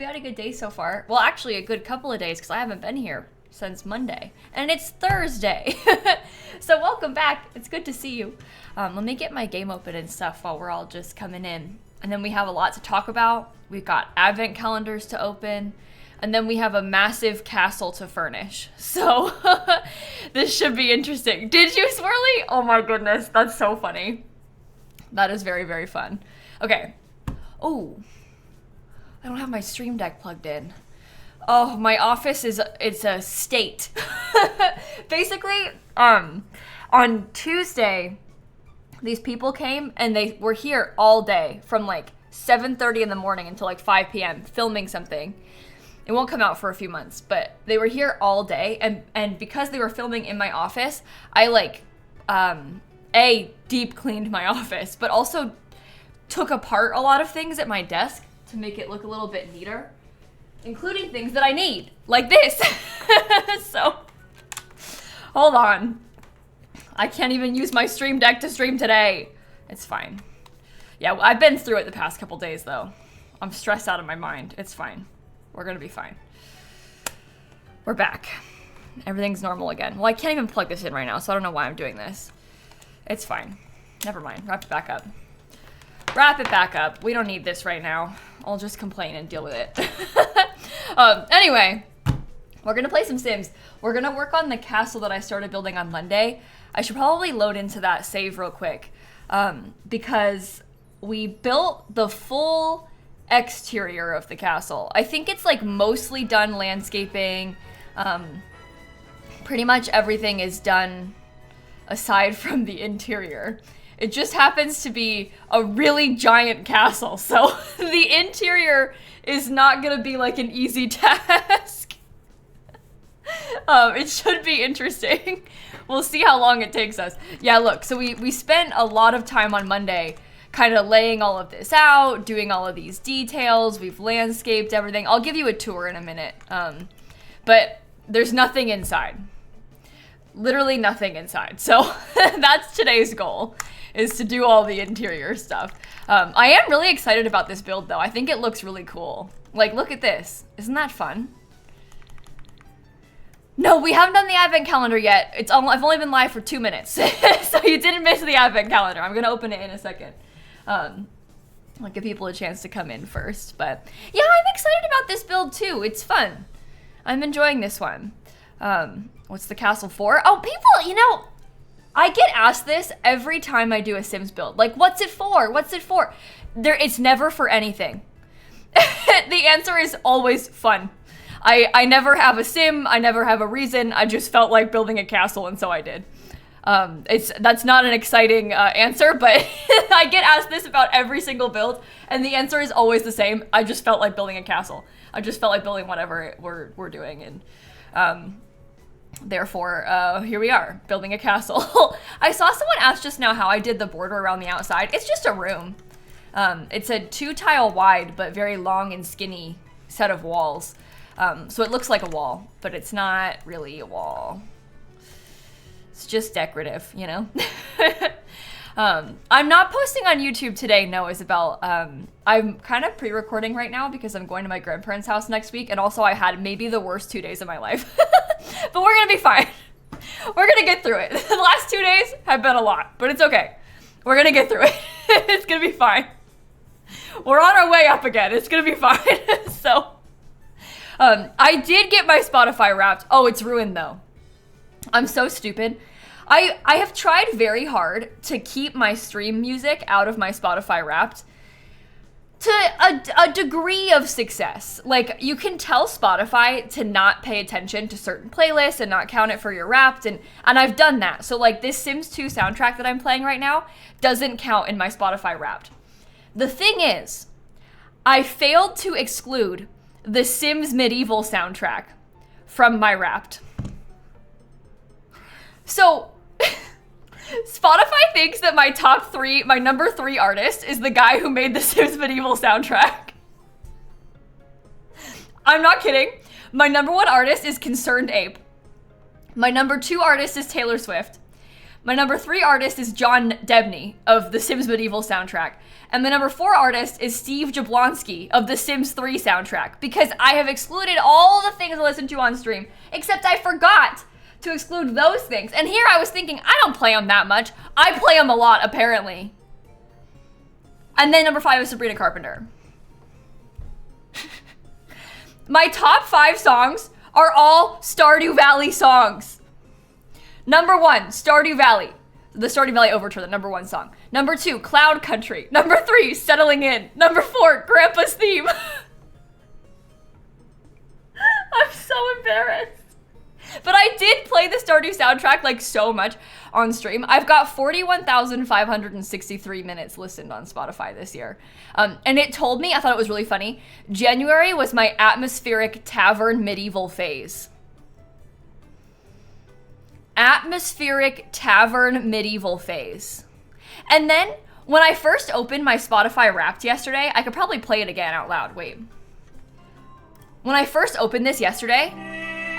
We had a good day so far. Well, actually a good couple of days because I haven't been here since Monday. And it's Thursday. So welcome back. It's good to see you. Let me get my game open and stuff while we're all just coming in. And then we have a lot to talk about. We've got advent calendars to open. And then we have a massive castle to furnish. So this should be interesting. Did you, Swirly? Oh my goodness, that's so funny. That is very, very fun. Okay. Oh, I don't have my stream deck plugged in. Oh, my office it's a state. Basically, on Tuesday, these people came and they were here all day from like 7:30 in the morning until like 5 p.m. filming something. It won't come out for a few months, but they were here all day, and because they were filming in my office, I like deep cleaned my office, but also took apart a lot of things at my desk to make it look a little bit neater, including things that I need, like this. So, hold on. I can't even use my stream deck to stream today. It's fine. Yeah, I've been through it the past couple days though. I'm stressed out of my mind. It's fine. We're gonna be fine. We're back. Everything's normal again. Well, I can't even plug this in right now, so I don't know why I'm doing this. It's fine. Never mind. Wrap it back up. Wrap it back up. We don't need this right now. I'll just complain and deal with it. Anyway, we're gonna play some Sims. We're gonna work on the castle that I started building on Monday. I should probably load into that save real quick, because we built the full exterior of the castle. I think it's like mostly done landscaping. Pretty much everything is done aside from the interior. It just happens to be a really giant castle, so the interior is not gonna be like an easy task. It should be interesting. We'll see how long it takes us. Yeah, look, so we spent a lot of time on Monday kind of laying all of this out, doing all of these details. We've landscaped everything. I'll give you a tour in a minute. But there's nothing inside. Literally nothing inside. So that's today's goal, is to do all the interior stuff. I am really excited about this build though. I think it looks really cool. Like, look at this. Isn't that fun? No, we haven't done the advent calendar yet. I've only been live for 2 minutes. So you didn't miss the advent calendar. I'm gonna open it in a second. I'll give people a chance to come in first, but yeah, I'm excited about this build too. It's fun. I'm enjoying this one. What's the castle for? Oh, people, you know, I get asked this every time I do a Sims build. Like, what's it for? What's it for? It's never for anything. The answer is always fun. I never have a sim, I never have a reason. I just felt like building a castle, and so I did. That's not an exciting answer, but I get asked this about every single build, and the answer is always the same. I just felt like building a castle. I just felt like building whatever we're doing, and therefore, here we are, building a castle. I saw someone ask just now how I did the border around the outside. It's just a room. It's a 2-tile wide, but very long and skinny set of walls. So it looks like a wall, but it's not really a wall. It's just decorative, you know? I'm not posting on YouTube today, no, Isabel. I'm kind of pre-recording right now because I'm going to my grandparents' house next week, and also I had maybe the worst 2 days of my life. But we're gonna be fine. We're gonna get through it. The last 2 days have been a lot, but it's okay. We're gonna get through it. It's gonna be fine. We're on our way up again. It's gonna be fine. So, I did get my Spotify Wrapped. Oh, it's ruined though. I'm so stupid. I have tried very hard to keep my stream music out of my Spotify Wrapped to a degree of success. Like, you can tell Spotify to not pay attention to certain playlists and not count it for your Wrapped, and I've done that. So like this Sims 2 soundtrack that I'm playing right now doesn't count in my Spotify Wrapped. The thing is, I failed to exclude the Sims Medieval soundtrack from my Wrapped. So, Spotify thinks that my number 3 artist is the guy who made the Sims Medieval soundtrack. I'm not kidding. My number 1 artist is Concerned Ape. My number 2 artist is Taylor Swift. My number 3 artist is John Debney of the Sims Medieval soundtrack. And the number 4 artist is Steve Jablonski of the Sims 3 soundtrack, because I have excluded all the things I listen to on stream, except I forgot to exclude those things. And here I was thinking, I don't play them that much. I play them a lot, apparently. And then number 5 is Sabrina Carpenter. My top 5 songs are all Stardew Valley songs. Number 1, Stardew Valley. The Stardew Valley Overture, the number 1 song. Number 2, Cloud Country. Number 3, Settling In. Number 4, Grandpa's Theme. I'm so embarrassed. But I did play the Stardew soundtrack like so much on stream. I've got 41,563 minutes listened on Spotify this year. And it told me, I thought it was really funny, January was my atmospheric tavern medieval phase. Atmospheric tavern medieval phase. And then when I first opened my Spotify Wrapped yesterday, I could probably play it again out loud. Wait. When I first opened this yesterday,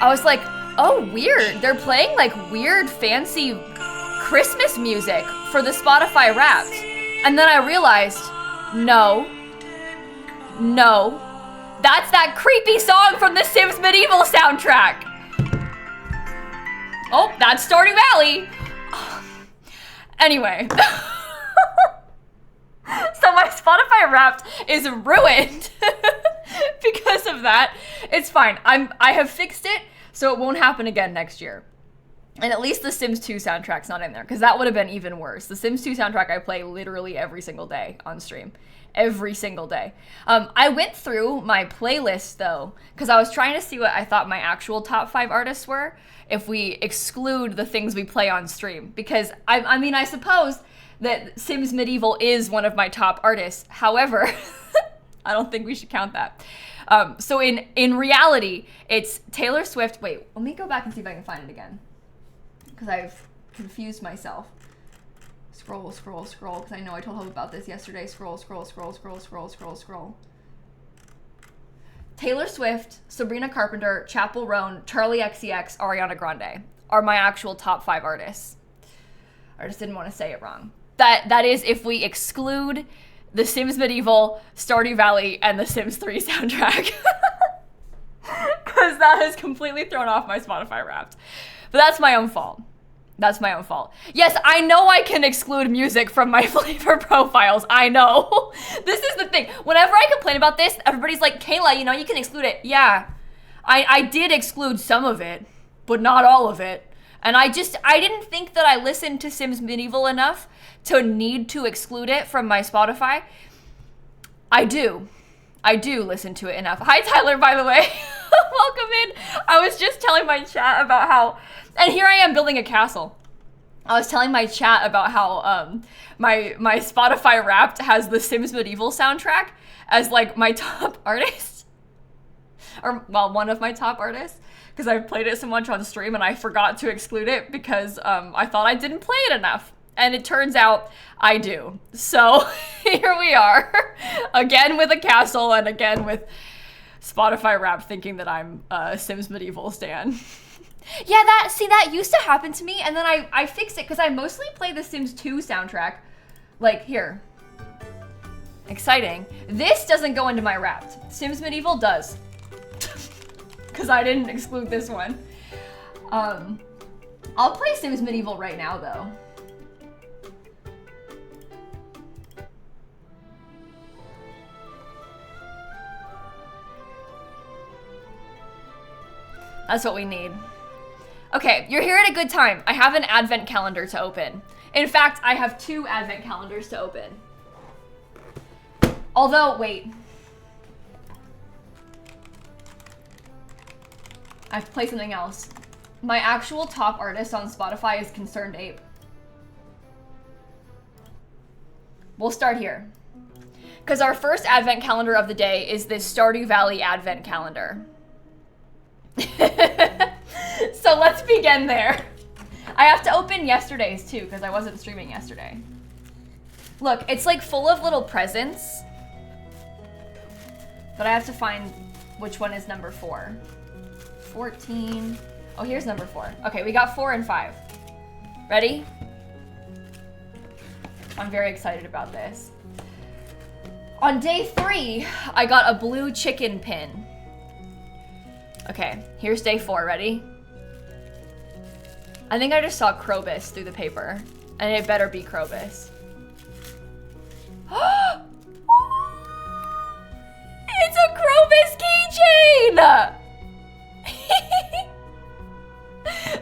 I was like, oh, weird. They're playing like weird, fancy Christmas music for the Spotify Wrapped. And then I realized, no, that's that creepy song from the Sims Medieval soundtrack. Oh, that's Stardew Valley. Anyway. So my Spotify Wrapped is ruined because of that. It's fine. I have fixed it, so it won't happen again next year. And at least the Sims 2 soundtrack's not in there, because that would have been even worse. The Sims 2 soundtrack I play literally every single day on stream. Every single day. I went through my playlist, though, because I was trying to see what I thought my actual top 5 artists were, if we exclude the things we play on stream. Because, I mean, I suppose that Sims Medieval is one of my top artists. However, I don't think we should count that. So in reality, it's Taylor Swift. Wait, let me go back and see if I can find it again, because I've confused myself. Scroll, because I know I told Hope about this yesterday. Scroll. Taylor Swift, Sabrina Carpenter, Chappell Roan, Charlie XCX, Ariana Grande are my actual top 5 artists. I just didn't want to say it wrong. That is if we exclude the Sims Medieval, Stardew Valley, and the Sims 3 soundtrack. Because that has completely thrown off my Spotify Wrapped. But that's my own fault. Yes, I know I can exclude music from my flavor profiles. I know. This is the thing. Whenever I complain about this, everybody's like, Kayla, you know, you can exclude it. Yeah, I did exclude some of it, but not all of it. And I didn't think that I listened to Sims Medieval enough to need to exclude it from my Spotify. I do listen to it enough. Hi, Tyler, by the way. Welcome in. I was just telling my chat about how, and here I am building a castle. I was telling my chat about how my Spotify Wrapped has the Sims Medieval soundtrack as like my top artist. Or, well, one of my top artists. Because I've played it so much on stream and I forgot to exclude it because I thought I didn't play it enough. And it turns out I do. So here we are, again with a castle and again with Spotify Wrapped thinking that I'm a Sims Medieval stan. Yeah, that used to happen to me, and then I fixed it because I mostly play the Sims 2 soundtrack. Like, here. Exciting. This doesn't go into my Wrapped. Sims Medieval does. Because I didn't exclude this one. I'll play Sims Medieval right now, though. That's what we need. Okay, you're here at a good time. I have an advent calendar to open. In fact, I have 2 advent calendars to open. Although, wait. I have to play something else. My actual top artist on Spotify is Concerned Ape. We'll start here. Because our first advent calendar of the day is this Stardew Valley advent calendar. So let's begin there. I have to open yesterday's too, because I wasn't streaming yesterday. Look, it's like full of little presents. But I have to find which one is number 4. 14. Oh, here's number 4. Okay, we got 4 and 5. Ready? I'm very excited about this. On day 3, I got a blue chicken pin. Okay, here's day 4, ready? I think I just saw Krobus through the paper, and it better be Krobus. It's a Krobus keychain!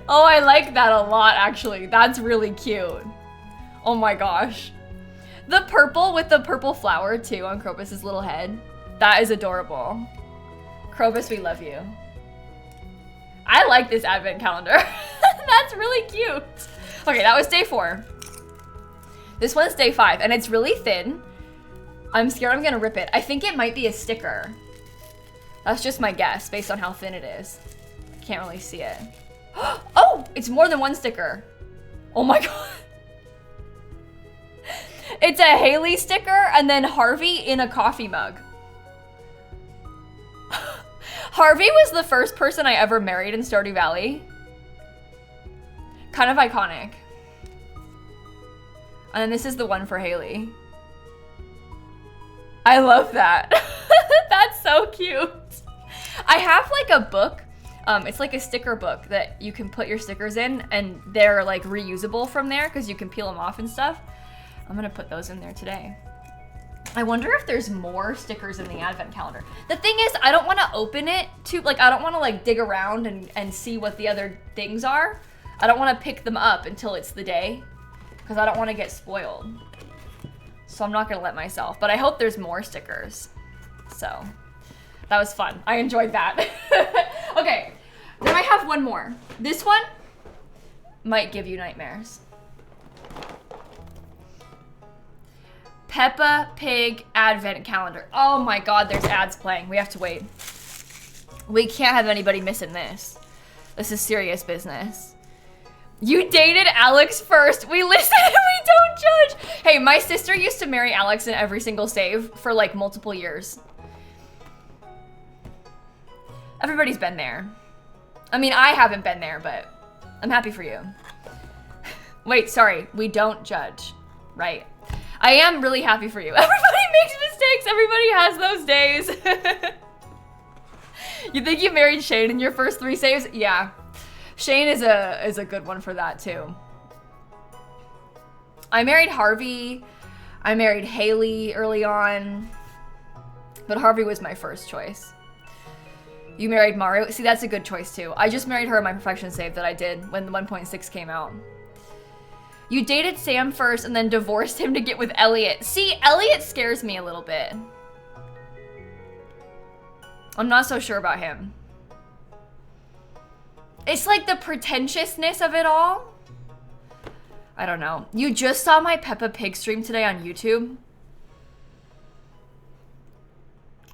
Oh, I like that a lot, actually. That's really cute. Oh my gosh. The purple with the purple flower, too, on Krobus's little head. That is adorable. Krobus, we love you. I like this advent calendar. That's really cute. Okay, that was day 4. This one's day 5, and it's really thin. I'm scared I'm gonna rip it. I think it might be a sticker. That's just my guess, based on how thin it is. I can't really see it. Oh, it's more than one sticker. Oh my god. It's a Haley sticker and then Harvey in a coffee mug. Harvey was the first person I ever married in Stardew Valley. Kind of iconic. And then this is the one for Haley. I love that. That's so cute. I have like a book. It's like a sticker book that you can put your stickers in, and they're like reusable from there because you can peel them off and stuff. I'm gonna put those in there today. I wonder if there's more stickers in the advent calendar. The thing is, I don't want to open it to, like, I don't want to like dig around and see what the other things are. I don't want to pick them up until it's the day because I don't want to get spoiled. So I'm not gonna let myself, but I hope there's more stickers. So that was fun. I enjoyed that. Okay, then I have one more. This one might give you nightmares. Peppa Pig advent calendar. Oh my god, there's ads playing. We have to wait. We can't have anybody missing this. This is serious business. You dated Alex first. We listen and we don't judge. Hey, my sister used to marry Alex in every single save for like multiple years. Everybody's been there. I mean, I haven't been there, but I'm happy for you. Wait, sorry. We don't judge, right? I am really happy for you. Everybody makes mistakes. Everybody has those days. You think you married Shane in your first 3 saves? Yeah. Shane is a good one for that too. I married Harvey. I married Haley early on. But Harvey was my first choice. You married Mario. See, that's a good choice too. I just married her in my perfection save that I did when the 1.6 came out. You dated Sam first and then divorced him to get with Elliot. See, Elliot scares me a little bit. I'm not so sure about him. It's like the pretentiousness of it all. I don't know. You just saw my Peppa Pig stream today on YouTube?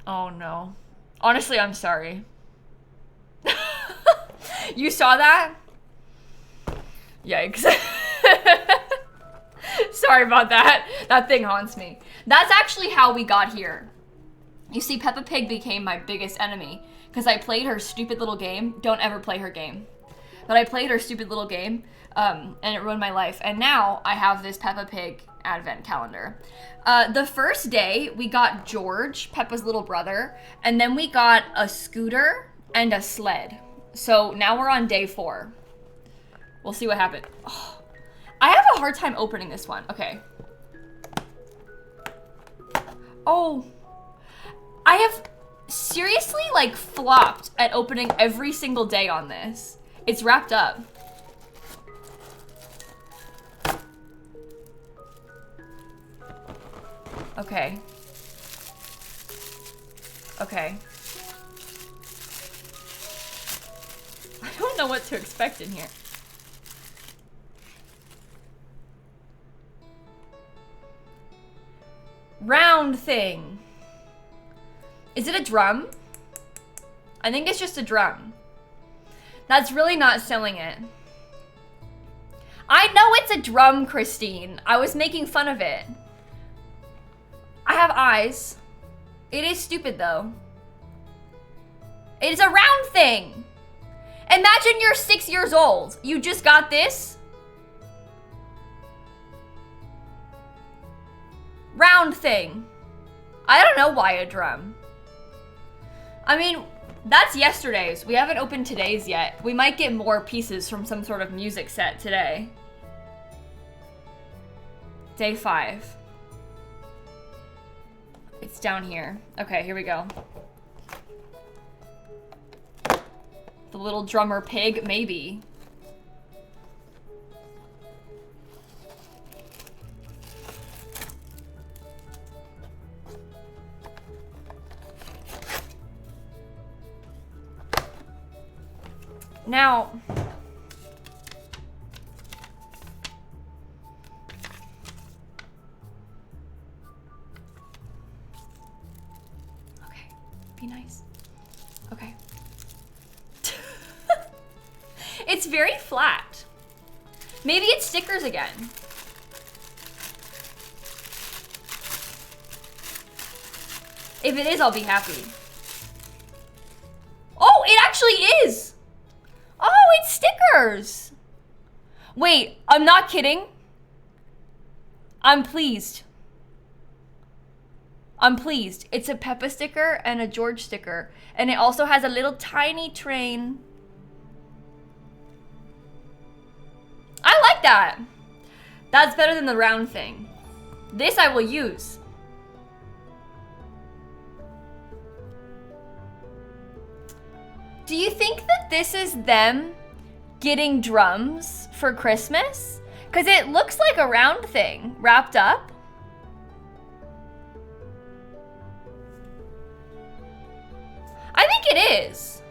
Oh no. Honestly, I'm sorry. You saw that? Yikes. Sorry about that. That thing haunts me. That's actually how we got here. You see, Peppa Pig became my biggest enemy because I played her stupid little game. Don't ever play her game. But I played her stupid little game and it ruined my life. And now I have this Peppa Pig advent calendar. The first day we got George, Peppa's little brother, and then we got a scooter and a sled. So now we're on day 4. We'll see what happens. Oh, I have a hard time opening this one. Okay. Oh, I have seriously like flopped at opening every single day on this. It's wrapped up. Okay. Okay. I don't know what to expect in here. Round thing. Is it a drum? I think it's just a drum. That's really not selling it. I know it's a drum, Christine. I was making fun of it. I have eyes. It is stupid though. It is a round thing. Imagine you're 6 years old. You just got this. round thing. I don't know why a drum. I mean, that's yesterday's. We haven't opened today's yet. We might get more pieces from some sort of music set today. Day 5. It's down here. Okay, here we go. The little drummer pig, maybe. Now, okay, be nice. Okay. It's very flat. Maybe it's stickers again. If it is, I'll be happy. Oh, it actually is. Oh, it's stickers. Wait, I'm not kidding. I'm pleased. I'm pleased. It's a Peppa sticker and a George sticker. And it also has a little tiny train. I like that. That's better than the round thing. This I will use. Do you think that this is them getting drums for Christmas? Because it looks like a round thing wrapped up. I think it is.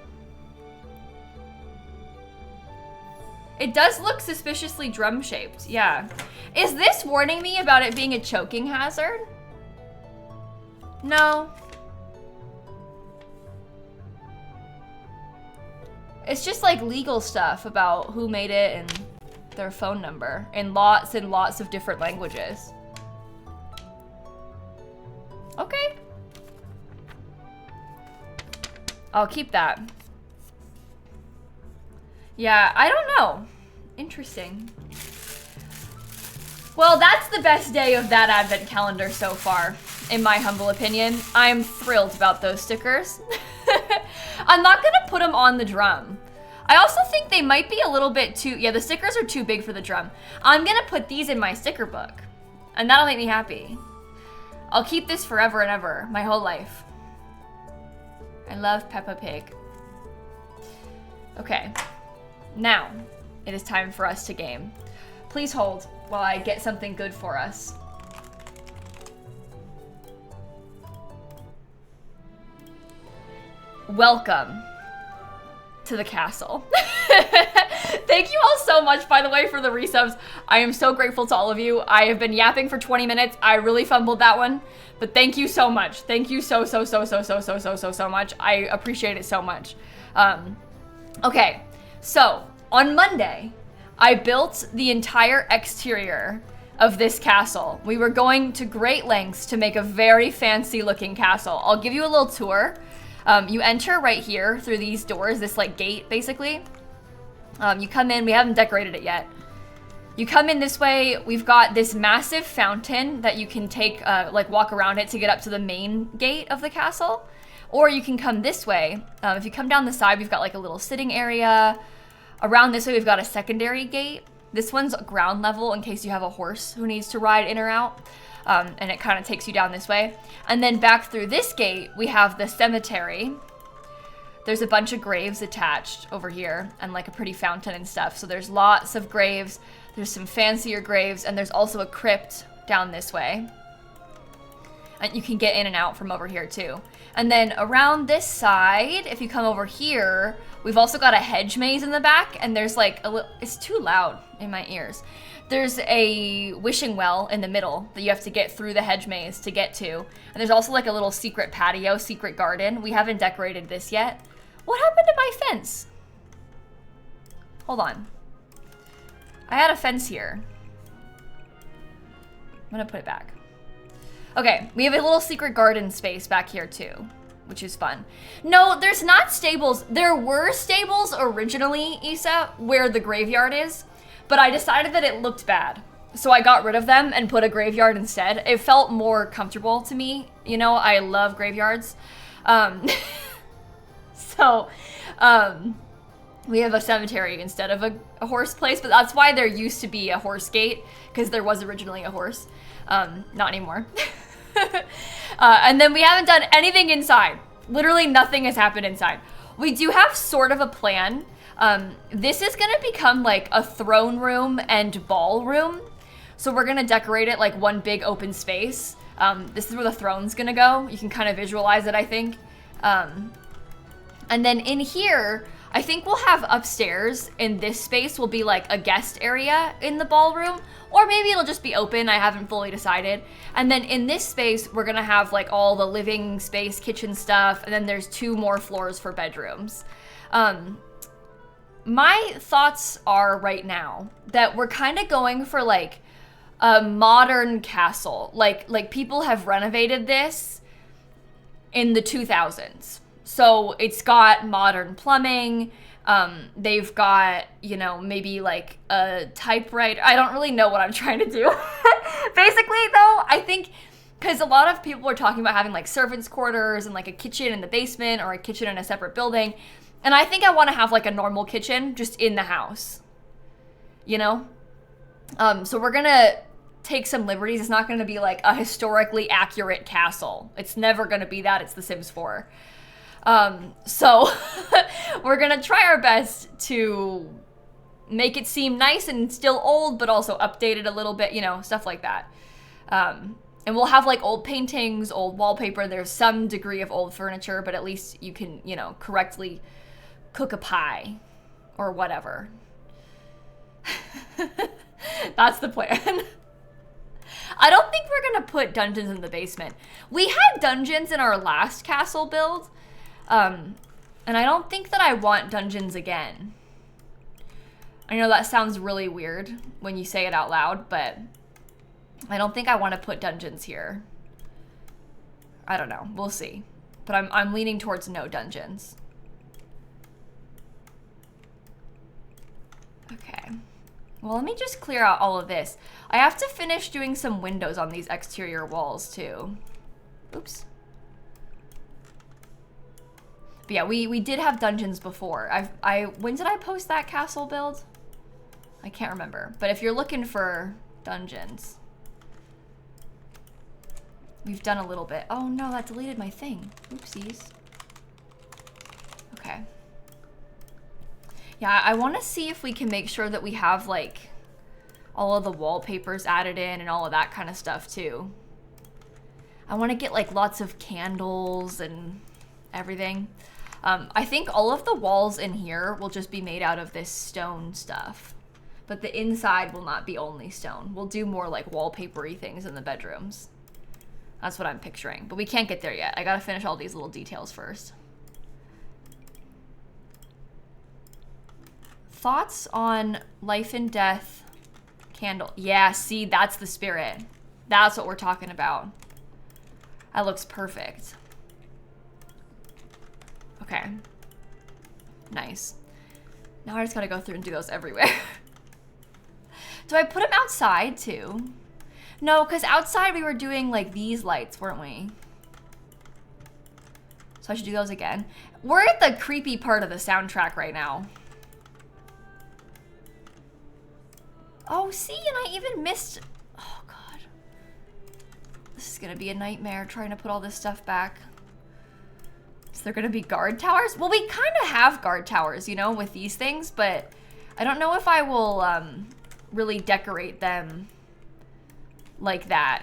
It does look suspiciously drum shaped, yeah. Is this warning me about it being a choking hazard? No. It's just like legal stuff about who made it and their phone number in lots and lots of different languages. Okay. I'll keep that. Yeah, I don't know. Interesting. Well, that's the best day of that advent calendar so far, in my humble opinion. I'm thrilled about those stickers. I'm not gonna put them on the drum. I also think they might be a little bit too, yeah, the stickers are too big for the drum. I'm gonna put these in my sticker book, and that'll make me happy. I'll keep this forever and ever, my whole life. I love Peppa Pig. Okay, now it is time for us to game. Please hold while I get something good for us. Welcome to the castle. Thank you all so much, by the way, for the resubs. I am so grateful to all of you. I have been yapping for 20 minutes. I really fumbled that one, but thank you so much. Thank you so much. I appreciate it so much. Okay, so on Monday, I built the entire exterior of this castle. We were going to great lengths to make a very fancy looking castle. I'll give you a little tour. You enter right here through these doors, this like gate basically. You come in, we haven't decorated it yet. You come in this way, we've got this massive fountain that you can take, like walk around it to get up to the main gate of the castle. Or you can come this way. If you come down the side, we've got like a little sitting area. Around this way, we've got a secondary gate. This one's ground level in case you have a horse who needs to ride in or out. And it kind of takes you down this way. And then back through this gate, we have the cemetery. There's a bunch of graves attached over here and like a pretty fountain and stuff. So there's lots of graves. There's some fancier graves, and there's also a crypt down this way. And you can get in and out from over here too. And then around this side, if you come over here, we've also got a hedge maze in the back, and there's like a little, it's too loud in my ears. There's a wishing well in the middle that you have to get through the hedge maze to get to. And there's also like a little secret patio, secret garden. We haven't decorated this yet. What happened to my fence? Hold on. I had a fence here. I'm gonna put it back. Okay, we have a little secret garden space back here too, which is fun. No, there's not stables. There were stables originally, Issa, where the graveyard is, but I decided that it looked bad. So I got rid of them and put a graveyard instead. It felt more comfortable to me. You know, I love graveyards. So, we have a cemetery instead of a horse place, but that's why there used to be a horse gate, because there was originally a horse. Not anymore. And then we haven't done anything inside. Literally nothing has happened inside. We do have sort of a plan. This is gonna become like a throne room and ballroom. So we're gonna decorate it like one big open space. This is where the throne's gonna go. You can kind of visualize it, I think. And then in here, I think we'll have upstairs in this space will be like a guest area in the ballroom, or maybe it'll just be open. I haven't fully decided. And then in this space, we're gonna have like all the living space, kitchen stuff, and then there's 2 more floors for bedrooms. My thoughts are right now that we're kind of going for like a modern castle. Like people have renovated this in the 2000s. So it's got modern plumbing. They've got, you know, maybe like a typewriter. I don't really know what I'm trying to do. Basically, though, I think because a lot of people are talking about having like servants' quarters and like a kitchen in the basement or a kitchen in a separate building. And I think I want to have like a normal kitchen just in the house, you know? So we're going to take some liberties. It's not going to be like a historically accurate castle. It's never going to be that. It's The Sims 4. So we're gonna try our best to make it seem nice and still old, but also update it a little bit, you know, stuff like that. And we'll have like old paintings, old wallpaper. There's some degree of old furniture, but at least you can, you know, correctly cook a pie or whatever. That's the plan. I don't think we're gonna put dungeons in the basement. We had dungeons in our last castle build. And I don't think that I want dungeons again. I know that sounds really weird when you say it out loud, but I don't think I want to put dungeons here. I don't know. We'll see. But I'm leaning towards no dungeons. Okay. Well, let me just clear out all of this. I have to finish doing some windows on these exterior walls too. Oops. But yeah, we did have dungeons before. When did I post that castle build? I can't remember. But if you're looking for dungeons, we've done a little bit. Oh no, that deleted my thing. Oopsies. Okay. Yeah, I want to see if we can make sure that we have like all of the wallpapers added in and all of that kind of stuff too. I want to get like lots of candles and everything. I think all of the walls in here will just be made out of this stone stuff, but the inside will not be only stone. We'll do more like wallpapery things in the bedrooms. That's what I'm picturing, but we can't get there yet. I gotta finish all these little details first. Thoughts on life and death candle? Yeah, see, that's the spirit. That's what we're talking about. That looks perfect. Okay. Nice. Now I just gotta go through and do those everywhere. Do I put them outside too? No, because outside we were doing like these lights, weren't we? So I should do those again. We're at the creepy part of the soundtrack right now. Oh, see, and I even missed... Oh, God. This is gonna be a nightmare trying to put all this stuff back. Is there gonna be guard towers? Well, we kind of have guard towers, you know, with these things, but I don't know if I will really decorate them like that.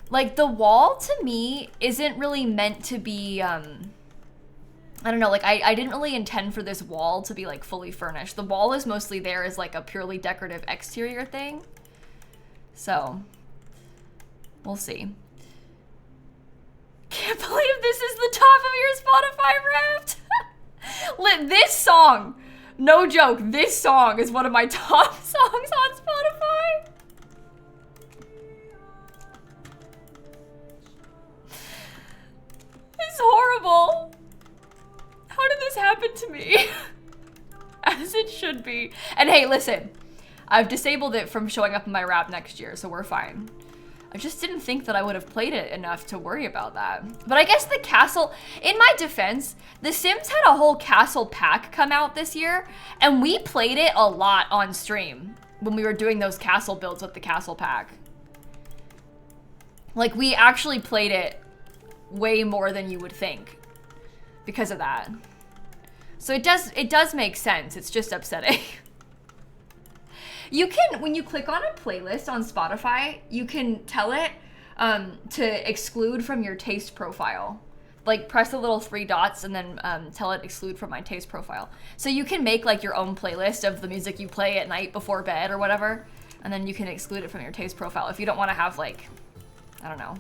Like, the wall, to me, isn't really meant to be, I don't know, like, I didn't really intend for this wall to be, like, fully furnished. The wall is mostly there as, like, a purely decorative exterior thing. So, we'll see. Can't believe this is the top of your Spotify Wrapped. This song, no joke, this song is one of my top songs on Spotify. It's horrible. How did this happen to me? As it should be. And hey, listen, I've disabled it from showing up in my wrap next year, so we're fine. I just didn't think that I would have played it enough to worry about that. But I guess the castle, in my defense, The Sims had a whole castle pack come out this year, and we played it a lot on stream when we were doing those castle builds with the castle pack. Like, we actually played it way more than you would think because of that. So it does make sense. It's just upsetting. You can, when you click on a playlist on Spotify, you can tell it to exclude from your taste profile. Like, press the little 3 dots and then tell it exclude from my taste profile. So you can make like your own playlist of the music you play at night before bed or whatever, and then you can exclude it from your taste profile if you don't want to have like, I don't know,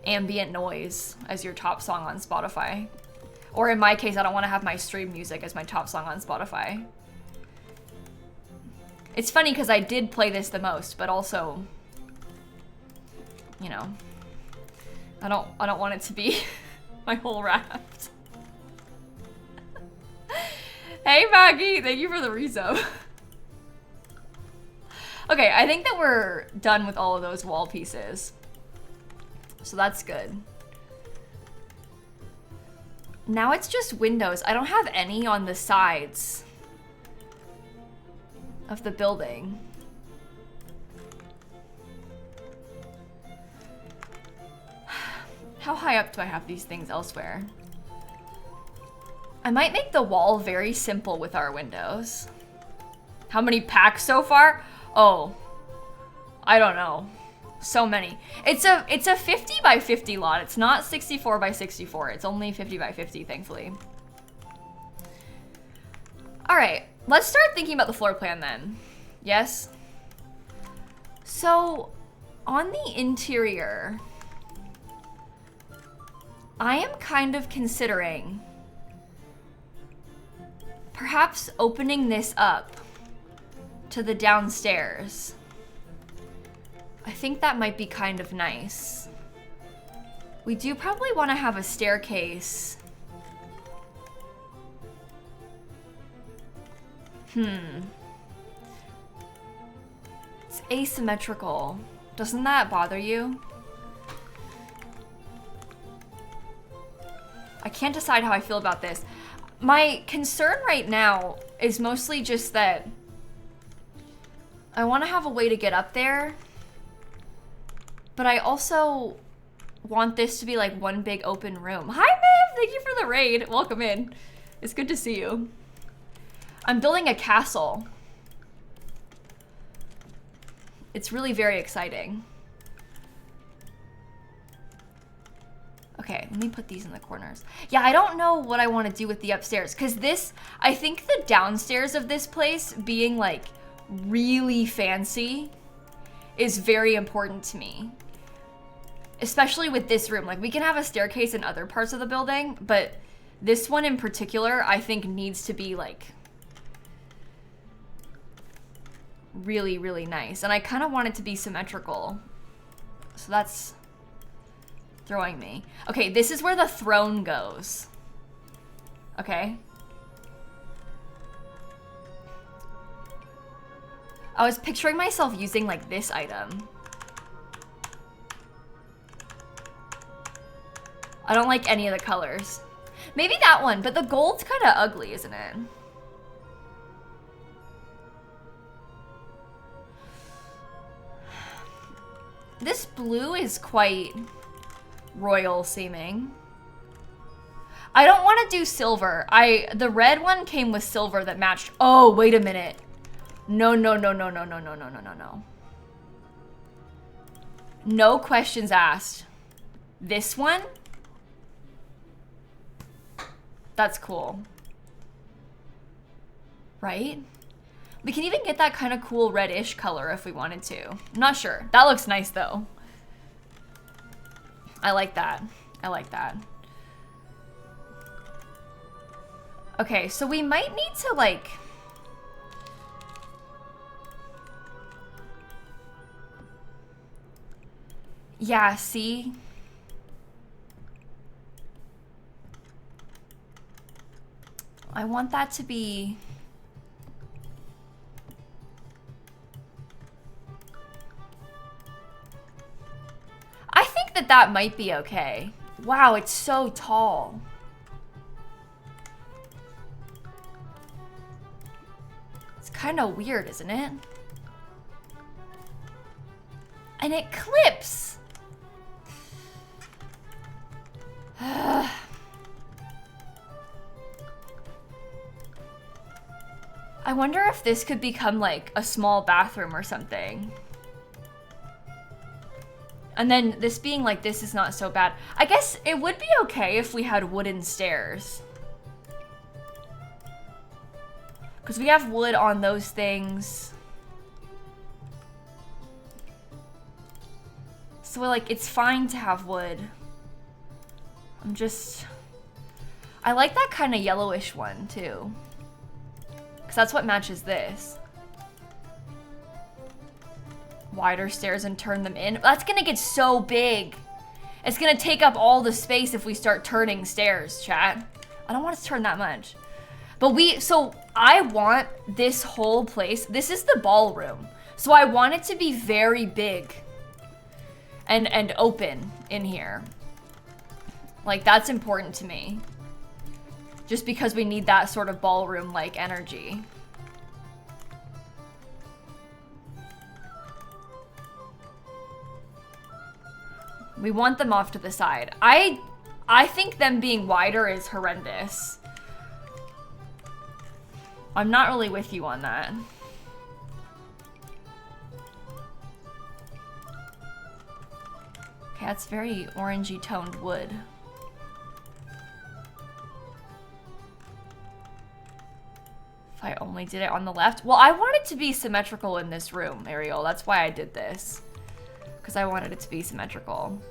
ambient noise as your top song on Spotify. Or in my case, I don't want to have my stream music as my top song on Spotify. It's funny because I did play this the most, but also, you know, I don't want it to be my whole raft. Hey Maggie, thank you for the rezo. Okay, I think that we're done with all of those wall pieces. So that's good. Now it's just windows. I don't have any on the sides of the building. How high up do I have these things elsewhere? I might make the wall very simple with our windows. How many packs so far? Oh, I don't know. So many. It's a 50 by 50 lot. It's not 64 by 64. It's only 50 by 50, thankfully. All right, let's start thinking about the floor plan then. Yes? So, on the interior, I am kind of considering perhaps opening this up to the downstairs. I think that might be kind of nice. We do probably want to have a staircase. It's asymmetrical. Doesn't that bother you? I can't decide how I feel about this. My concern right now is mostly just that I want to have a way to get up there, but I also want this to be like one big open room. Hi, Viv! Thank you for the raid. Welcome in. It's good to see you. I'm building a castle. It's really very exciting. Okay, let me put these in the corners. Yeah, I don't know what I want to do with the upstairs, because this, I think the downstairs of this place being like really fancy is very important to me. Especially with this room. Like, we can have a staircase in other parts of the building, but this one in particular, I think needs to be like really, really nice. And I kind of want it to be symmetrical. So that's throwing me. Okay, this is where the throne goes. Okay. I was picturing myself using like this item. I don't like any of the colors. Maybe that one, but the gold's kind of ugly, isn't it? This blue is quite royal seeming. I don't want to do silver. The red one came with silver that matched. Oh, wait a minute. No. No questions asked. This one? That's cool. Right? We can even get that kind of cool reddish color if we wanted to. I'm not sure. That looks nice though. I like that. I like that. Okay, so we might need to like... Yeah, see? I want that to be... that that might be okay. Wow, it's so tall. It's kind of weird, isn't it? And it clips. I wonder if this could become like a small bathroom or something. And then this being like this is not so bad. I guess it would be okay if we had wooden stairs. Because we have wood on those things. So like, it's fine to have wood. I like that kind of yellowish one too. Because that's what matches this. Wider stairs and turn them in. That's gonna get so big. It's gonna take up all the space if we start turning stairs, chat. I don't want to turn that much. But so I want this whole place, this is the ballroom. So I want it to be very big and open in here. Like, that's important to me. Just because we need that sort of ballroom-like energy. We want them off to the side. I think them being wider is horrendous. I'm not really with you on that. Okay, that's very orangey toned wood. If I only did it on the left. Well, I want it to be symmetrical in this room, Ariel. That's why I did this. Because I wanted it to be symmetrical.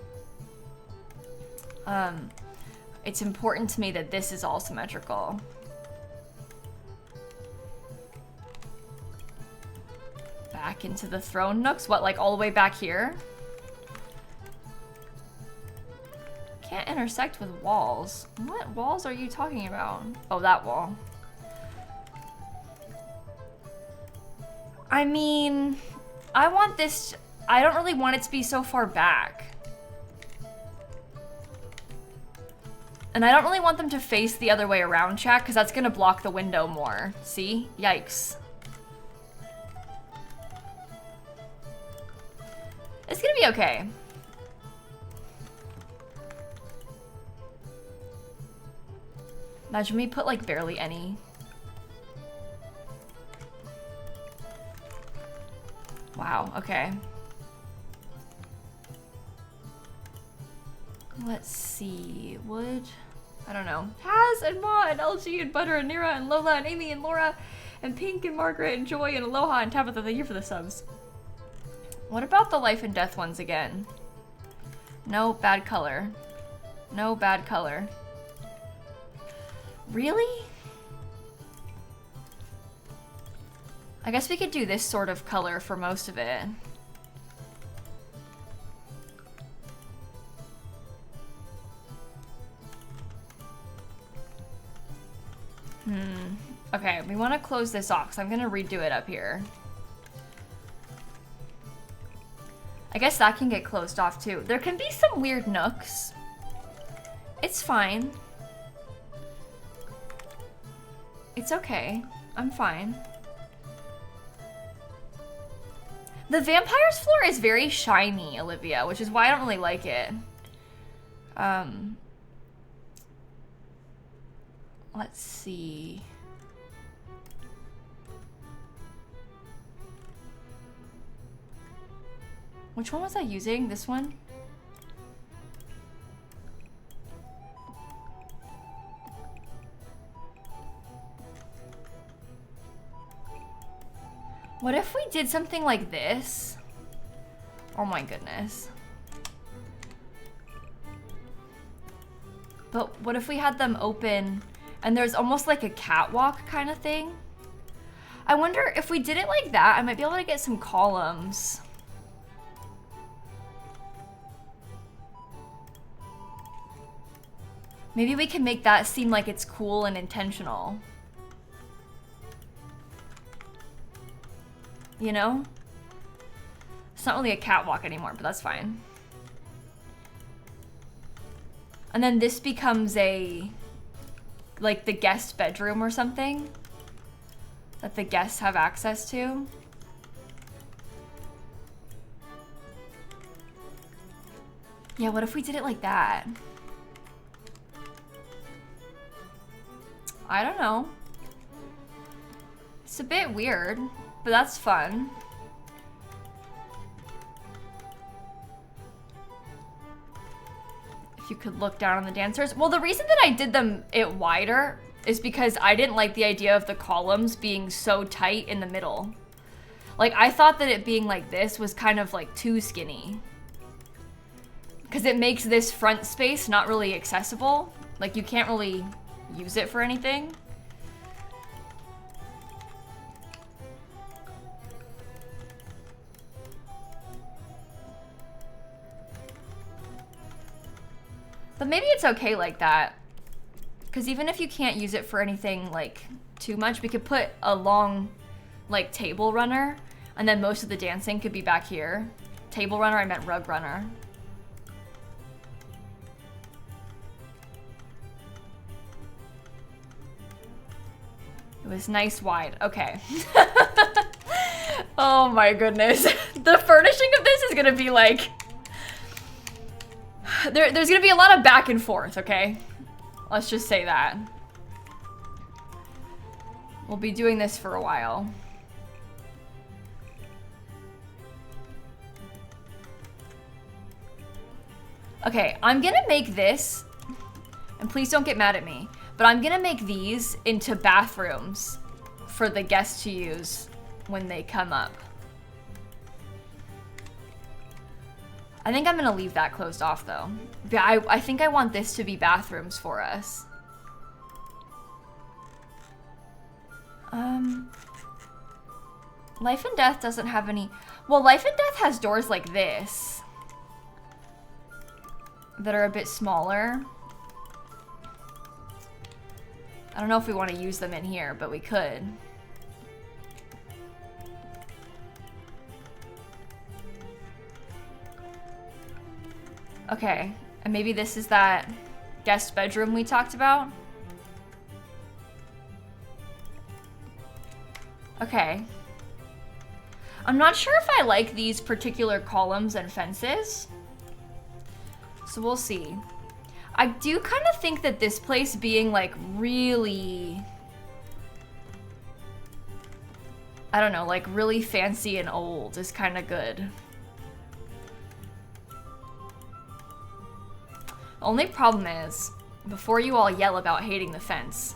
It's important to me that this is all symmetrical. Back into the throne nooks? What, like all the way back here? Can't intersect with walls. What walls are you talking about? Oh, that wall. I mean, I want this, I don't really want it to be so far back. And I don't really want them to face the other way around, chat, because that's gonna block the window more. See? Yikes. It's gonna be okay. Imagine we put like barely any. Wow, okay. Let's see, wood? I don't know. Haz and Ma and LG and Butter and Nira and Lola and Amy and Laura and Pink and Margaret and Joy and Aloha and Tabitha, thank you for the subs. What about the life and death ones again? No bad color. No bad color. Really? I guess we could do this sort of color for most of it. Okay, we want to close this off, so I'm gonna redo it up here. I guess that can get closed off too. There can be some weird nooks. It's fine. It's okay. I'm fine. The vampire's floor is very shiny, Olivia, which is why I don't really like it. Let's see. Which one was I using? This one? What if we did something like this? Oh my goodness. But what if we had them open and there's almost like a catwalk kind of thing? I wonder if we did it like that, I might be able to get some columns. Maybe we can make that seem like it's cool and intentional. You know? It's not really a catwalk anymore, but that's fine. And then this becomes a, like the guest bedroom or something that the guests have access to. Yeah, what if we did it like that? I don't know. It's a bit weird, but that's fun. If you could look down on the dancers. Well, the reason that I did it wider is because I didn't like the idea of the columns being so tight in the middle. Like, I thought that it being like this was kind of like too skinny. Because it makes this front space not really accessible. Like, you can't really use it for anything. But maybe it's okay like that. Because even if you can't use it for anything, like, too much, we could put a long, like, table runner, and then most of the dancing could be back here. Table runner, I meant rug runner. It was nice wide. Okay. Oh my goodness. The furnishing of this is gonna be like... There's gonna be a lot of back and forth, okay? Let's just say that. We'll be doing this for a while. Okay, I'm gonna make this, and please don't get mad at me, but I'm gonna make these into bathrooms for the guests to use when they come up. I think I'm gonna leave that closed off though. Yeah, I think I want this to be bathrooms for us. Life and Death doesn't have any... Well, Life and Death has doors like this that are a bit smaller. I don't know if we want to use them in here, but we could. Okay, and maybe this is that guest bedroom we talked about. Okay. I'm not sure if I like these particular columns and fences, so we'll see. I do kind of think that this place being like really, I don't know, like really fancy and old is kind of good. Only problem is, before you all yell about hating the fence,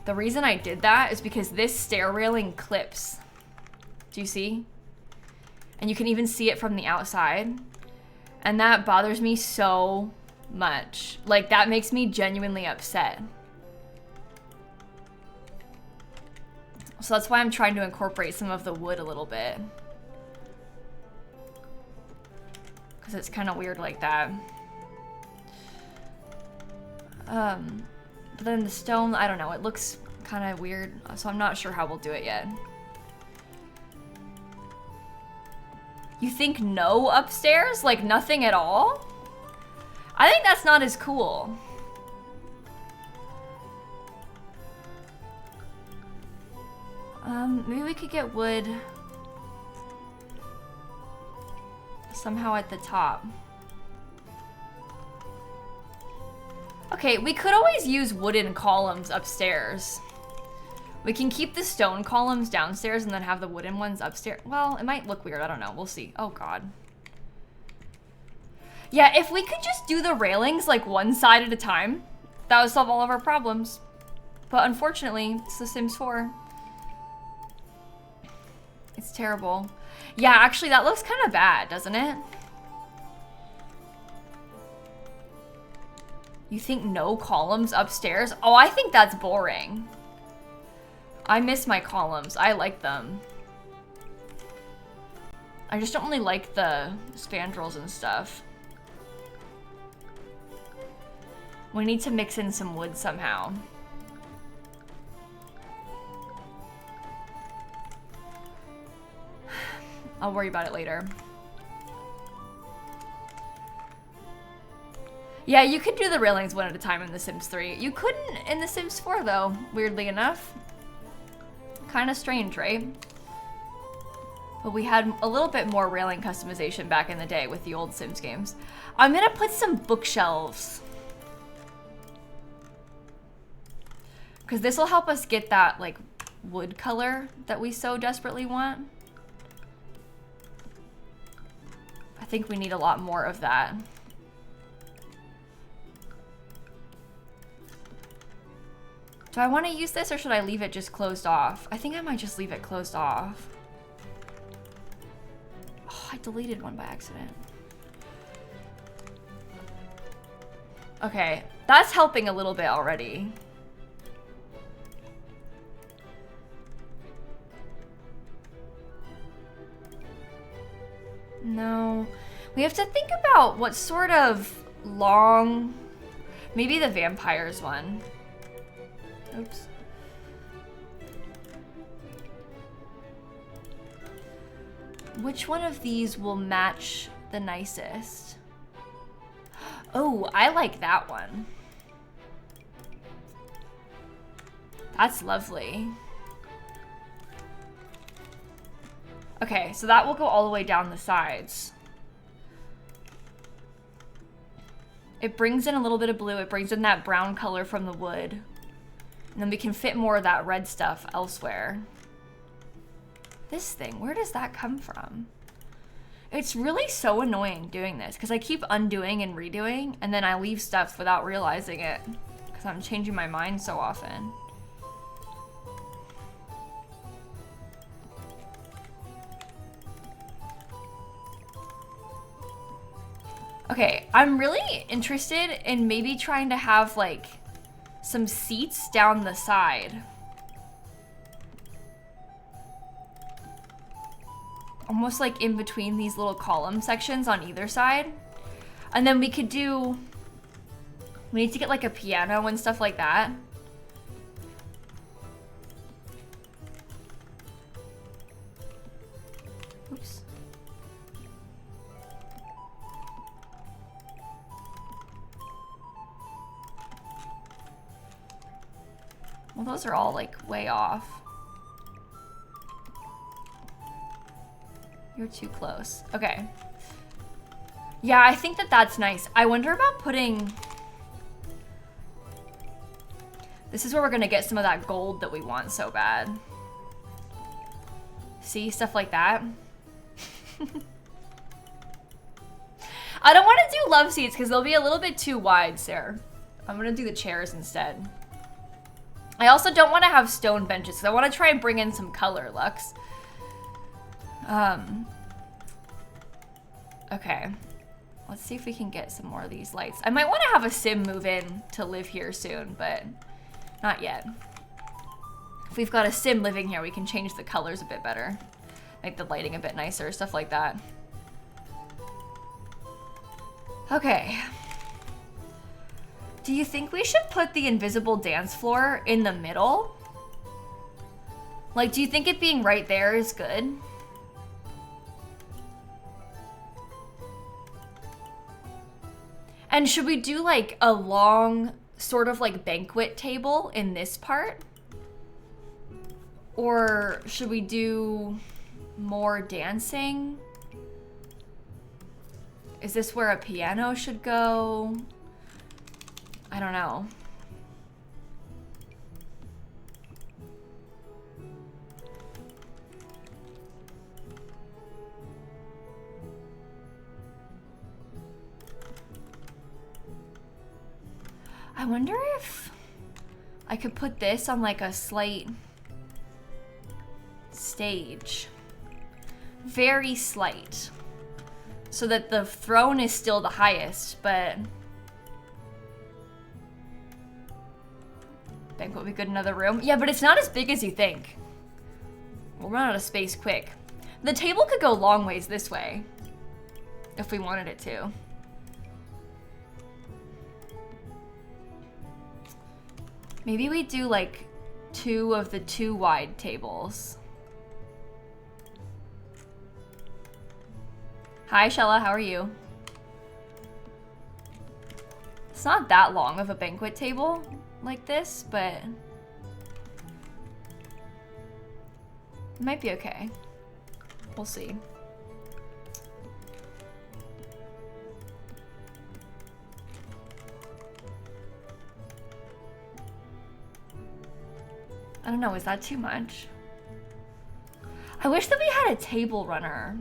the reason I did that is because this stair railing clips. Do you see? And you can even see it from the outside. And that bothers me so much. Like, that makes me genuinely upset. So that's why I'm trying to incorporate some of the wood a little bit. Because it's kind of weird like that. But then the stone, I don't know, it looks kind of weird, so I'm not sure how we'll do it yet. You think no upstairs? Like nothing at all? I think that's not as cool. Maybe we could get wood somehow at the top. Okay, we could always use wooden columns upstairs. We can keep the stone columns downstairs and then have the wooden ones upstairs. Well, it might look weird, I don't know, we'll see. Oh God. Yeah, if we could just do the railings like one side at a time, that would solve all of our problems. But unfortunately, it's The Sims 4. It's terrible. Yeah, actually that looks kind of bad, doesn't it? You think no columns upstairs? Oh, I think that's boring. I miss my columns. I like them. I just don't really like the spandrels and stuff. We need to mix in some wood somehow. I'll worry about it later. Yeah, you could do the railings one at a time in The Sims 3. You couldn't in The Sims 4 though, weirdly enough. Kind of strange, right? But we had a little bit more railing customization back in the day with the old Sims games. I'm gonna put some bookshelves. Because this will help us get that like wood color that we so desperately want. I think we need a lot more of that. Do I want to use this or should I leave it just closed off? I think I might just leave it closed off. Oh, I deleted one by accident. Okay, that's helping a little bit already. No, we have to think about what sort of long, maybe the vampires one. Oops. Which one of these will match the nicest? Oh, I like that one. That's lovely. Okay, so that will go all the way down the sides. It brings in a little bit of blue. It brings in that brown color from the wood. And then we can fit more of that red stuff elsewhere. This thing, where does that come from? It's really so annoying doing this because I keep undoing and redoing and then I leave stuff without realizing it because I'm changing my mind so often. Okay, I'm really interested in maybe trying to have like some seats down the side. Almost like in between these little column sections on either side. And then we could do, we need to get like a piano and stuff like that. Oops. Well, those are all like way off. You're too close. Okay. Yeah, I think that that's nice. I wonder about putting... This is where we're gonna get some of that gold that we want so bad. See, stuff like that. I don't want to do love seats because they'll be a little bit too wide, Sarah. I'm gonna do the chairs instead. I also don't want to have stone benches because I want to try and bring in some color, Lux. Okay. Let's see if we can get some more of these lights. I might want to have a sim move in to live here soon, but not yet. If we've got a sim living here, we can change the colors a bit better. Make the lighting a bit nicer, stuff like that. Okay. Do you think we should put the invisible dance floor in the middle? Like, do you think it being right there is good? And should we do like a long sort of like banquet table in this part? Or should we do more dancing? Is this where a piano should go? I don't know. I wonder if I could put this on like a slight stage. Very slight. So that the throne is still the highest, but banquet would be good in another room. Yeah, but it's not as big as you think. We'll run out of space quick. The table could go long ways this way if we wanted it to. Maybe we do like 2 of the 2 wide tables. Hi, Shella, how are you? It's not that long of a banquet table like this, but it might be okay. We'll see. I don't know, is that too much? I wish that we had a table runner.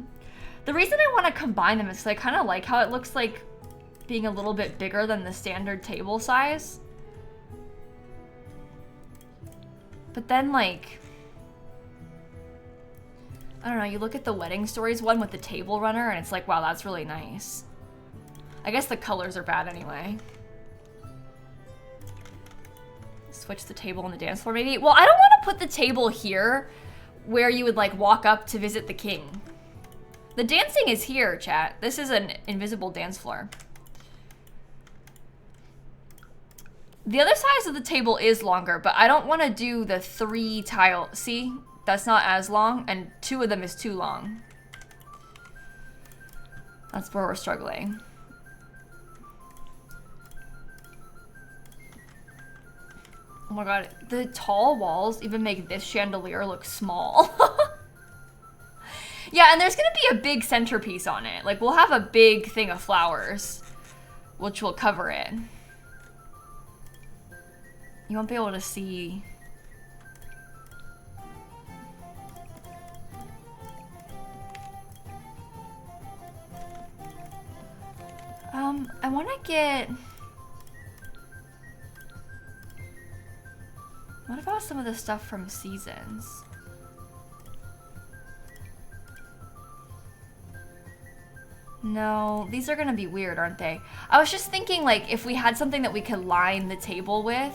The reason I want to combine them is because I kind of like how it looks like being a little bit bigger than the standard table size. But then, like, I don't know, you look at the Wedding Stories one with the table runner and it's like, wow, that's really nice. I guess the colors are bad anyway. Switch the table on the dance floor maybe. Well, I don't want to put the table here where you would like walk up to visit the king. The dancing is here, chat. This is an invisible dance floor. The other size of the table is longer, but I don't want to do the 3 tile. See, that's not as long, and 2 of them is too long. That's where we're struggling. Oh my god, the tall walls even make this chandelier look small. Yeah, and there's gonna be a big centerpiece on it. Like, we'll have a big thing of flowers, which will cover it. You won't be able to see. I want to get... What about some of the stuff from Seasons? No, these are gonna be weird, aren't they? I was just thinking, like, if we had something that we could line the table with.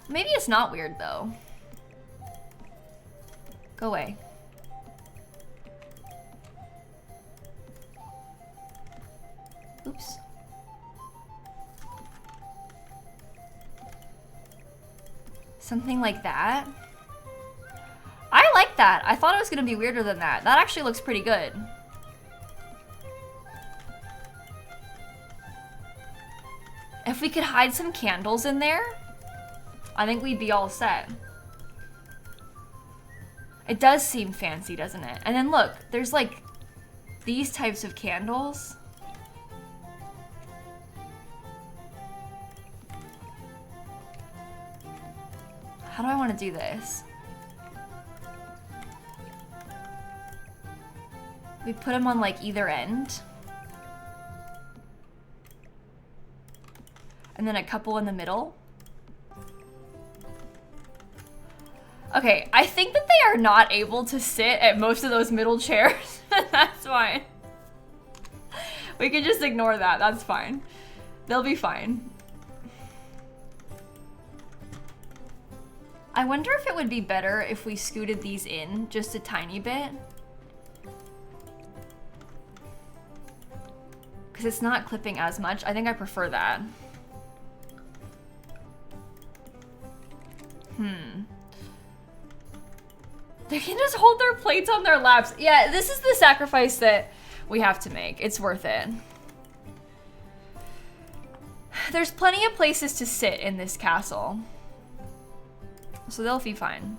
Maybe it's not weird, though. Go away. Oops. Something like that. I like that. I thought it was gonna be weirder than that. That actually looks pretty good. If we could hide some candles in there, I think we'd be all set. It does seem fancy, doesn't it? And then look, there's like these types of candles. How do I want to do this? We put them on like either end. And then a couple in the middle. Okay, I think that they are not able to sit at most of those middle chairs. That's fine. We can just ignore that. That's fine. They'll be fine. I wonder if it would be better if we scooted these in just a tiny bit. Because it's not clipping as much. I think I prefer that. They can just hold their plates on their laps. Yeah, this is the sacrifice that we have to make. It's worth it. There's plenty of places to sit in this castle. So they'll be fine.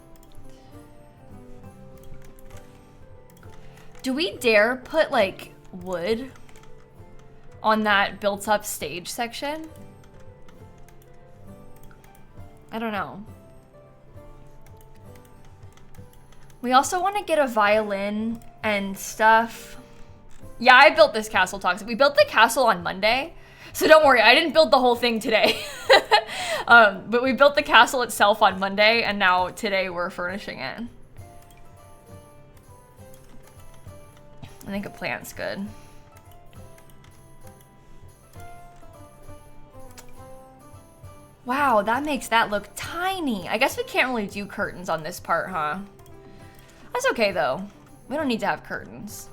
Do we dare put like wood on that built up stage section? I don't know. We also want to get a violin and stuff. Yeah, I built this castle, Toxic. We built the castle on Monday. So don't worry, I didn't build the whole thing today. But we built the castle itself on Monday, and now today we're furnishing it. I think a plant's good. Wow, that makes that look tiny. I guess we can't really do curtains on this part, huh? That's okay, though. We don't need to have curtains.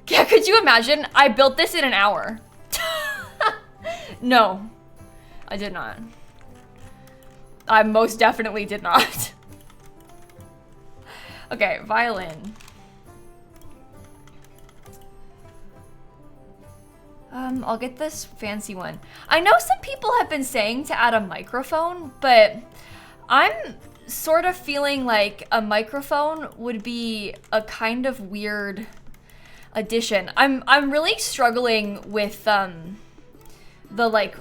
Yeah, could you imagine? I built this in an hour. No, I did not. I most definitely did not. Okay, violin. I'll get this fancy one. I know some people have been saying to add a microphone, but I'm sort of feeling like a microphone would be a kind of weird addition. I'm really struggling with the like,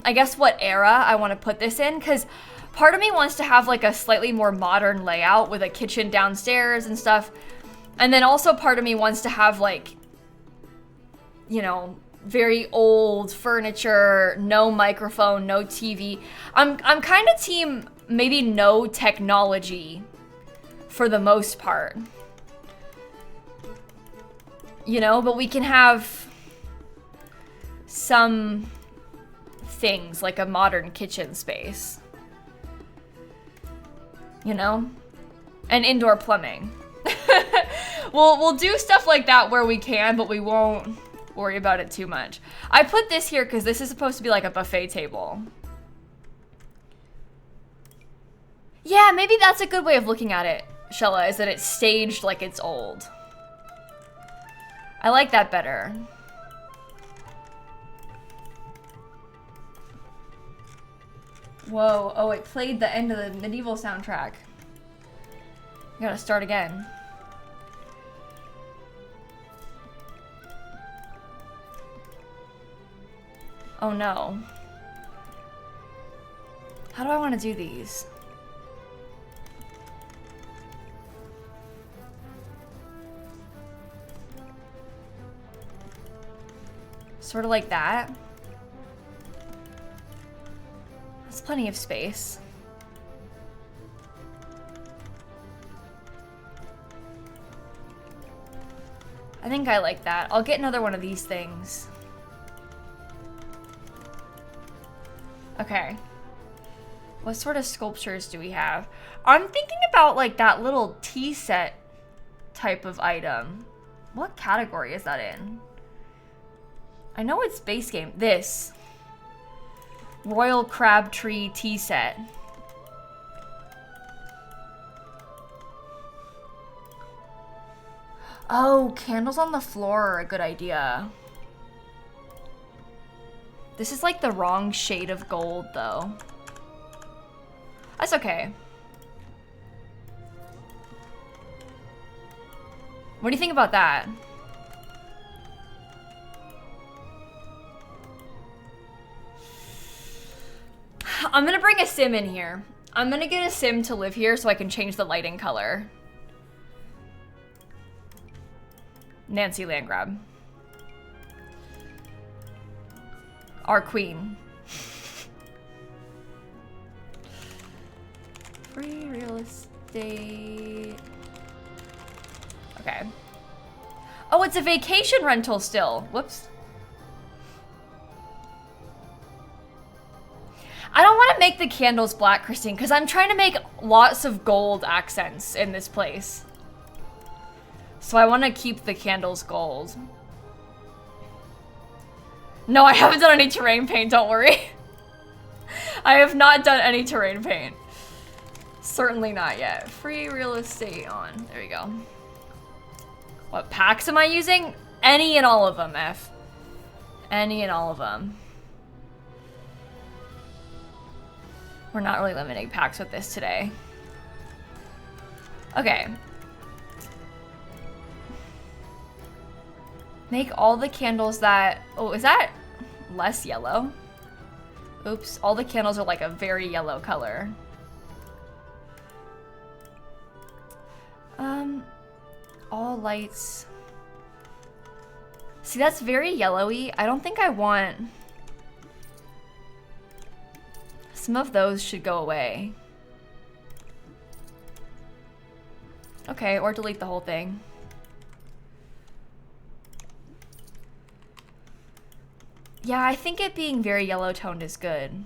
I guess what era I want to put this in, because part of me wants to have like a slightly more modern layout with a kitchen downstairs and stuff, and then also part of me wants to have like, you know, very old furniture, no microphone, no TV. I'm kind of team maybe no technology for the most part. You know, but we can have some things like a modern kitchen space. You know? And indoor plumbing. We'll do stuff like that where we can, but we won't worry about it too much. I put this here because this is supposed to be like a buffet table. Yeah, maybe that's a good way of looking at it, Shella, is that it's staged like it's old. I like that better. Whoa, oh, it played the end of the medieval soundtrack. I gotta start again. Oh no. How do I want to do these? Sort of like that. That's plenty of space. I think I like that. I'll get another one of these things. Okay. What sort of sculptures do we have? I'm thinking about like that little tea set type of item. What category is that in? I know it's base game. This. Royal Crabtree tea set. Oh, candles on the floor are a good idea. This is like the wrong shade of gold, though. That's okay. What do you think about that? I'm gonna bring a sim in here. I'm gonna get a sim to live here so I can change the lighting color. Nancy Landgrab. Our queen. Free real estate. Okay. Oh, it's a vacation rental still. Whoops. I don't want to make the candles black, Christine, because I'm trying to make lots of gold accents in this place. So I want to keep the candles gold. No, I haven't done any terrain paint, don't worry. I have not done any terrain paint. Certainly not yet. Free real estate on. There we go. What packs am I using? Any and all of them, F. Any and all of them. We're not really limiting packs with this today. Okay. Make all the candles that... Oh, is that less yellow? Oops, all the candles are like a very yellow color. All lights. See, that's very yellowy. I don't think I want... Some of those should go away. Okay, or delete the whole thing. Yeah, I think it being very yellow toned is good.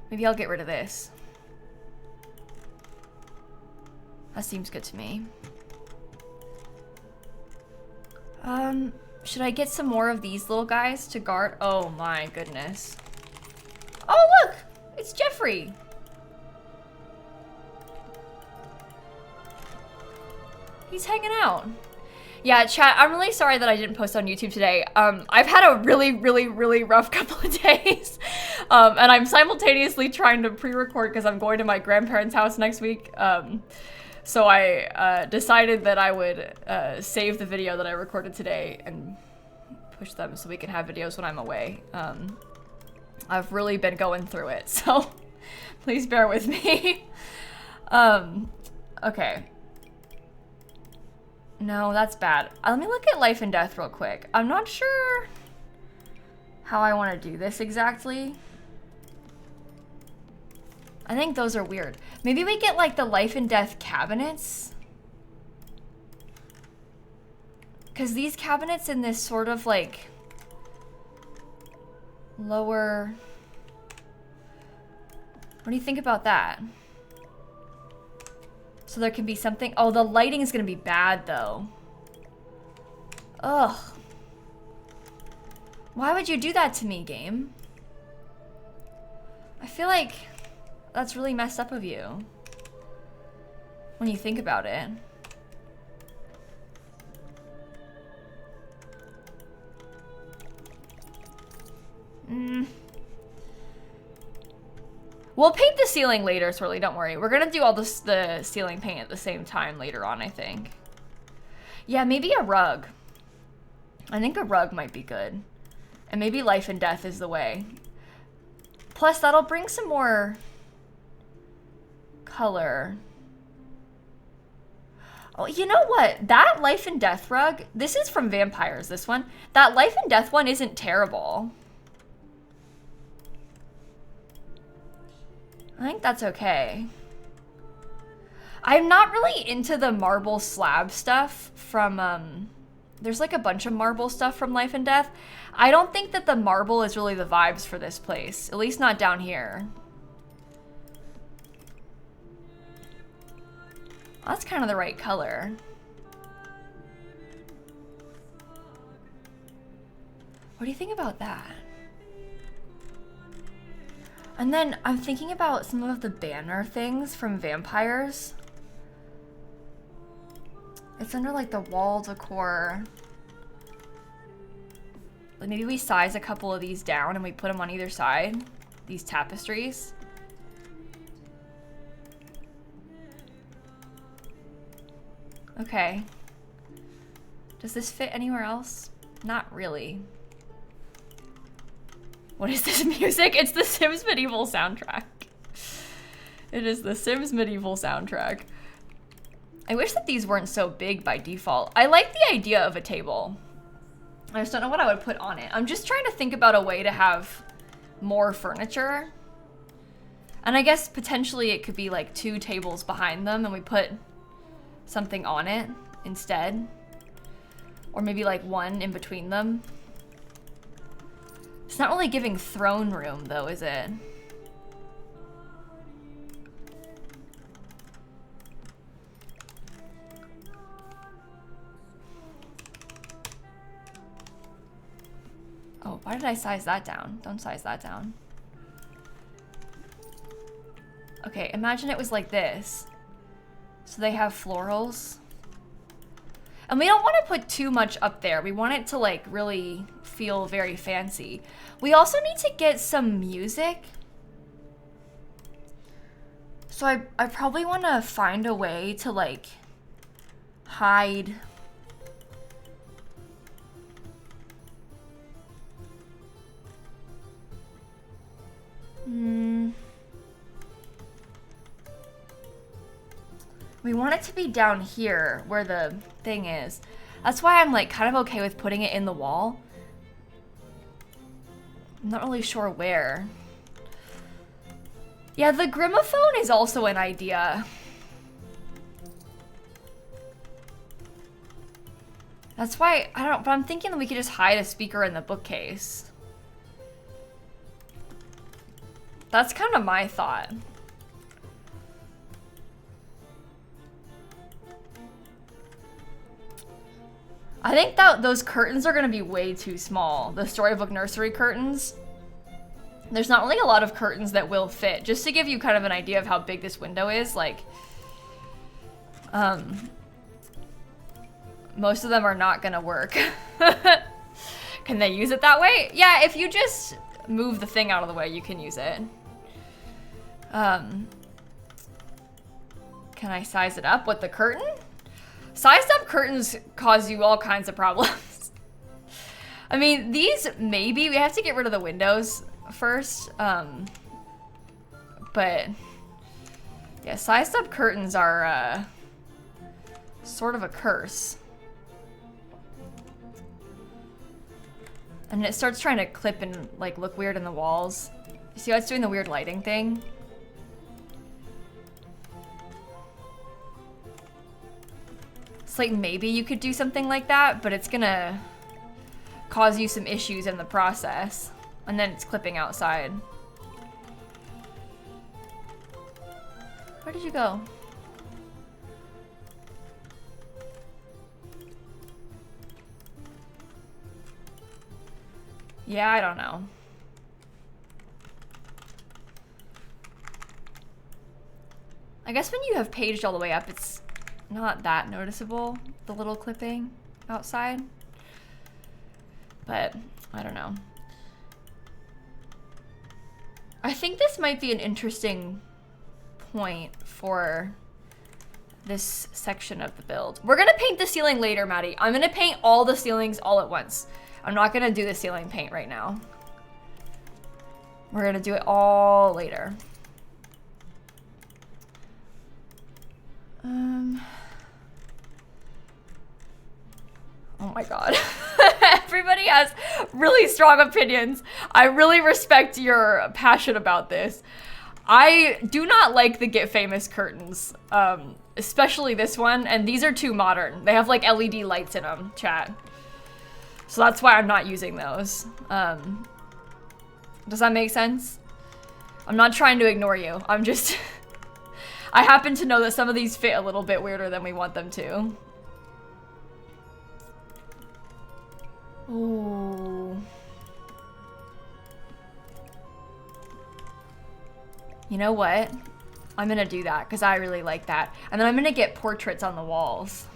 Maybe I'll get rid of this. That seems good to me. Should I get some more of these little guys to guard? Oh my goodness. Oh look! It's Jeffrey! He's hanging out. Yeah, chat, I'm really sorry that I didn't post on YouTube today. I've had a really rough couple of days. And I'm simultaneously trying to pre-record because I'm going to my grandparents' house next week. So I decided that I would save the video that I recorded today and push them so we can have videos when I'm away. I've really been going through it, so please bear with me. Okay. No, that's bad. Let me look at life and death real quick. I'm not sure how I want to do this exactly. I think those are weird. Maybe we get like the life and death cabinets. Because these cabinets in this sort of like lower... What do you think about that? So there can be something... Oh, the lighting is going to be bad, though. Ugh. Why would you do that to me, game? I feel like that's really messed up of you. When you think about it. We'll paint the ceiling later, Swirly, don't worry. We're gonna do all this, the ceiling paint at the same time later on, I think. Yeah, maybe a rug. I think a rug might be good. And maybe life and death is the way. Plus, that'll bring some more color. Oh, you know what? That life and death rug, this is from Vampires, this one. That life and death one isn't terrible. I think that's okay. I'm not really into the marble slab stuff from, there's like a bunch of marble stuff from Life and Death. I don't think that the marble is really the vibes for this place, at least not down here. That's kind of the right color. What do you think about that? And then I'm thinking about some of the banner things from Vampires. It's under like the wall decor. Like maybe we size a couple of these down and we put them on either side. These tapestries. Okay. Does this fit anywhere else? Not really. What is this music? It's the Sims Medieval soundtrack. It is the Sims Medieval soundtrack. I wish that these weren't so big by default. I like the idea of a table. I just don't know what I would put on it. I'm just trying to think about a way to have more furniture. And I guess potentially it could be like 2 tables behind them and we put something on it instead. Or maybe like 1 in between them. It's not really giving throne room though, is it? Oh, why did I size that down? Don't size that down. Okay, imagine it was like this. So they have florals. And we don't want to put too much up there. We want it to like really feel very fancy. We also need to get some music. So I probably want to find a way to like hide. We want it to be down here where the thing is. That's why I'm like kind of okay with putting it in the wall. I'm not really sure where. Yeah, the gramophone is also an idea. That's why, I don't, but I'm thinking that we could just hide a speaker in the bookcase. That's kind of my thought. I think that those curtains are gonna be way too small. The Storybook Nursery curtains. There's not really a lot of curtains that will fit. Just to give you kind of an idea of how big this window is, like, most of them are not gonna work. Can they use it that way? Yeah, if you just move the thing out of the way, you can use it. Can I size it up with the curtain? Sized up curtains cause you all kinds of problems. I mean, these maybe, we have to get rid of the windows first. But yeah, sized up curtains are sort of a curse. And it starts trying to clip and like look weird in the walls. You see how it's doing the weird lighting thing? It's like maybe you could do something like that, but it's gonna cause you some issues in the process. And then it's clipping outside. Where did you go? Yeah, I don't know. I guess when you have paged all the way up, it's not that noticeable, the little clipping outside. But I don't know. I think this might be an interesting point for this section of the build. We're gonna paint the ceiling later, Maddie. I'm gonna paint all the ceilings all at once. I'm not gonna do the ceiling paint right now. We're gonna do it all later. Oh my god. Everybody has really strong opinions. I really respect your passion about this. I do not like the Get Famous curtains, especially this one, and these are too modern. They have like LED lights in them, chat. So that's why I'm not using those. Does that make sense? I'm not trying to ignore you. I'm just... I happen to know that some of these fit a little bit weirder than we want them to. Ooh. You know what? I'm gonna do that because I really like that. And then I'm gonna get portraits on the walls.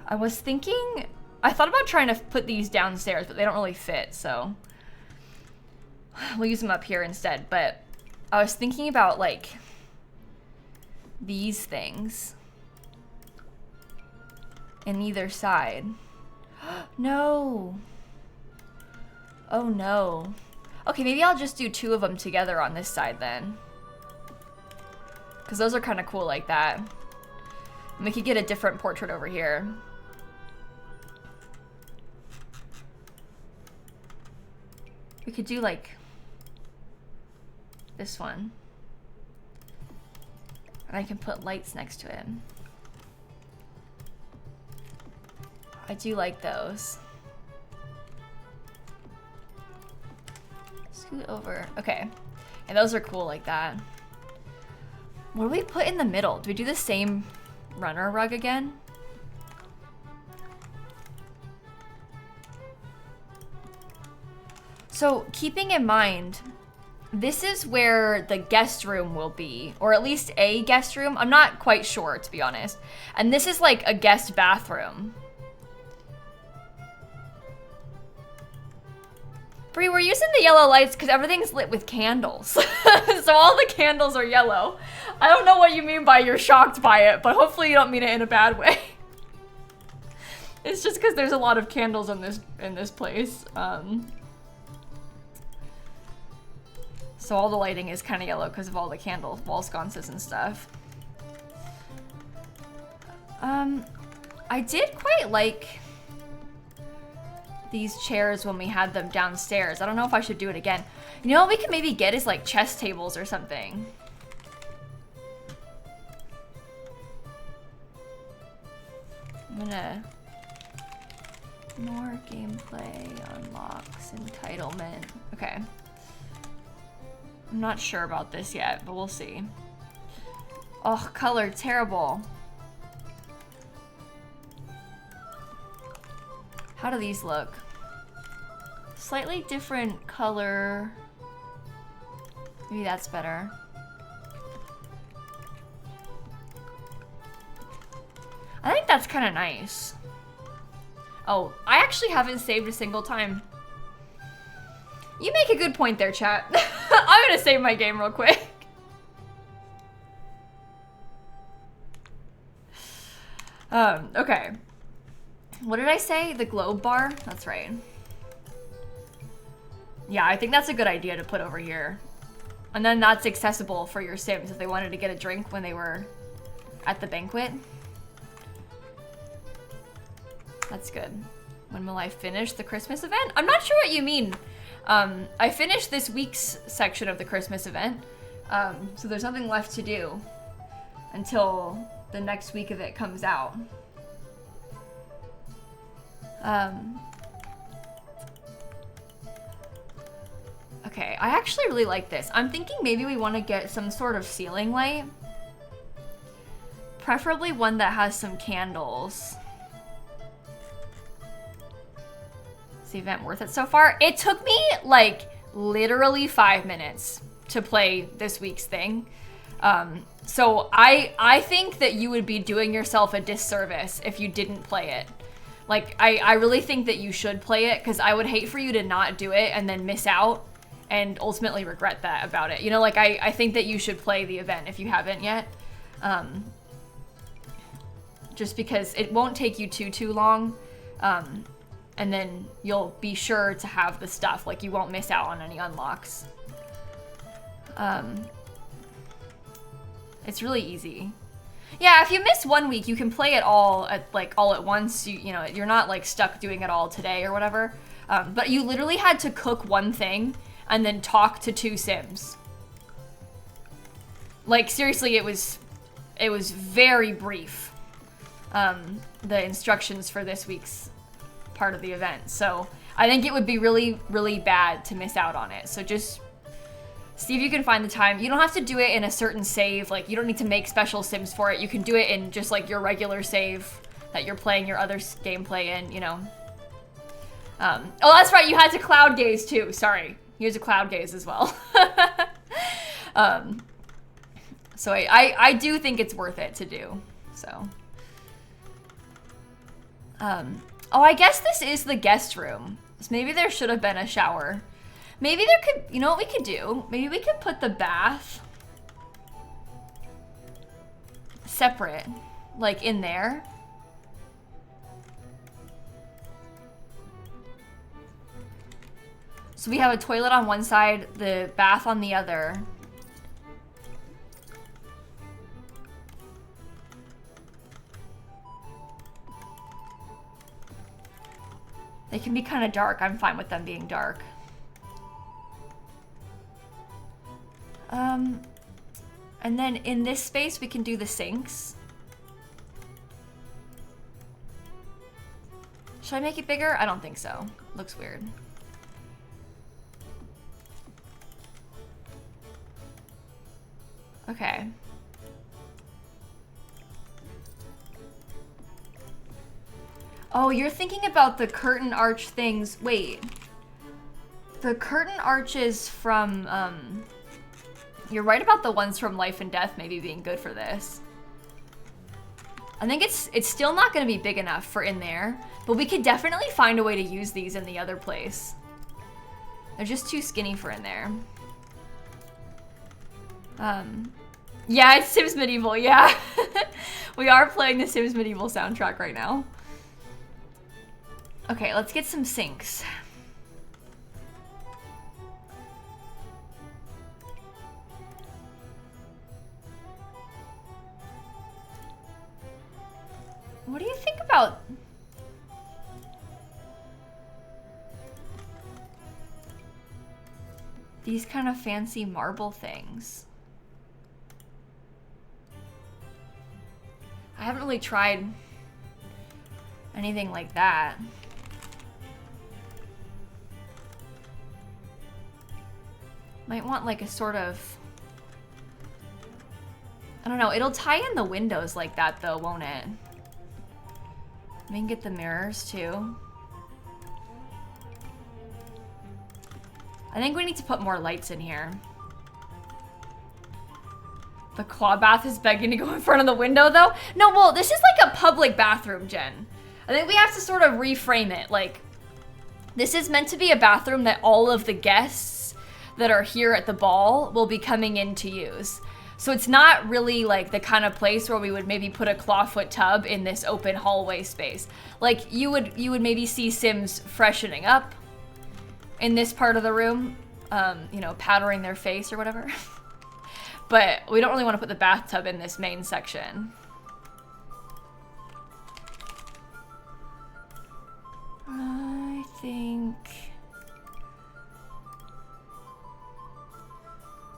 I was thinking, I thought about trying to put these downstairs, but they don't really fit, so we'll use them up here instead. But I was thinking about like these things in either side. No. Oh no. Okay, maybe I'll just do 2 of them together on this side then. Because those are kind of cool like that. And we could get a different portrait over here. We could do like this one. And I can put lights next to it. I do like those. Scoot over. Okay. And those are cool like that. What do we put in the middle? Do we do the same runner rug again? So keeping in mind, this is where the guest room will be, or at least a guest room. I'm not quite sure, to be honest. And this is like a guest bathroom. Bree, we're using the yellow lights because everything's lit with candles. So all the candles are yellow. I don't know what you mean by you're shocked by it, but hopefully you don't mean it in a bad way. It's just because there's a lot of candles in this place. So all the lighting is kind of yellow because of all the candle wall sconces and stuff. I did quite like these chairs when we had them downstairs. I don't know if I should do it again. You know what we can maybe get is like chess tables or something. I'm gonna... More gameplay unlocks entitlement. Okay. I'm not sure about this yet, but we'll see. Oh, color, terrible. How do these look? Slightly different color. Maybe that's better. that's kind of nice. Oh, I actually haven't saved a single time. You make a good point there, chat. I'm gonna save my game real quick. Okay. What did I say? The globe bar? That's right. Yeah, I think that's a good idea to put over here. And then that's accessible for your Sims if they wanted to get a drink when they were at the banquet. That's good. When will I finish the Christmas event? I'm not sure what you mean. I finished this week's section of the Christmas event. So there's nothing left to do until the next week of it comes out. Okay, I actually really like this. I'm thinking maybe we want to get some sort of ceiling light. Preferably one that has some candles. Is the event worth it so far? It took me like literally 5 minutes to play this week's thing. So I think that you would be doing yourself a disservice if you didn't play it. Like, I really think that you should play it, because I would hate for you to not do it and then miss out and ultimately regret that about it. You know, like, I think that you should play the event if you haven't yet. Just because it won't take you too long. And then you'll be sure to have the stuff. Like, you won't miss out on any unlocks. It's really easy. Yeah, if you miss 1 week, you can play it all at once. You know, you're not like stuck doing it all today or whatever. But you literally had to cook one thing and then talk to 2 Sims. Like, seriously, it was very brief. The instructions for this week's part of the event. So I think it would be really, really bad to miss out on it. So just see if you can find the time. You don't have to do it in a certain save. Like, you don't need to make special Sims for it. You can do it in just like your regular save that you're playing your other gameplay in, you know. Oh, that's right. You had to cloud gaze too. Sorry. You had to cloud gaze as well. So I do think it's worth it to do. So. Oh, I guess this is the guest room. So maybe there should have been a shower. Maybe there could, you know what we could do? Maybe we could put the bath separate, like in there. So we have a toilet on one side, the bath on the other. They can be kind of dark. I'm fine with them being dark. And then in this space, we can do the sinks. Should I make it bigger? I don't think so. Looks weird. Okay. Oh, you're thinking about the curtain arch things. Wait. The curtain arches from, you're right about the ones from Life and Death maybe being good for this. I think it's still not going to be big enough for in there, but we could definitely find a way to use these in the other place. They're just too skinny for in there. Yeah, it's Sims Medieval, yeah. We are playing the Sims Medieval soundtrack right now. Okay, let's get some sinks. What do you think about these kind of fancy marble things? I haven't really tried anything like that. Might want like a sort of, I don't know, it'll tie in the windows like that though, won't it? We can get the mirrors too. I think we need to put more lights in here. The claw bath is begging to go in front of the window, though. No, well, this is like a public bathroom, Jen. I think we have to sort of reframe it. Like, this is meant to be a bathroom that all of the guests that are here at the ball will be coming in to use. So it's not really like the kind of place where we would maybe put a clawfoot tub in this open hallway space. Like, you would maybe see Sims freshening up in this part of the room, you know, powdering their face or whatever. But we don't really want to put the bathtub in this main section. I think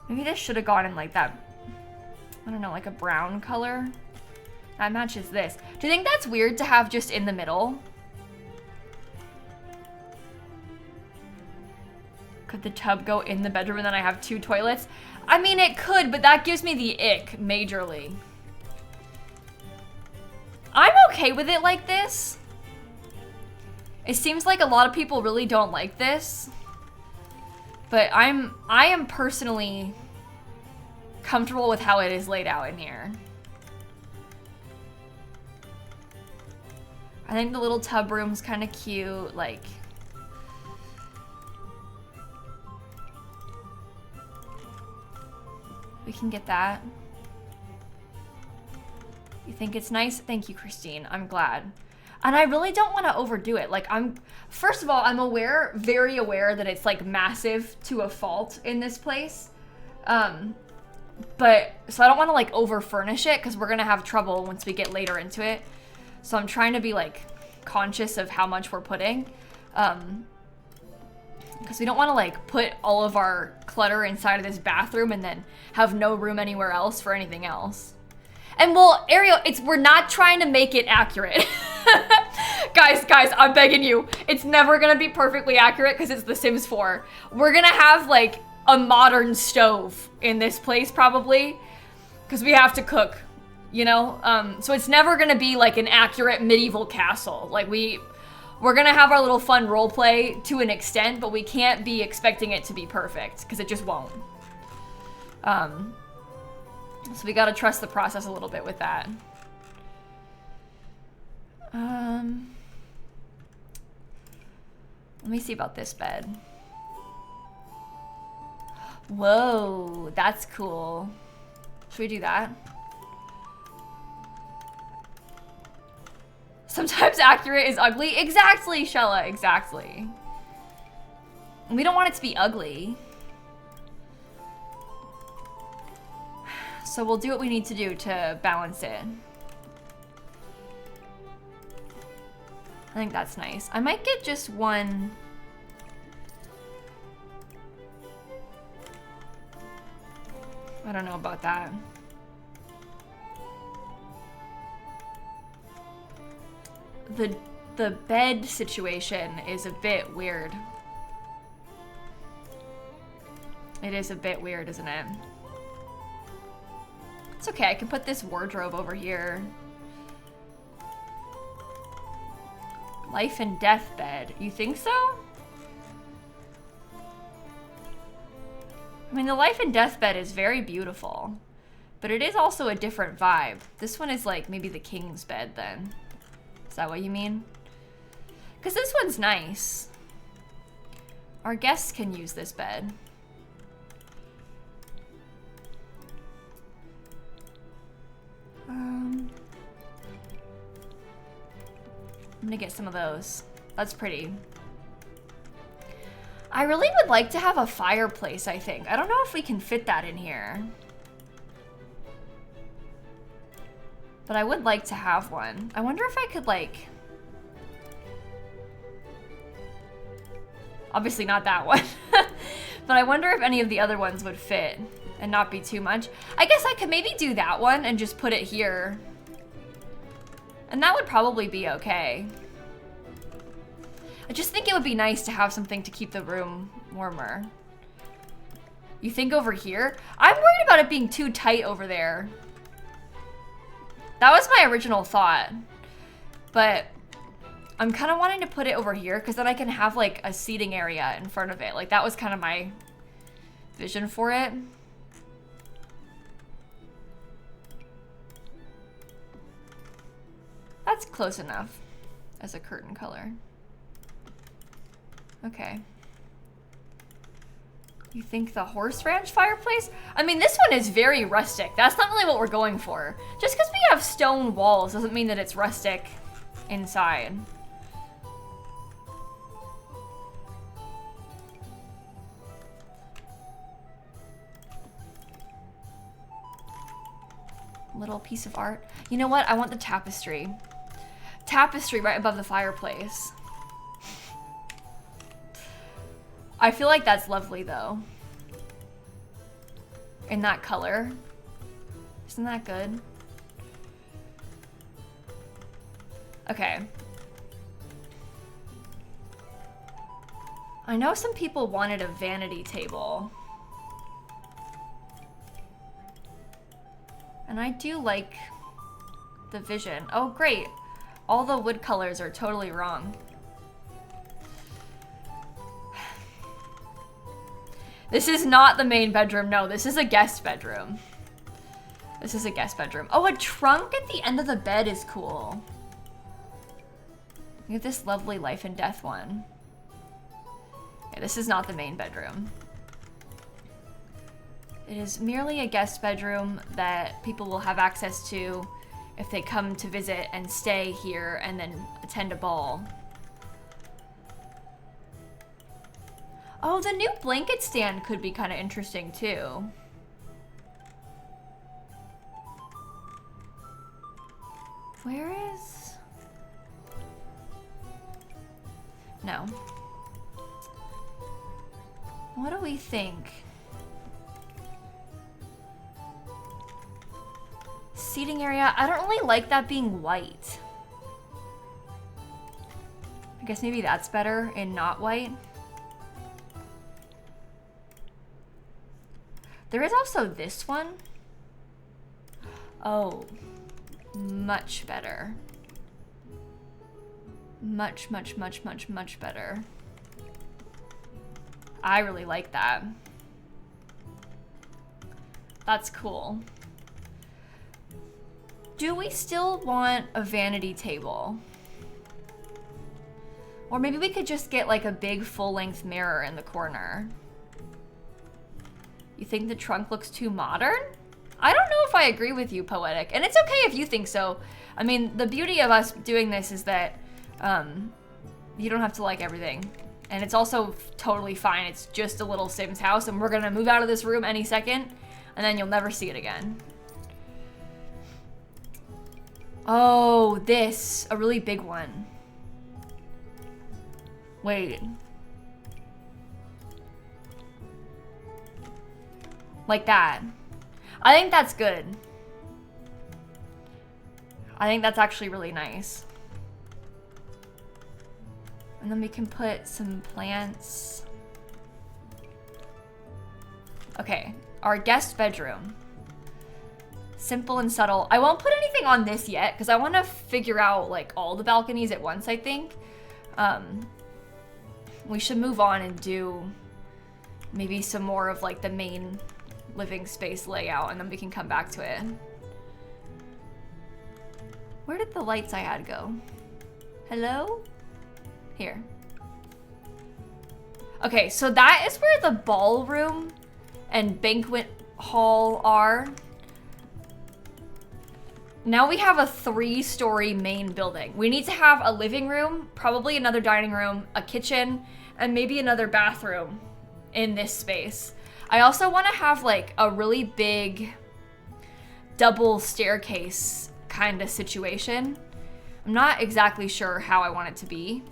maybe this should have gone in like that, I don't know, like a brown color. That matches this. Do you think that's weird to have just in the middle? Could the tub go in the bedroom and then I have 2 toilets? I mean, it could, but that gives me the ick majorly. I'm okay with it like this. It seems like a lot of people really don't like this. But I am personally comfortable with how it is laid out in here. I think the little tub room's kind of cute, like... We can get that. You think it's nice? Thank you, Christine. I'm glad. And I really don't want to overdo it. Like, first of all, I'm aware, very aware that it's like massive to a fault in this place. But, so I don't want to like over furnish it because we're going to have trouble once we get later into it. So I'm trying to be like conscious of how much we're putting. Because we don't want to like put all of our clutter inside of this bathroom and then have no room anywhere else for anything else. And well, Ariel, we're not trying to make it accurate. Guys, I'm begging you. It's never gonna be perfectly accurate because it's The Sims 4. We're gonna have like a modern stove in this place probably because we have to cook, you know? So it's never gonna be like an accurate medieval castle. Like we're gonna have our little fun role play to an extent, but we can't be expecting it to be perfect because it just won't. So we gotta trust the process a little bit with that. Let me see about this bed. Whoa, that's cool. Should we do that? Sometimes accurate is ugly. Exactly, Shella, exactly. We don't want it to be ugly. So we'll do what we need to do to balance it. I think that's nice. I might get just one. I don't know about that. The bed situation is a bit weird. It is a bit weird, isn't it? It's okay, I can put this wardrobe over here. Life and death bed. You think so? I mean, the life and death bed is very beautiful, but it is also a different vibe. This one is like maybe the king's bed then. Is that what you mean? Because this one's nice. Our guests can use this bed. I'm gonna get some of those. That's pretty. I really would like to have a fireplace, I think. I don't know if we can fit that in here. But I would like to have one. I wonder if I could like... Obviously not that one. But I wonder if any of the other ones would fit and not be too much. I guess I could maybe do that one and just put it here. And that would probably be okay. I just think it would be nice to have something to keep the room warmer. You think over here? I'm worried about it being too tight over there. That was my original thought. But I'm kind of wanting to put it over here because then I can have like a seating area in front of it. Like that was kind of my vision for it. That's close enough as a curtain color. Okay. You think the horse ranch fireplace? I mean, this one is very rustic. That's not really what we're going for. Just because we have stone walls doesn't mean that it's rustic inside. Little piece of art. You know what? I want the tapestry. Tapestry right above the fireplace. I feel like that's lovely though. In that color. Isn't that good? Okay. I know some people wanted a vanity table. And I do like the vision. Oh, great. All the wood colors are totally wrong. This is not the main bedroom. No, this is a guest bedroom. This is a guest bedroom. Oh, a trunk at the end of the bed is cool. Look at this lovely life and death one. Yeah, this is not the main bedroom. It is merely a guest bedroom that people will have access to if they come to visit and stay here and then attend a ball. Oh, the new blanket stand could be kind of interesting too. Where is... No. What do we think? Seating area. I don't really like that being white. I guess maybe that's better in not white. There is also this one. Oh, much better. Much better. I really like that. That's cool. Do we still want a vanity table? Or maybe we could just get like a big full-length mirror in the corner. You think the trunk looks too modern? I don't know if I agree with you, Poetic. And it's okay if you think so. I mean, the beauty of us doing this is that you don't have to like everything. And it's also totally fine. It's just a little Sims house and we're gonna move out of this room any second and then you'll never see it again. Oh, this, a really big one. Wait. Like that. I think that's good. I think that's actually really nice. And then we can put some plants. Okay, our guest bedroom. Simple and subtle. I won't put anything on this yet because I want to figure out like all the balconies at once, I think. We should move on and do maybe some more of like the main living space layout and then we can come back to it. Where did the lights I had go? Hello? Here. Okay, so that is where the ballroom and banquet hall are. Now we have a 3-story main building. We need to have a living room, probably another dining room, a kitchen, and maybe another bathroom in this space. I also want to have like a really big double staircase kind of situation. I'm not exactly sure how I want it to be.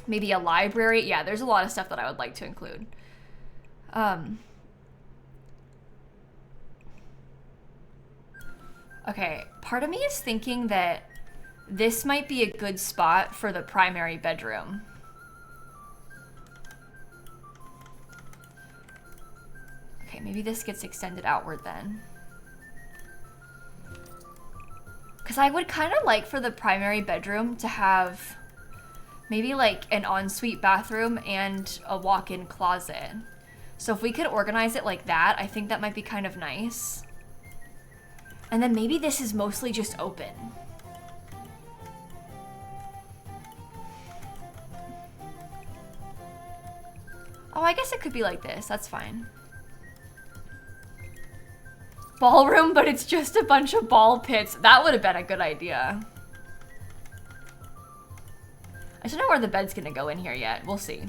Maybe a library. Yeah, there's a lot of stuff that I would like to include. Okay, part of me is thinking that this might be a good spot for the primary bedroom. Okay, maybe this gets extended outward then. Because I would kind of like for the primary bedroom to have maybe like an ensuite bathroom and a walk-in closet. So if we could organize it like that, I think that might be kind of nice. And then maybe this is mostly just open. Oh, I guess it could be like this. That's fine. Ballroom, but it's just a bunch of ball pits. That would have been a good idea. I don't know where the bed's gonna go in here yet. We'll see.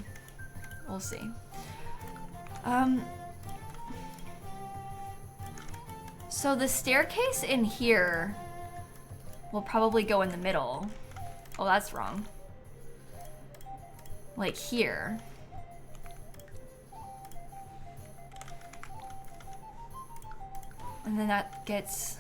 We'll see. So the staircase in here will probably go in the middle. Oh, that's wrong. Like here. And then that gets...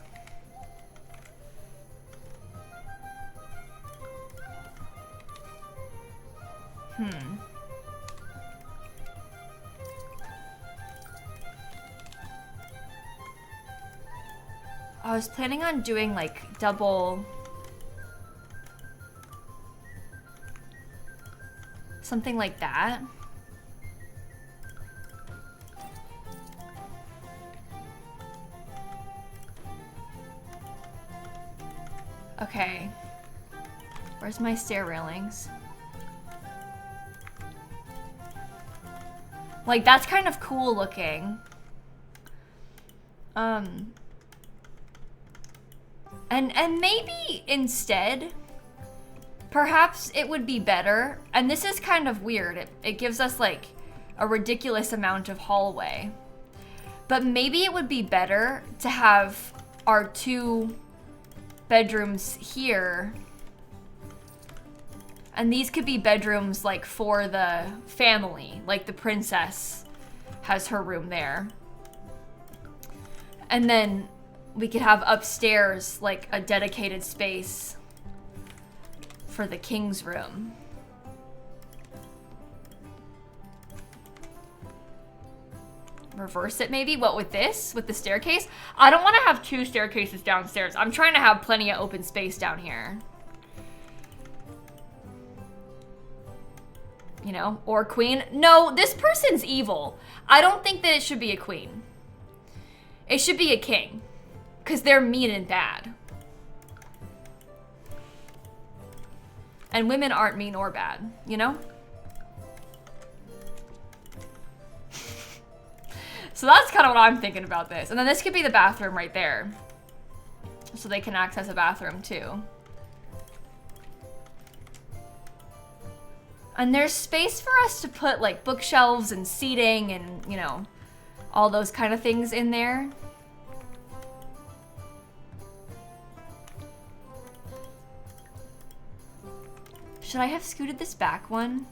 I was planning on doing like double... something like that. Okay. Where's my stair railings? Like, that's kind of cool looking. And maybe instead, perhaps it would be better, and this is kind of weird, it gives us like a ridiculous amount of hallway, but maybe it would be better to have our 2 bedrooms here, and these could be bedrooms like for the family, like the princess has her room there, and then we could have upstairs like a dedicated space for the king's room. Reverse it maybe? What, with this? With the staircase? I don't want to have 2 staircases downstairs. I'm trying to have plenty of open space down here. You know, or queen. No, this person's evil. I don't think that it should be a queen. It should be a king. Because they're mean and bad. And women aren't mean or bad, you know? So that's kind of what I'm thinking about this. And then this could be the bathroom right there. So they can access a bathroom too. And there's space for us to put like bookshelves and seating and, you know, all those kind of things in there. Should I have scooted this back one?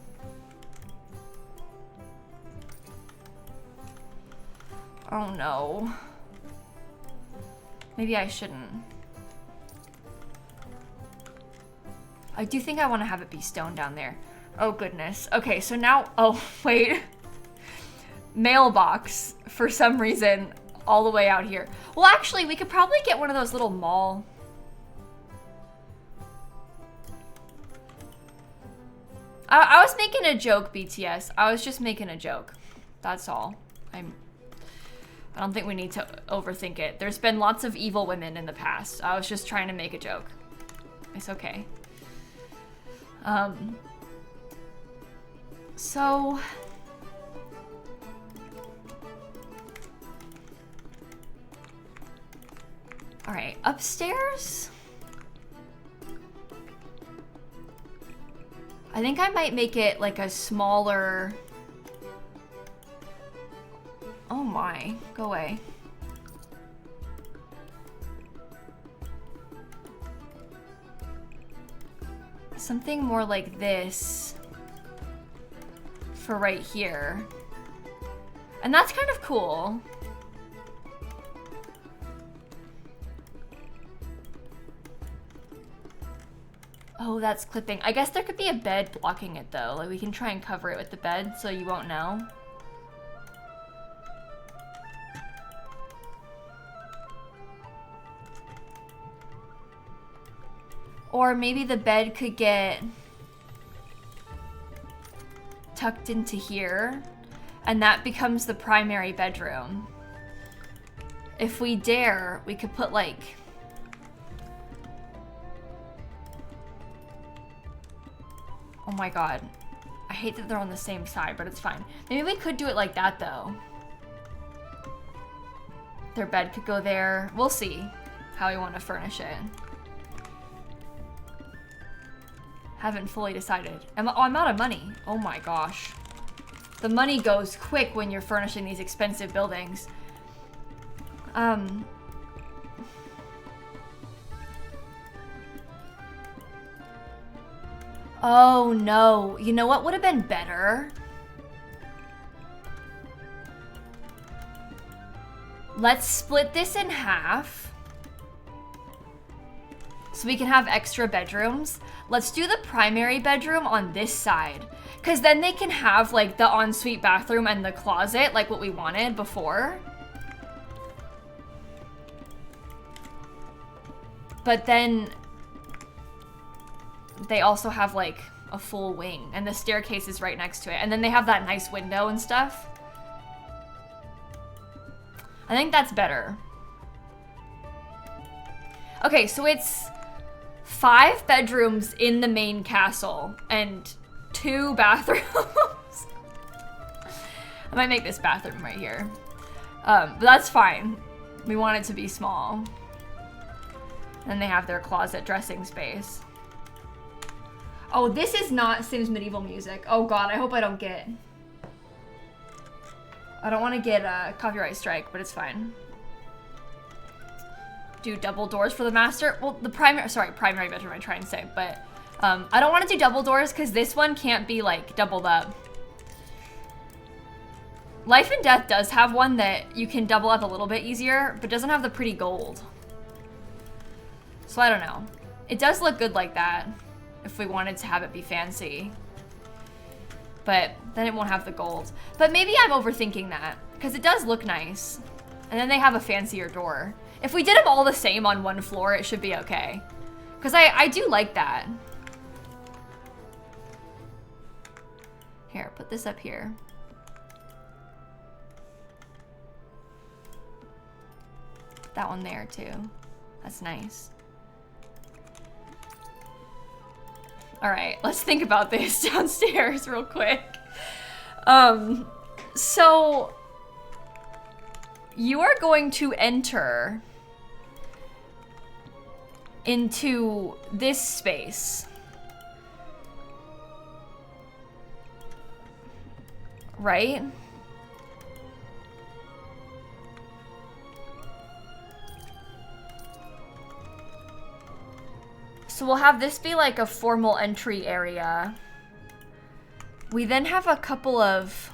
Oh no. Maybe I shouldn't. I do think I want to have it be stone down there. Oh goodness. Okay, so now, oh wait. Mailbox, for some reason, all the way out here. Well, actually, we could probably get one of those little mall. I was making a joke, BTS. I was just making a joke. That's all. I don't think we need to overthink it. There's been lots of evil women in the past. I was just trying to make a joke. It's okay. So... Alright, upstairs? I think I might make it like a smaller... Oh my, go away. Something more like this for right here. And that's kind of cool. Oh, that's clipping. I guess there could be a bed blocking it though. Like we can try and cover it with the bed so you won't know. Or maybe the bed could get tucked into here and that becomes the primary bedroom. If we dare, we could put like... Oh my god. I hate that they're on the same side, but it's fine. Maybe we could do it like that, though. Their bed could go there. We'll see how we want to furnish it. Haven't fully decided. I'm out of money. Oh my gosh. The money goes quick when you're furnishing these expensive buildings. Oh no. You know what would have been better? Let's split this in half so we can have extra bedrooms. Let's do the primary bedroom on this side, because then they can have like the ensuite bathroom and the closet like what we wanted before. But then they also have like a full wing and the staircase is right next to it. And then they have that nice window and stuff. I think that's better. Okay, so it's 5 bedrooms in the main castle and 2 bathrooms. I might make this bathroom right here. But that's fine. We want it to be small. And they have their closet dressing space. Oh, this is not Sims medieval music. Oh god, I hope I don't get... I don't want to get a copyright strike, but it's fine. Do double doors for the master. Well, the primary bedroom I try and say, but I don't want to do double doors because this one can't be like doubled up. Life and Death does have one that you can double up a little bit easier, but doesn't have the pretty gold. So I don't know. It does look good like that if we wanted to have it be fancy. But then it won't have the gold. But maybe I'm overthinking that because it does look nice. And then they have a fancier door. If we did them all the same on one floor, it should be okay. Because I do like that. Here, put this up here. That one there too. That's nice. All right, let's think about this downstairs real quick. So you are going to enter into this space, right? So we'll have this be like a formal entry area. We then have a couple of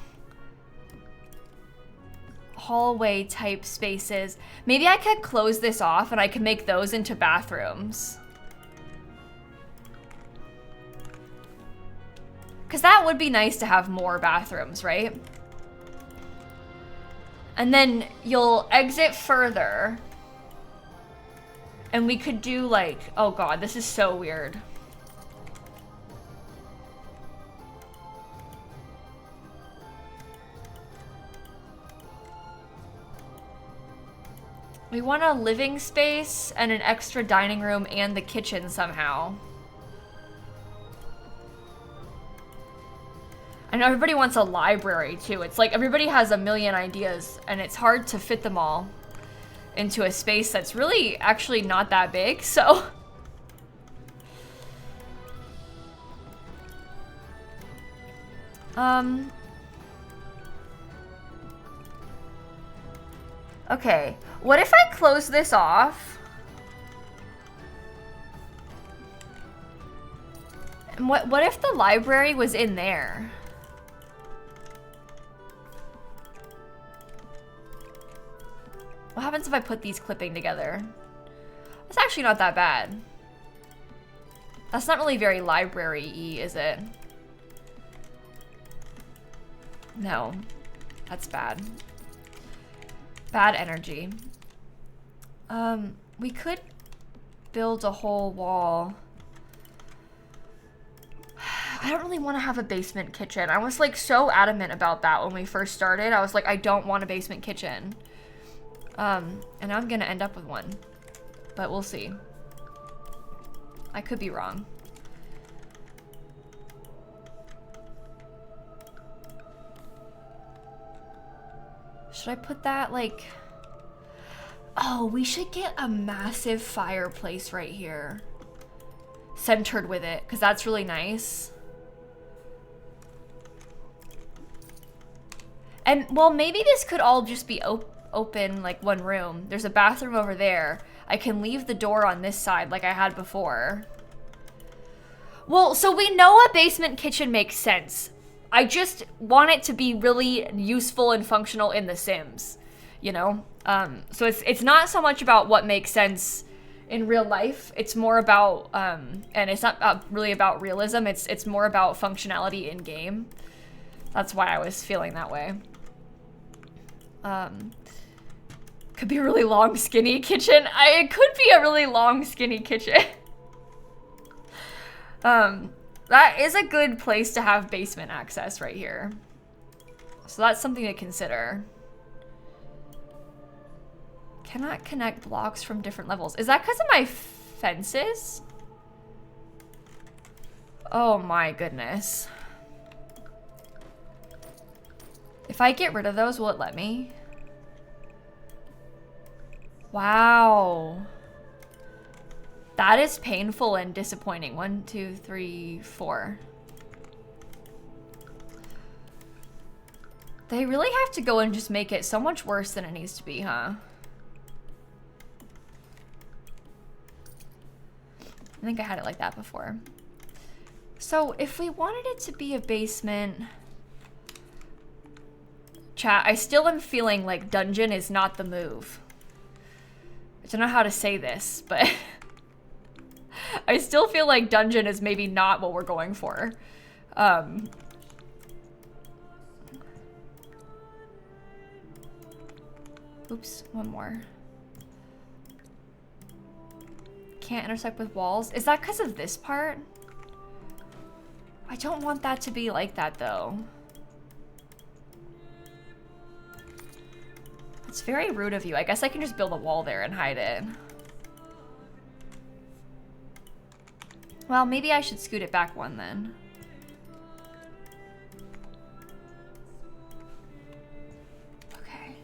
hallway type spaces. Maybe I could close this off and I can make those into bathrooms. Because that would be nice to have more bathrooms, right? And then you'll exit further. And we could do like, oh god, this is so weird. We want a living space and an extra dining room and the kitchen somehow. I know everybody wants a library too. It's like everybody has a million ideas and it's hard to fit them all into a space that's really actually not that big, so. Okay, what if I close this off? And what if the library was in there? What happens if I put these clipping together? That's actually not that bad. That's not really very library-y, is it? No, that's bad. Bad energy. We could build a whole wall. I don't really want to have a basement kitchen. I was like so adamant about that when we first started. I was like, I don't want a basement kitchen. And I'm gonna end up with one, but we'll see. I could be wrong. Should I put that like... Oh, we should get a massive fireplace right here. Centered with it, because that's really nice. And, well, maybe this could all just be open, like one room. There's a bathroom over there. I can leave the door on this side like I had before. Well, so we know a basement kitchen makes sense. I just want it to be really useful and functional in The Sims, you know? So it's not so much about what makes sense in real life. It's more about, and it's not really about realism. It's more about functionality in game. That's why I was feeling that way. Could be a really long, skinny kitchen. It could be a really long, skinny kitchen. That is a good place to have basement access right here. So that's something to consider. Cannot connect blocks from different levels. Is that because of my fences? Oh my goodness. If I get rid of those, will it let me? Wow. That is painful and disappointing. 1, 2, 3, 4. They really have to go and just make it so much worse than it needs to be, huh? I think I had it like that before. So if we wanted it to be a basement... Chat, I still am feeling like dungeon is not the move. I don't know how to say this, but... I still feel like dungeon is maybe not what we're going for. Oops, one more. Can't intersect with walls. Is that because of this part? I don't want that to be like that though. It's very rude of you. I guess I can just build a wall there and hide it. Well, maybe I should scoot it back one then. Okay.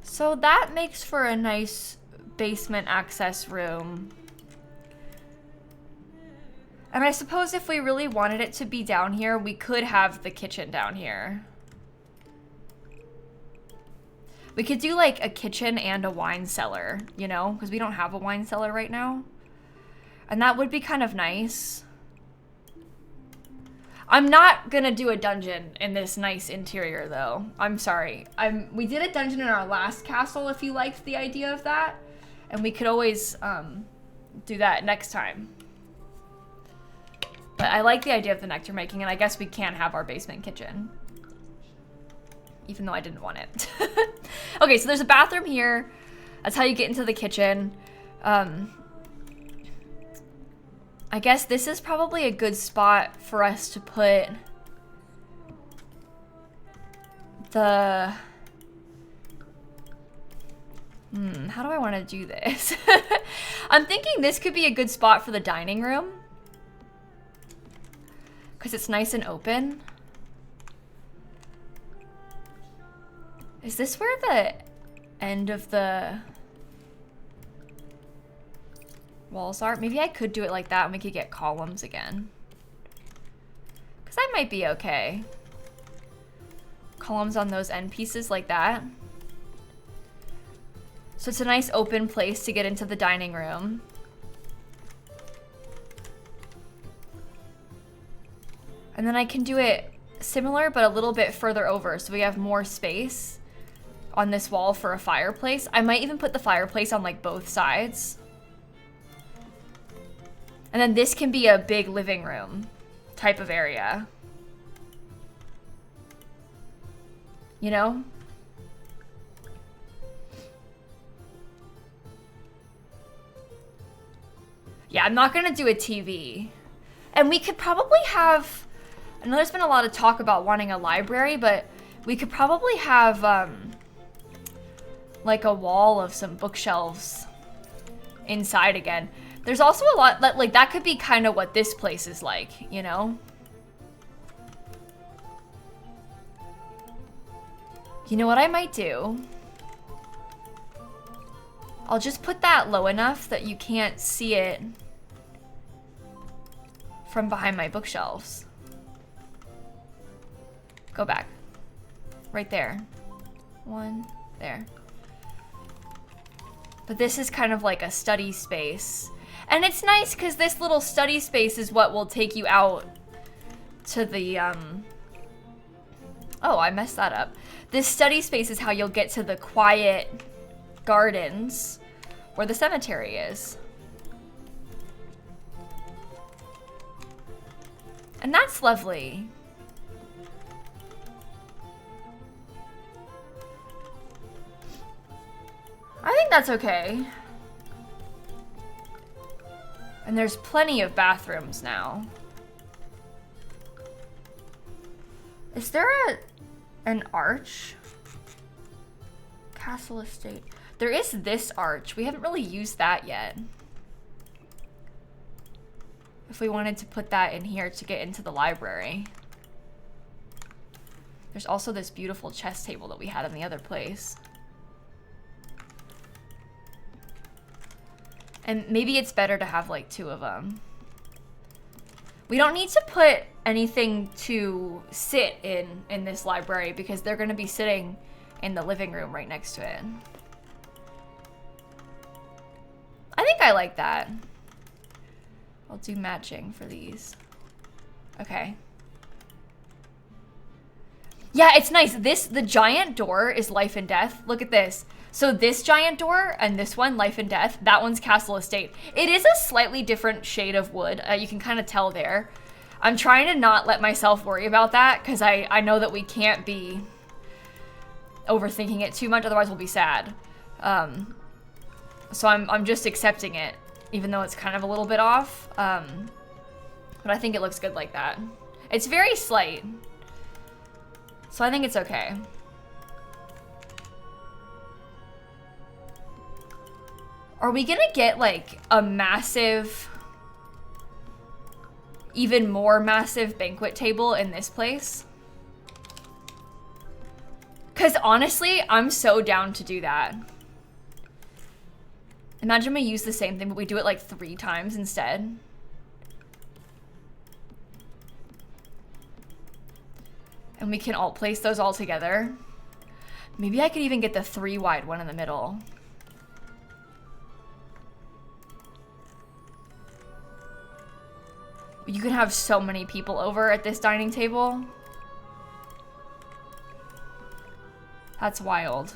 So that makes for a nice basement access room. And I suppose if we really wanted it to be down here, we could have the kitchen down here. We could do like a kitchen and a wine cellar, you know, because we don't have a wine cellar right now. And that would be kind of nice. I'm not gonna do a dungeon in this nice interior though. I'm sorry. We did a dungeon in our last castle if you liked the idea of that. And we could always do that next time. But I like the idea of the nectar making, and I guess we can have our basement kitchen. Even though I didn't want it. Okay, so there's a bathroom here. That's how you get into the kitchen. I guess this is probably a good spot for us to put the... how do I want to do this? I'm thinking this could be a good spot for the dining room. Because it's nice and open. Is this where the end of the walls are? Maybe I could do it like that and we could get columns again. Because that might be okay. Columns on those end pieces like that. So it's a nice open place to get into the dining room. And then I can do it similar but a little bit further over so we have more space on this wall for a fireplace. I might even put the fireplace on like both sides. And then this can be a big living room type of area. You know? Yeah, I'm not gonna do a TV. And we could probably have, I know there's been a lot of talk about wanting a library, but we could probably have like a wall of some bookshelves inside again. There's also a lot that, like, that could be kind of what this place is like, you know? You know what I might do? I'll just put that low enough that you can't see it from behind my bookshelves. Go back. Right there. One, there. But this is kind of like a study space. And it's nice because this little study space is what will take you out to the, oh, I messed that up. This study space is how you'll get to the quiet gardens where the cemetery is. And that's lovely. I think that's okay. And there's plenty of bathrooms now. Is there an arch? Castle estate. There is this arch. We haven't really used that yet. If we wanted to put that in here to get into the library. There's also this beautiful chess table that we had in the other place. And maybe it's better to have like 2 of them. We don't need to put anything to sit in this library because they're gonna be sitting in the living room right next to it. I think I like that. I'll do matching for these. Okay. Yeah, it's nice. The giant door is life and death. Look at this. So this giant door and this one, life and death, that one's castle estate. It is a slightly different shade of wood. You can kind of tell there. I'm trying to not let myself worry about that because I know that we can't be overthinking it too much, otherwise we'll be sad. So I'm just accepting it, even though it's kind of a little bit off. But I think it looks good like that. It's very slight. So I think it's okay. Are we gonna get like a massive, even more massive banquet table in this place? Because honestly, I'm so down to do that. Imagine we use the same thing, but we do it like 3 times instead. And we can all place those all together. Maybe I could even get the 3 wide one in the middle. You can have so many people over at this dining table. That's wild.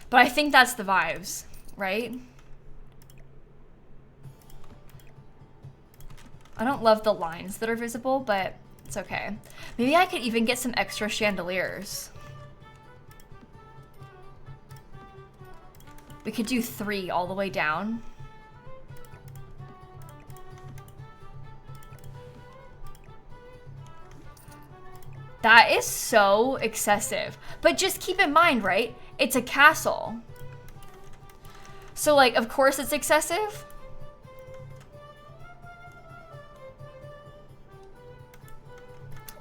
But I think that's the vibes, right? I don't love the lines that are visible, but it's okay. Maybe I could even get some extra chandeliers. We could do 3 all the way down. That is so excessive. But just keep in mind, right? It's a castle. So, like, of course it's excessive.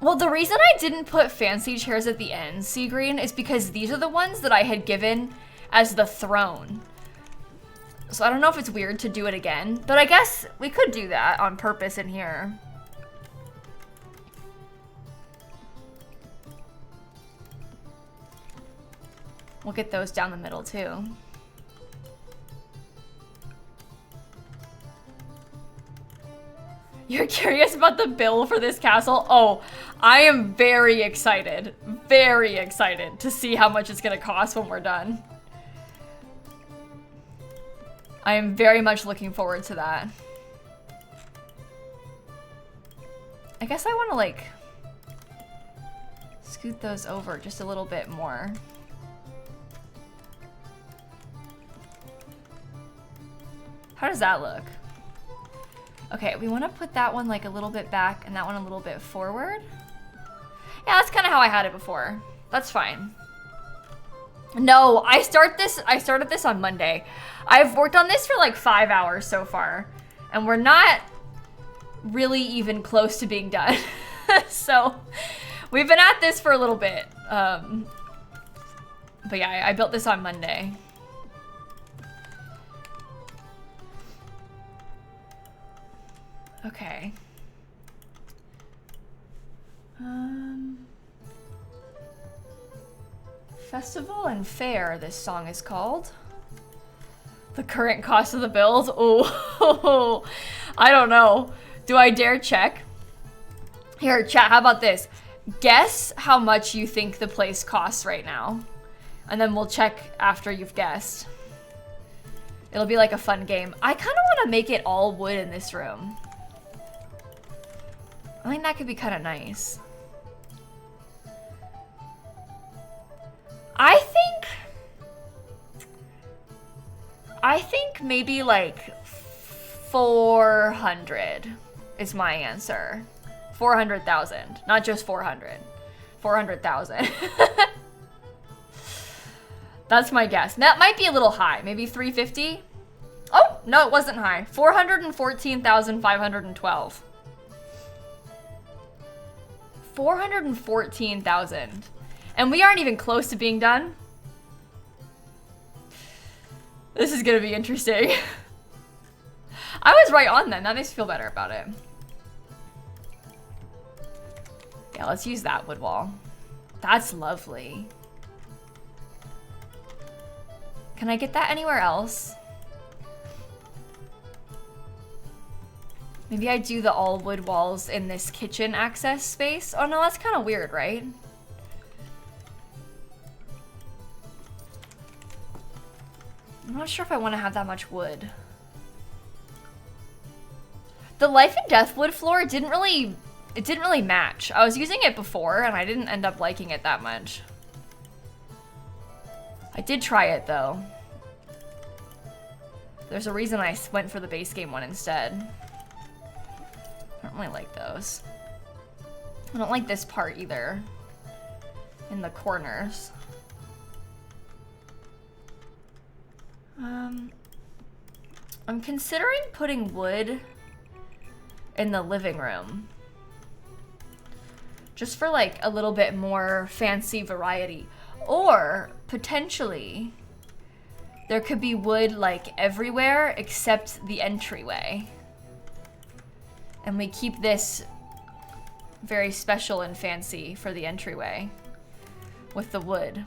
Well, the reason I didn't put fancy chairs at the end, Sea Green, is because these are the ones that I had given as the throne. So I don't know if it's weird to do it again, but I guess we could do that on purpose in here. We'll get those down the middle too. You're curious about the bill for this castle? Oh, I am very excited to see how much it's gonna cost when we're done. I am very much looking forward to that. I guess I wanna like scoot those over just a little bit more. How does that look? Okay, we want to put that one like a little bit back and that one a little bit forward. Yeah, that's kind of how I had it before. That's fine. No, I started this on Monday. I've worked on this for like 5 hours so far, and we're not really even close to being done. So we've been at this for a little bit. But yeah, I built this on Monday. Okay. Festival and Fair, this song is called. The current cost of the build? Oh, I don't know. Do I dare check? Here, chat, how about this? Guess how much you think the place costs right now. And then we'll check after you've guessed. It'll be like a fun game. I kind of want to make it all wood in this room. I think that could be kind of nice. I think maybe like 400 is my answer. 400,000, not just 400. 400,000. That's my guess. That might be a little high. Maybe 350? Oh, no, it wasn't high. 414,512. 414,000. And we aren't even close to being done. This is gonna be interesting. I was right on then. That makes me feel better about it. Yeah, let's use that wood wall. That's lovely. Can I get that anywhere else? Maybe I do the all wood walls in this kitchen access space. Oh no, that's kind of weird, right? I'm not sure if I want to have that much wood. The life and death wood floor didn't really match. I was using it before and I didn't end up liking it that much. I did try it though. There's a reason I went for the base game one instead. I don't really like those. I don't like this part either. In the corners. I'm considering putting wood in the living room. Just for like a little bit more fancy variety. Or potentially there could be wood like everywhere except the entryway. And we keep this very special and fancy for the entryway with the wood.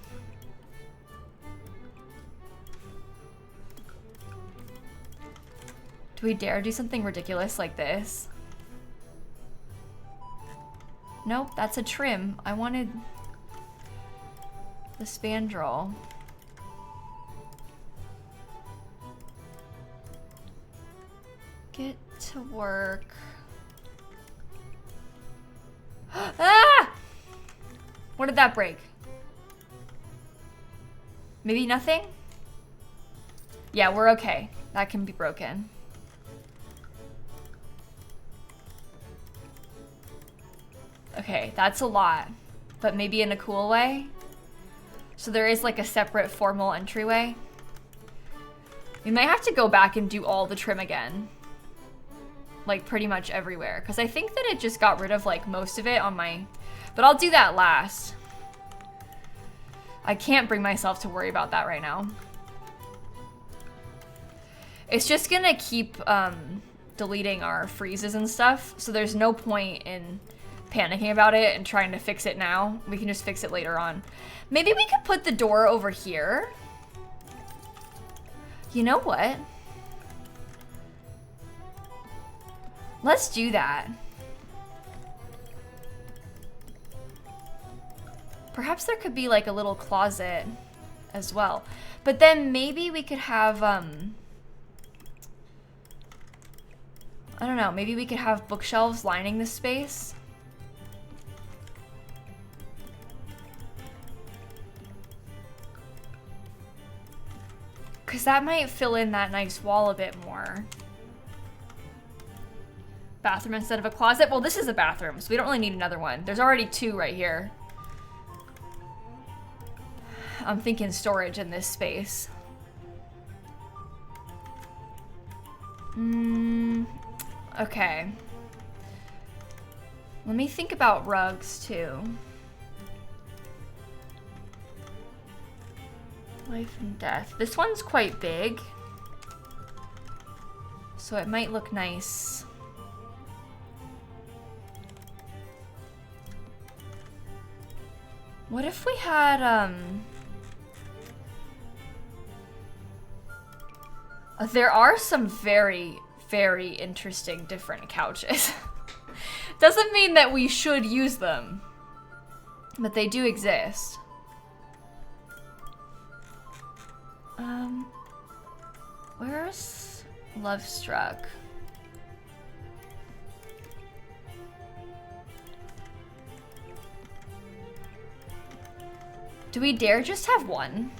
Do we dare do something ridiculous like this? Nope, that's a trim. I wanted the spandrel. Get to work. Ah! What did that break? Maybe nothing? Yeah, we're okay. That can be broken. Okay, that's a lot, but maybe in a cool way. So there is like a separate formal entryway. We might have to go back and do all the trim again. Like pretty much everywhere. Because I think that it just got rid of like most of it on my... But I'll do that last. I can't bring myself to worry about that right now. It's just gonna keep deleting our freezes and stuff. So there's no point in panicking about it and trying to fix it now. We can just fix it later on. Maybe we could put the door over here. You know what? Let's do that. Perhaps there could be like a little closet as well. But then maybe we could have, I don't know, maybe we could have bookshelves lining this space. Because that might fill in that nice wall a bit more. Bathroom instead of a closet? Well, this is a bathroom, so we don't really need another one. There's already two right here. I'm thinking storage in this space. Okay. Let me think about rugs too. Life and death. This one's quite big, so it might look nice. What if we had, there are some very, very interesting different couches. Doesn't mean that we should use them, but they do exist. Where's Love Struck? Do we dare just have one?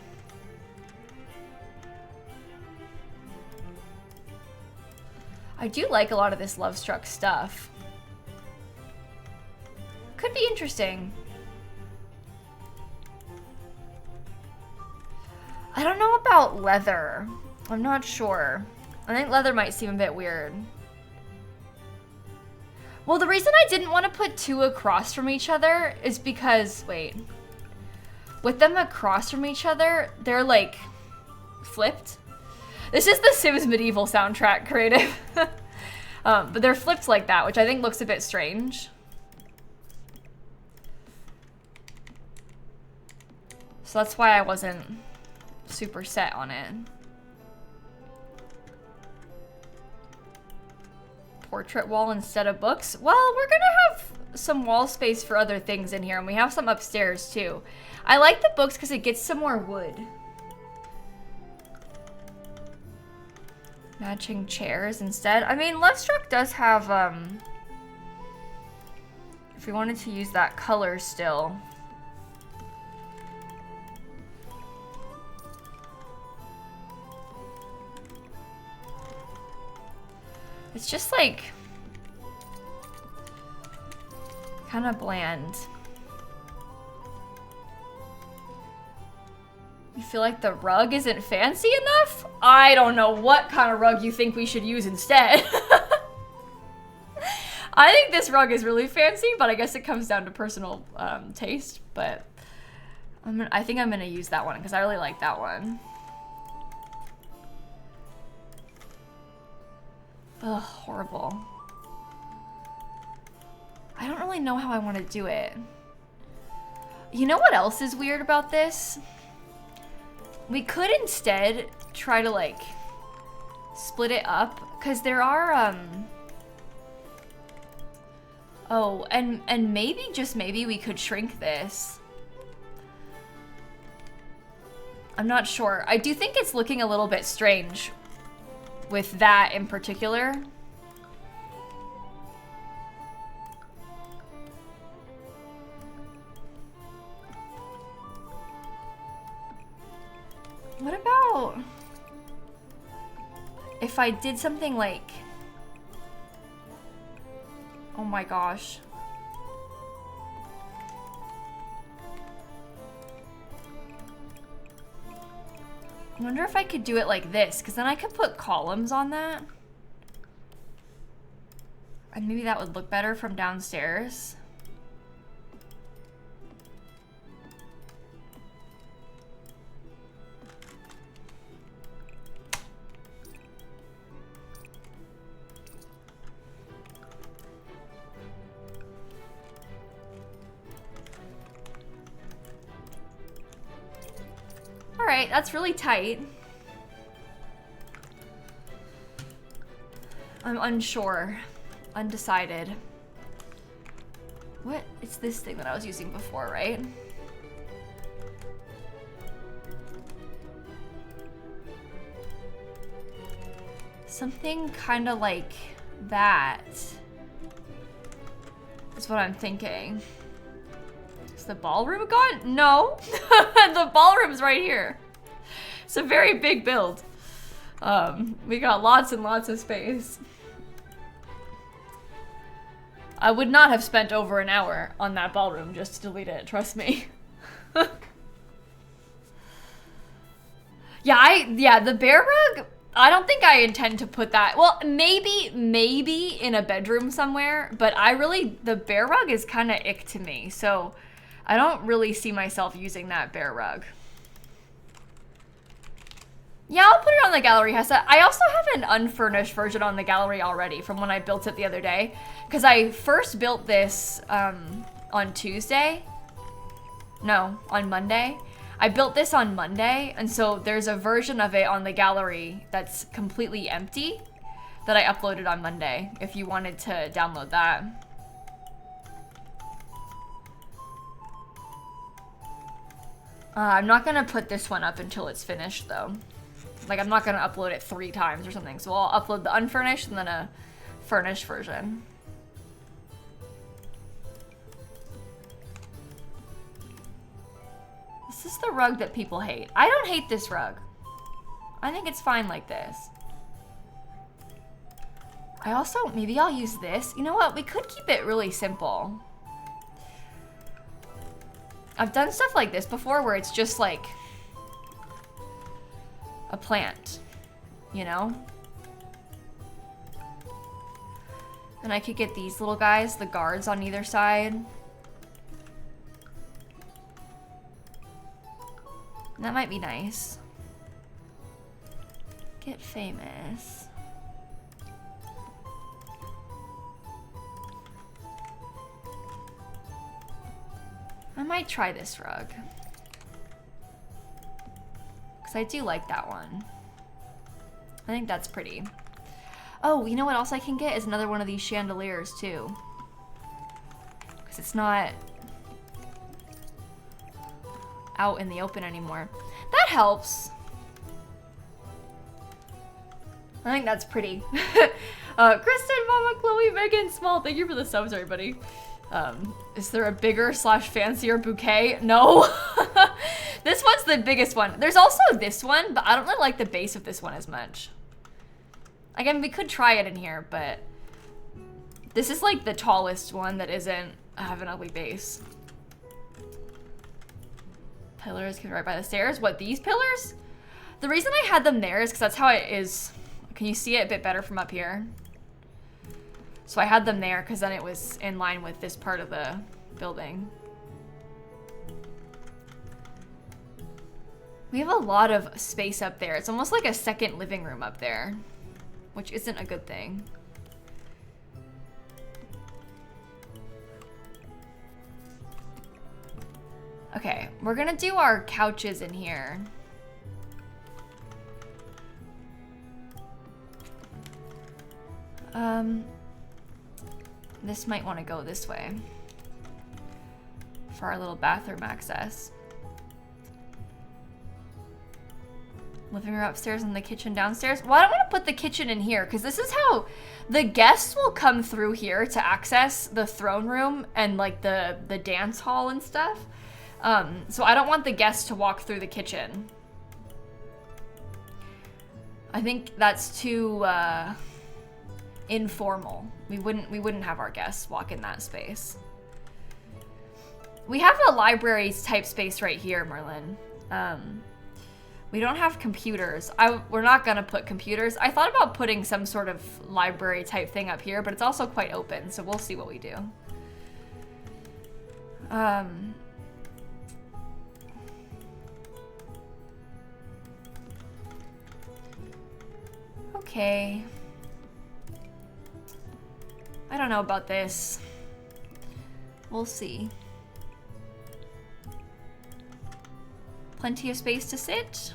I do like a lot of this Love Struck stuff. Could be interesting. I don't know about leather. I'm not sure. I think leather might seem a bit weird. Well, the reason I didn't want to put two across from each other is because, wait. With them across from each other, they're like flipped. This is the Sims Medieval soundtrack creative. But they're flipped like that, which I think looks a bit strange. So that's why I wasn't super set on it. Portrait wall instead of books. Well, we're gonna have some wall space for other things in here, and we have some upstairs too. I like the books because it gets some more wood. Matching chairs instead. I mean, Love Struck does have, if we wanted to use that color still. It's just like kind of bland. You feel like the rug isn't fancy enough? I don't know what kind of rug you think we should use instead. I think this rug is really fancy, but I guess it comes down to personal taste. But I think I'm gonna use that one because I really like that one. Ugh, horrible. I don't really know how I want to do it. You know what else is weird about this? We could instead try to like split it up because there are oh, and maybe, just maybe, we could shrink this. I'm not sure. I do think it's looking a little bit strange with that in particular. What about if I did something like, oh my gosh. I wonder if I could do it like this, because then I could put columns on that. And maybe that would look better from downstairs. Alright, that's really tight. I'm unsure. Undecided. What? It's this thing that I was using before, right? Something kind of like that is what I'm thinking. Is the ballroom gone? No. The ballroom's right here. It's a very big build. We got lots and lots of space. I would not have spent over an hour on that ballroom just to delete it, trust me. Yeah, the bear rug, I don't think I intend to put that. Well, maybe in a bedroom somewhere, but the bear rug is kind of ick to me. So I don't really see myself using that bear rug. Yeah, I'll put it on the gallery, Hessa. I also have an unfurnished version on the gallery already from when I built it the other day. Because I first built this on Tuesday. No, on Monday. I built this on Monday, and so there's a version of it on the gallery that's completely empty that I uploaded on Monday, if you wanted to download that. I'm not gonna put this one up until it's finished, though. Like, I'm not gonna upload it 3 times or something, so I'll upload the unfurnished and then a furnished version. This is the rug that people hate. I don't hate this rug. I think it's fine like this. Maybe I'll use this. You know what? We could keep it really simple. I've done stuff like this before where it's just like a plant, you know? And I could get these little guys, the guards on either side. That might be nice. Get famous. I might try this rug. Because I do like that one. I think that's pretty. Oh, you know what else I can get is another one of these chandeliers too. Because it's not out in the open anymore. That helps. I think that's pretty. Kristen, Mama, Chloe, Megan, Small, thank you for the subs, everybody. Is there a bigger / fancier bouquet? No. This one's the biggest one. There's also this one, but I don't really like the base of this one as much. Again, we could try it in here, but this is like the tallest one that isn't have an ugly base. Pillars can right by the stairs. What, these pillars? The reason I had them there is because that's how it is. Can you see it a bit better from up here? So I had them there because then it was in line with this part of the building. We have a lot of space up there. It's almost like a second living room up there, which isn't a good thing. Okay, we're gonna do our couches in here. This might want to go this way for our little bathroom access. Living room upstairs and the kitchen downstairs. Well, I don't want to put the kitchen in here because this is how the guests will come through here to access the throne room and like the dance hall and stuff. So I don't want the guests to walk through the kitchen. I think that's too informal. We wouldn't have our guests walk in that space. We have a library type space right here, Merlin. We don't have computers. We're not gonna put computers. I thought about putting some sort of library type thing up here, but it's also quite open, so we'll see what we do. Okay. I don't know about this. We'll see. Plenty of space to sit.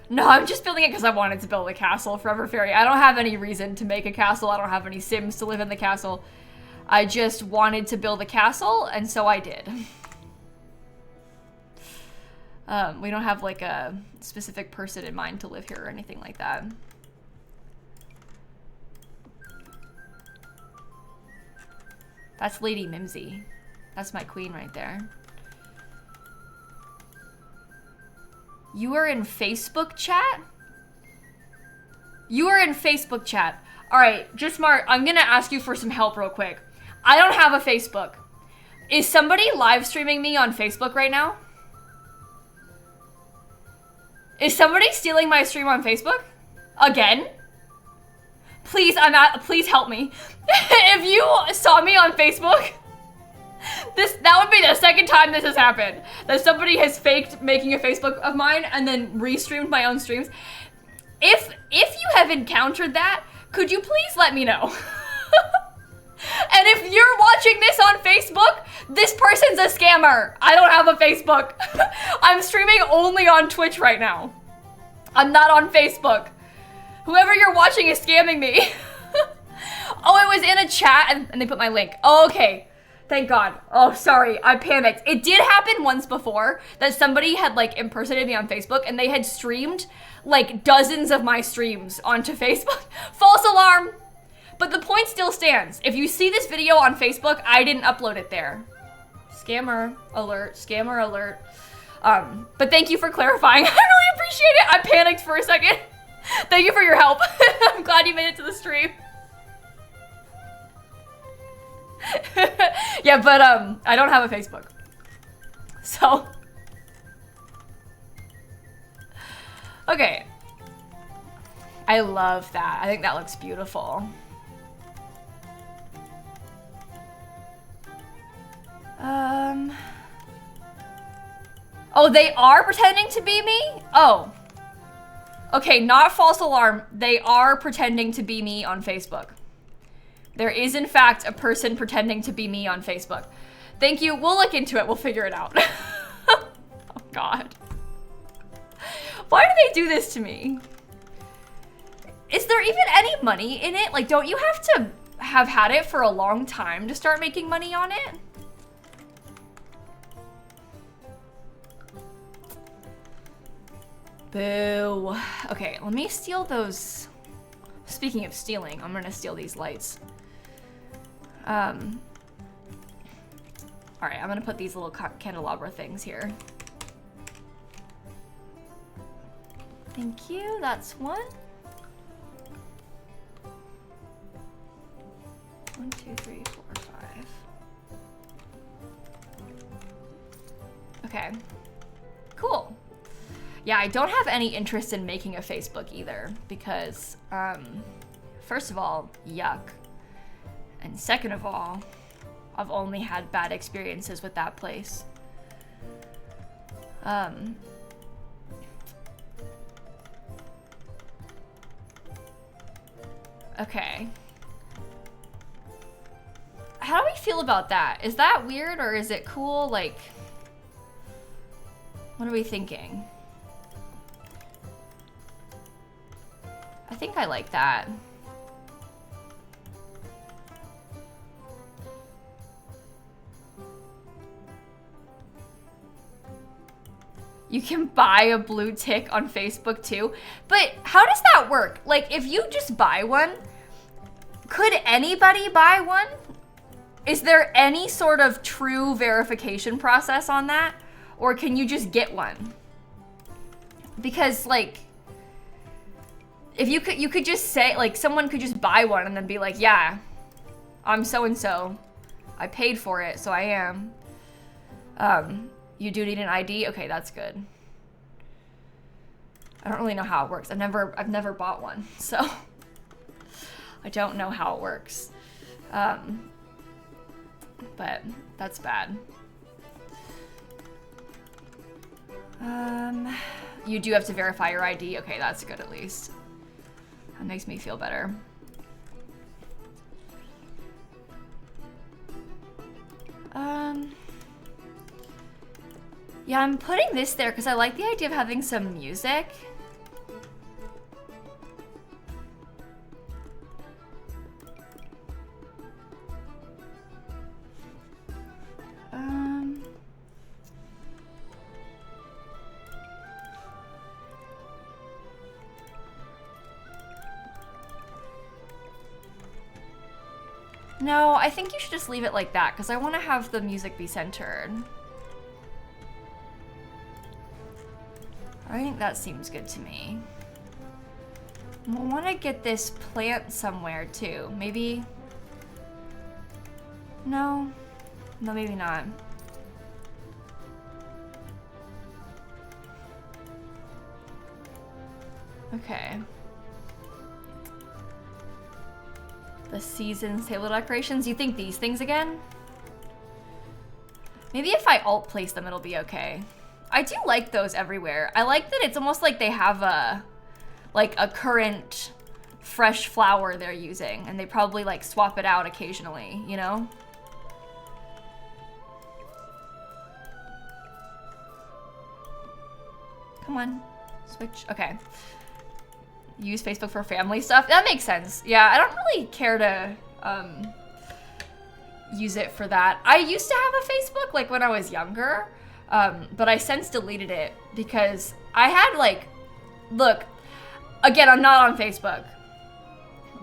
No, I'm just building it because I wanted to build a castle. Forever Fairy. I don't have any reason to make a castle. I don't have any Sims to live in the castle. I just wanted to build a castle, and so I did. We don't have like a specific person in mind to live here or anything like that. That's Lady Mimsy. That's my queen right there. You are in Facebook chat? You are in Facebook chat. All right, just Mark, I'm gonna ask you for some help real quick. I don't have a Facebook. Is somebody live streaming me on Facebook right now? Is somebody stealing my stream on Facebook? Again? Please, please help me. If you saw me on Facebook, that would be the second time this has happened. That somebody has faked making a Facebook of mine and then restreamed my own streams. If you have encountered that, could you please let me know? And if you're watching this on Facebook, this person's a scammer. I don't have a Facebook. I'm streaming only on Twitch right now. I'm not on Facebook. Whoever you're watching is scamming me. Oh, it was in a chat and they put my link. Oh, okay. Thank God. Oh, sorry. I panicked. It did happen once before that somebody had like impersonated me on Facebook and they had streamed like dozens of my streams onto Facebook. False alarm. But the point still stands. If you see this video on Facebook, I didn't upload it there. Scammer alert, scammer alert. But thank you for clarifying. I really appreciate it. I panicked for a second. Thank you for your help. I'm glad you made it to the stream. Yeah, but I don't have a Facebook. So. Okay. I love that. I think that looks beautiful. Oh, they are pretending to be me? Oh. Okay, not false alarm. They are pretending to be me on Facebook. There is, in fact, a person pretending to be me on Facebook. Thank you. We'll look into it. We'll figure it out. Oh, God. Why do they do this to me? Is there even any money in it? Like, don't you have to have had it for a long time to start making money on it? Boo. Okay, let me steal those. Speaking of stealing, I'm gonna steal these lights. All right, I'm gonna put these little candelabra things here. Thank you, that's one. 1, 2, 3, 4, 5. Okay, cool. Yeah, I don't have any interest in making a Facebook either because, first of all, yuck. And second of all, I've only had bad experiences with that place. Okay. How do we feel about that? Is that weird or is it cool? Like, what are we thinking? I think I like that. You can buy a blue tick on Facebook too. But how does that work? Like, if you just buy one, could anybody buy one? Is there any sort of true verification process on that? Or can you just get one? Because, like, if you could just say, like, someone could just buy one and then be like, yeah, I'm so-and-so. I paid for it, so I am. You do need an ID? Okay, that's good. I don't really know how it works. I've never bought one, so I don't know how it works. But that's bad. You do have to verify your ID. Okay, that's good at least. That makes me feel better. Yeah, I'm putting this there because I like the idea of having some music. No, I think you should just leave it like that because I want to have the music be centered. I think that seems good to me. I want to get this plant somewhere too. Maybe... No. No, maybe not. Okay. The season's table decorations. You think these things again? Maybe if I alt place them, it'll be okay. I do like those everywhere. I like that it's almost like they have a current fresh flower they're using, and they probably like swap it out occasionally, you know? Come on, switch. Okay. Use Facebook for family stuff. That makes sense. Yeah, I don't really care to use it for that. I used to have a Facebook like when I was younger, but I since deleted it because I had like, look, again, I'm not on Facebook,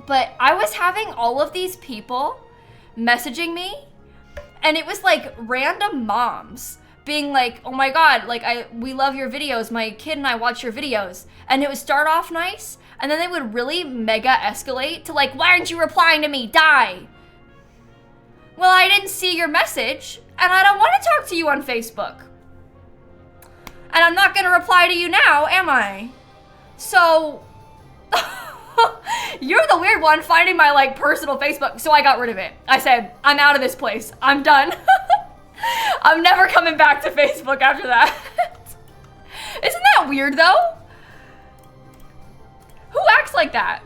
but I was having all of these people messaging me, and it was like random moms being like, oh my god, like we love your videos, my kid and I watch your videos. And it would start off nice, and then they would really mega escalate to like, why aren't you replying to me? Die. Well, I didn't see your message, and I don't want to talk to you on Facebook. And I'm not gonna reply to you now, am I? So, you're the weird one finding my like personal Facebook, so I got rid of it. I said, I'm out of this place, I'm done. I'm never coming back to Facebook after that. Isn't that weird though? Who acts like that?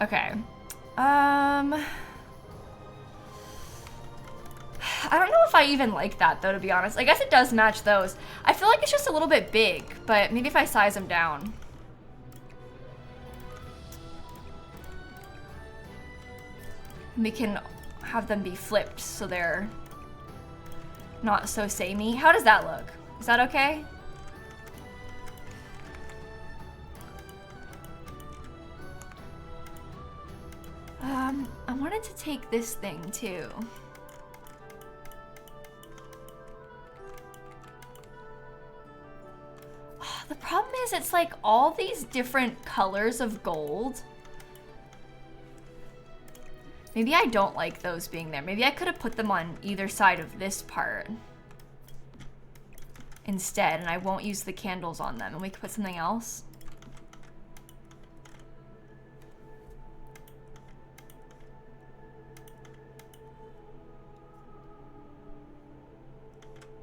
Okay. I don't know if I even like that though, to be honest. I guess it does match those. I feel like it's just a little bit big, but maybe if I size them down. We can have them be flipped so they're not so samey. How does that look? Is that okay? I wanted to take this thing too. Oh, the problem is it's like all these different colors of gold. Maybe I don't like those being there. Maybe I could have put them on either side of this part instead, and I won't use the candles on them, and we could put something else.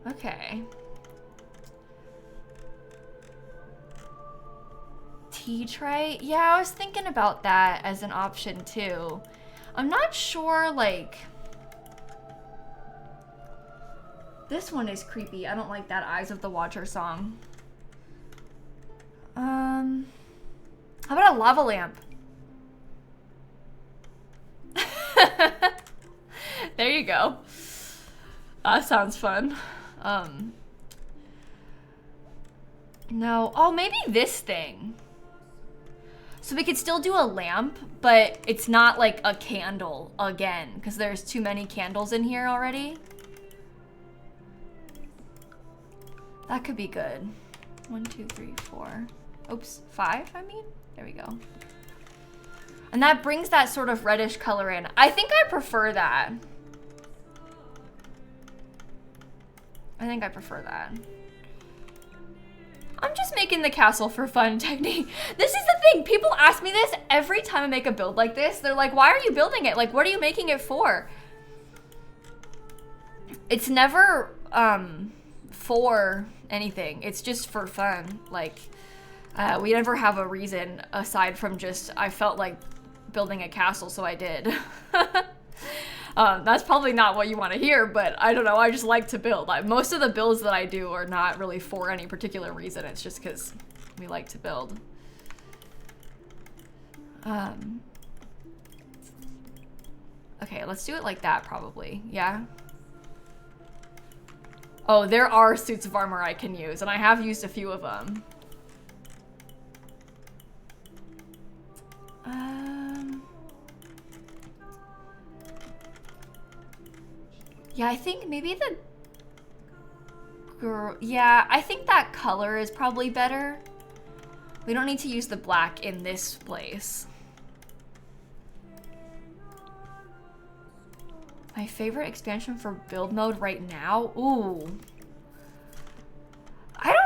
Okay. Tea tray? Yeah, I was thinking about that as an option too. I'm not sure, like... This one is creepy. I don't like that Eyes of the Watcher song. How about a lava lamp? There you go. That sounds fun. No. Oh, maybe this thing. So we could still do a lamp, but it's not like a candle again, because there's too many candles in here already. That could be good. 1, 2, 3, 4. Oops, 5, I mean? There we go. And that brings that sort of reddish color in. I think I prefer that. I think I prefer that. I'm just making the castle for fun technique. This is the thing. People ask me this every time I make a build like this. They're like, why are you building it? Like, what are you making it for? It's never for anything. It's just for fun. Like, we never have a reason aside from just, I felt like building a castle, so I did. That's probably not what you want to hear, but I don't know, I just like to build. Like, most of the builds that I do are not really for any particular reason, it's just because we like to build. Okay, let's do it like that probably, yeah? Oh, there are suits of armor I can use, and I have used a few of them. Yeah, I think maybe the girl, yeah, I think that color is probably better. We don't need to use the black in this place. My favorite expansion for build mode right now? Ooh.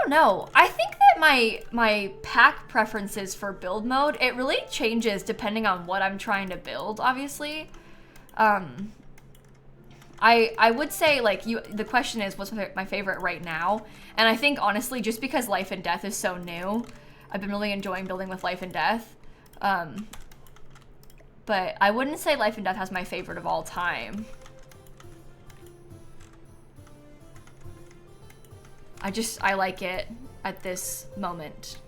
don't know. I think that my pack preferences for build mode, it really changes depending on what I'm trying to build, obviously. I would say, like, the question is, what's my favorite right now? And I think, honestly, just because Life and Death is so new, I've been really enjoying building with Life and Death. But I wouldn't say Life and Death has my favorite of all time. I like it at this moment.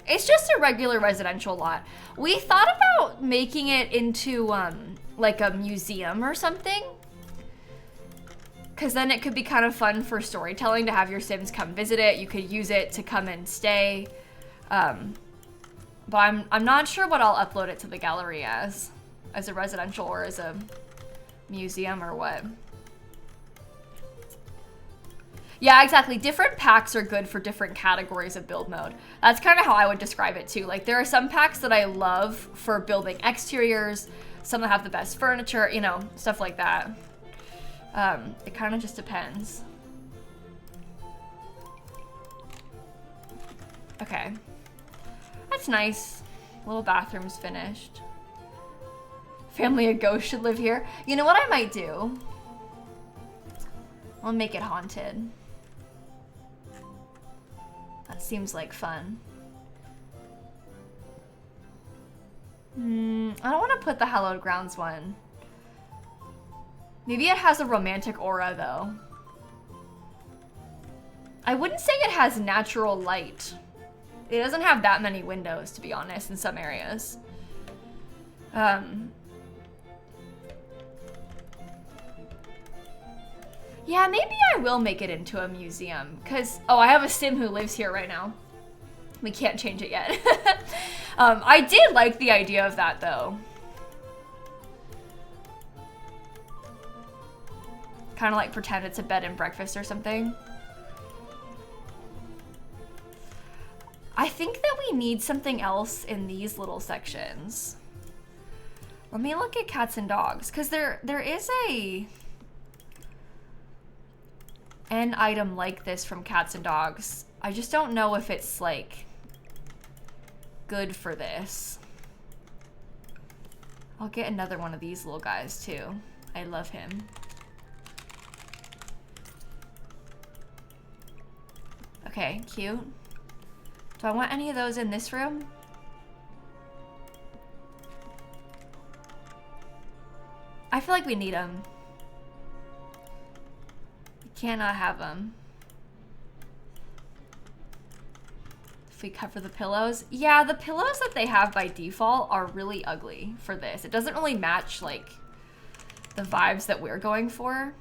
It's just a regular residential lot. We thought about making it into, like a museum or something. Because then it could be kind of fun for storytelling to have your Sims come visit it. You could use it to come and stay. But I'm not sure what I'll upload it to the gallery as a residential or as a museum or what. Yeah, exactly. Different packs are good for different categories of build mode. That's kind of how I would describe it too. Like, there are some packs that I love for building exteriors, some that have the best furniture, you know, stuff like that. It kind of just depends. Okay. That's nice. Little bathroom's finished. Family of ghosts should live here. You know what I might do? I'll make it haunted. That seems like fun. I don't want to put the hallowed grounds one. Maybe it has a romantic aura though. I wouldn't say it has natural light. It doesn't have that many windows, to be honest, in some areas. Yeah, maybe I will make it into a museum, because, oh, I have a Sim who lives here right now. We can't change it yet. I did like the idea of that, though. Kind of like pretend it's a bed and breakfast or something. I think that we need something else in these little sections. Let me look at cats and dogs, because there is an item like this from cats and dogs. I just don't know if it's like good for this. I'll get another one of these little guys too. I love him. Okay, cute. Do I want any of those in this room? I feel like we need them. We cannot have them. If we cover the pillows. Yeah, the pillows that they have by default are really ugly for this. It doesn't really match like the vibes that we're going for.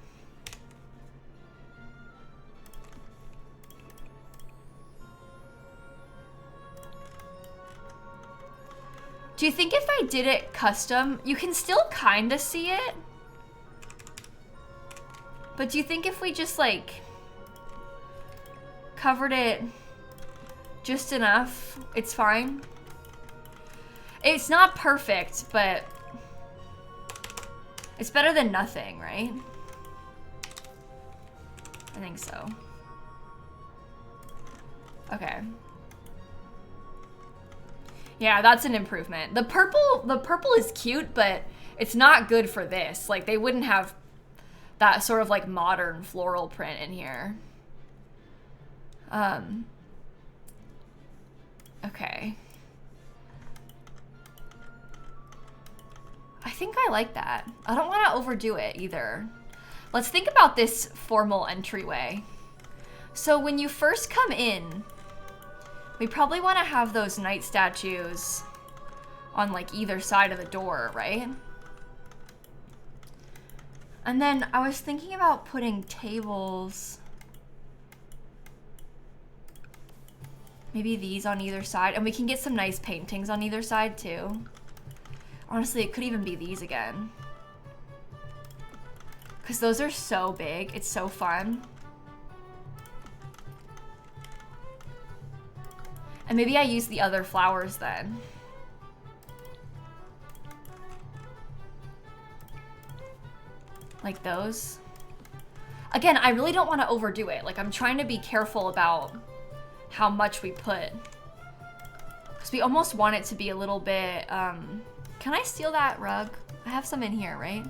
Do you think if I did it custom, you can still kind of see it? But do you think if we just like covered it just enough, it's fine? It's not perfect, but it's better than nothing, right? I think so. Okay. Yeah, that's an improvement. The purple is cute, but it's not good for this. Like, they wouldn't have that sort of like modern floral print in here. Okay. I think I like that. I don't want to overdo it either. Let's think about this formal entryway. So when you first come in, we probably want to have those night statues on like either side of the door, right? And then I was thinking about putting tables, maybe these on either side, and we can get some nice paintings on either side too. Honestly, it could even be these again, because those are so big. It's so fun. And maybe I use the other flowers then. Like those. Again, I really don't want to overdo it. Like, I'm trying to be careful about how much we put. Because we almost want it to be a little bit, can I steal that rug? I have some in here, right?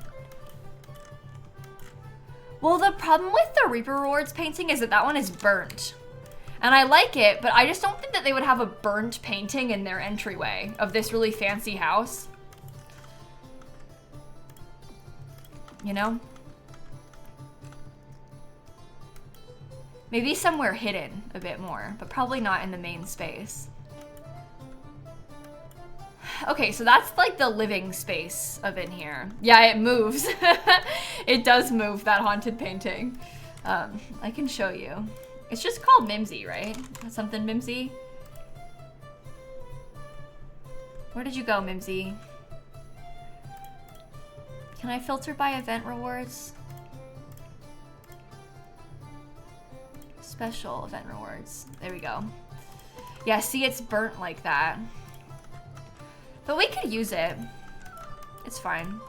Well, the problem with the Reaper Rewards painting is that that one is burnt. And I like it, but I just don't think that they would have a burnt painting in their entryway of this really fancy house. You know? Maybe somewhere hidden a bit more, but probably not in the main space. Okay, so that's like the living space of in here. Yeah, it moves. It does move, that haunted painting. I can show you. It's just called Mimsy, right? Something Mimsy? Where did you go, Mimsy? Can I filter by event rewards? Special event rewards. There we go. Yeah, see, it's burnt like that. But we could use it. It's fine.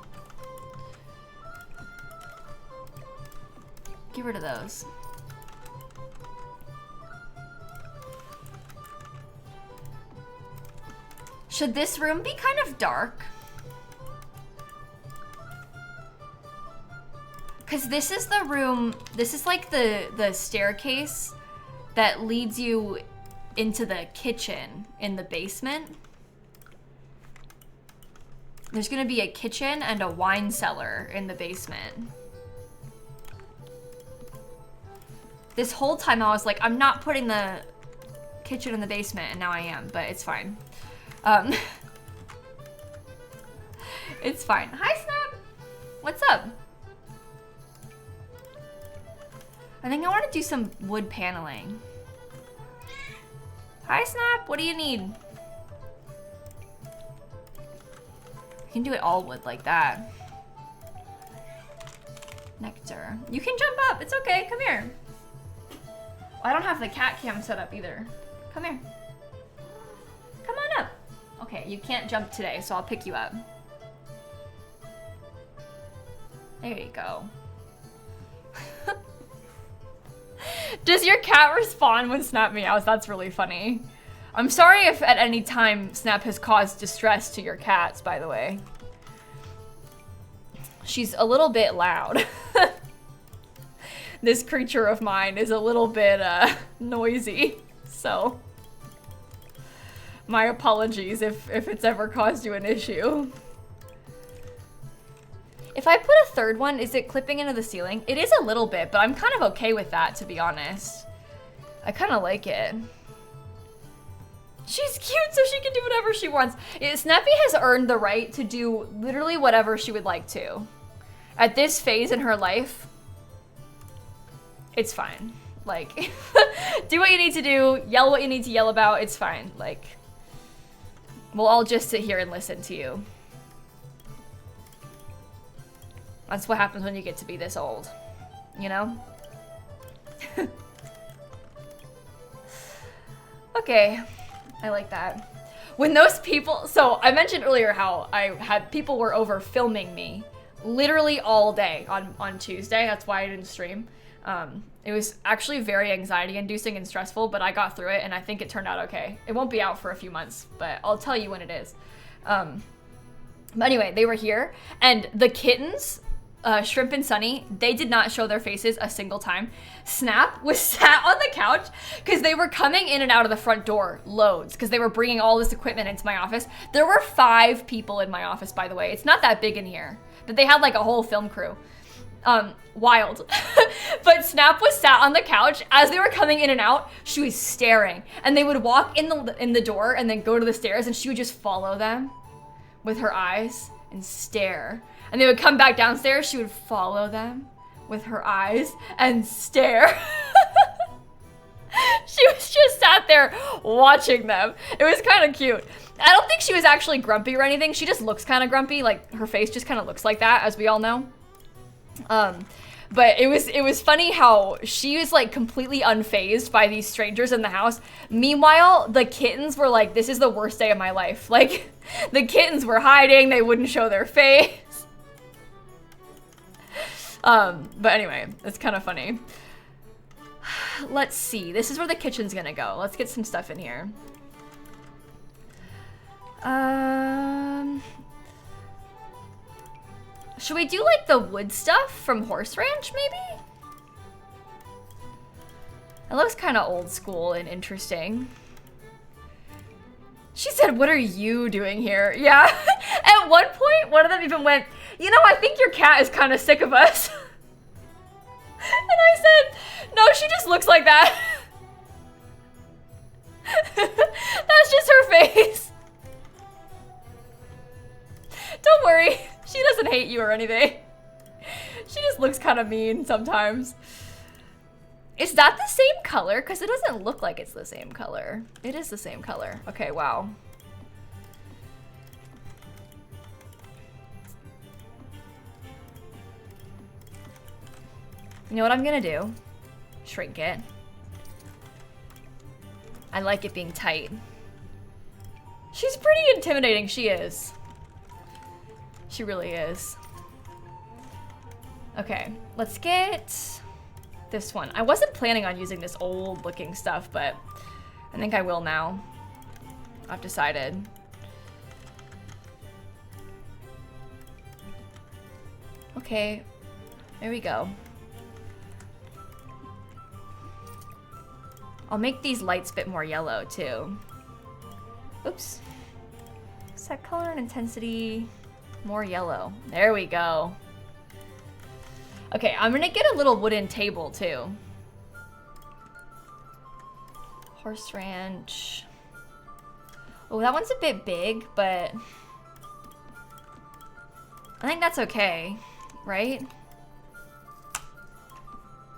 Get rid of those. Should this room be kind of dark? Because this is the room, this is like the staircase that leads you into the kitchen in the basement. There's gonna be a kitchen and a wine cellar in the basement. This whole time I was like, I'm not putting the kitchen in the basement, and now I am, but it's fine. It's fine. Hi, Snap! What's up? I think I want to do some wood paneling. Hi, Snap! What do you need? You can do it all wood like that. Nectar. You can jump up. It's okay. Come here. Oh, I don't have the cat cam set up either. Come here. Come on up. Okay, you can't jump today, so I'll pick you up. There you go. Does your cat respond when Snap meows? That's really funny. I'm sorry if at any time Snap has caused distress to your cats, by the way. She's a little bit loud. This creature of mine is a little bit noisy, so my apologies if it's ever caused you an issue. If I put a third one, is it clipping into the ceiling? It is a little bit, but I'm kind of okay with that, to be honest. I kind of like it. She's cute, so she can do whatever she wants. Snappy has earned the right to do literally whatever she would like to. At this phase in her life, it's fine. Like, do what you need to do, yell what you need to yell about, it's fine. Like, we'll all just sit here and listen to you. That's what happens when you get to be this old, you know? Okay, I like that. When those people, so I mentioned earlier how I had people were over filming me literally all day on Tuesday. That's why I didn't stream. It was actually very anxiety inducing and stressful, but I got through it and I think it turned out okay. It won't be out for a few months, but I'll tell you when it is. But anyway, they were here and the kittens, Shrimp and Sunny, they did not show their faces a single time. Snap was sat on the couch because they were coming in and out of the front door loads because they were bringing all this equipment into my office. There were 5 people in my office, by the way. It's not that big in here, but they had like a whole film crew. Wild. But Snap was sat on the couch as they were coming in and out. She was staring, and they would walk in the door and then go to the stairs, and she would just follow them with her eyes and stare. And they would come back downstairs, she would follow them with her eyes and stare. She was just sat there watching them. It was kind of cute. I don't think she was actually grumpy or anything. She just looks kind of grumpy. Like, her face just kind of looks like that, as we all know. But it was funny how she was like completely unfazed by these strangers in the house. Meanwhile, the kittens were like, this is the worst day of my life. Like, the kittens were hiding. They wouldn't show their face. But anyway, it's kind of funny. Let's see. This is where the kitchen's gonna go. Let's get some stuff in here. Should we do like the wood stuff from Horse Ranch, maybe? It looks kind of old school and interesting. She said, "What are you doing here?" Yeah. At one point, one of them even went, "You know, I think your cat is kind of sick of us." And I said, "No, she just looks like that." That's just her face. Don't worry, she doesn't hate you or anything. She just looks kind of mean sometimes. Is that the same color? Because it doesn't look like it's the same color. It is the same color. Okay, wow. You know what I'm gonna do? Shrink it. I like it being tight. She's pretty intimidating, she is. She really is. Okay, let's get this one. I wasn't planning on using this old looking stuff, but I think I will now. I've decided. Okay, there we go. I'll make these lights a bit more yellow too. Oops. Set color and intensity, more yellow. There we go. Okay, I'm gonna get a little wooden table too. Horse Ranch. Oh, that one's a bit big, but I think that's okay, right?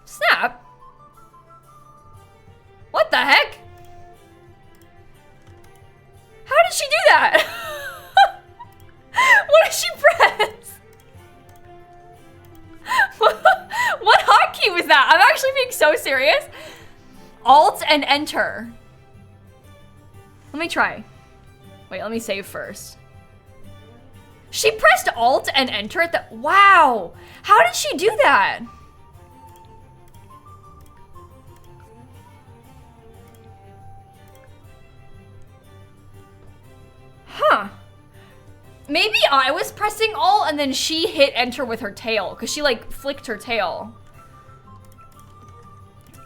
Snap! What the heck? How did she do that? What did she press? What hotkey was that? I'm actually being so serious. Alt and enter. Let me try. Wait, let me save first. She pressed alt and enter at the... Wow! How did she do that? Huh. Maybe I was pressing alt and then she hit enter with her tail because she like flicked her tail.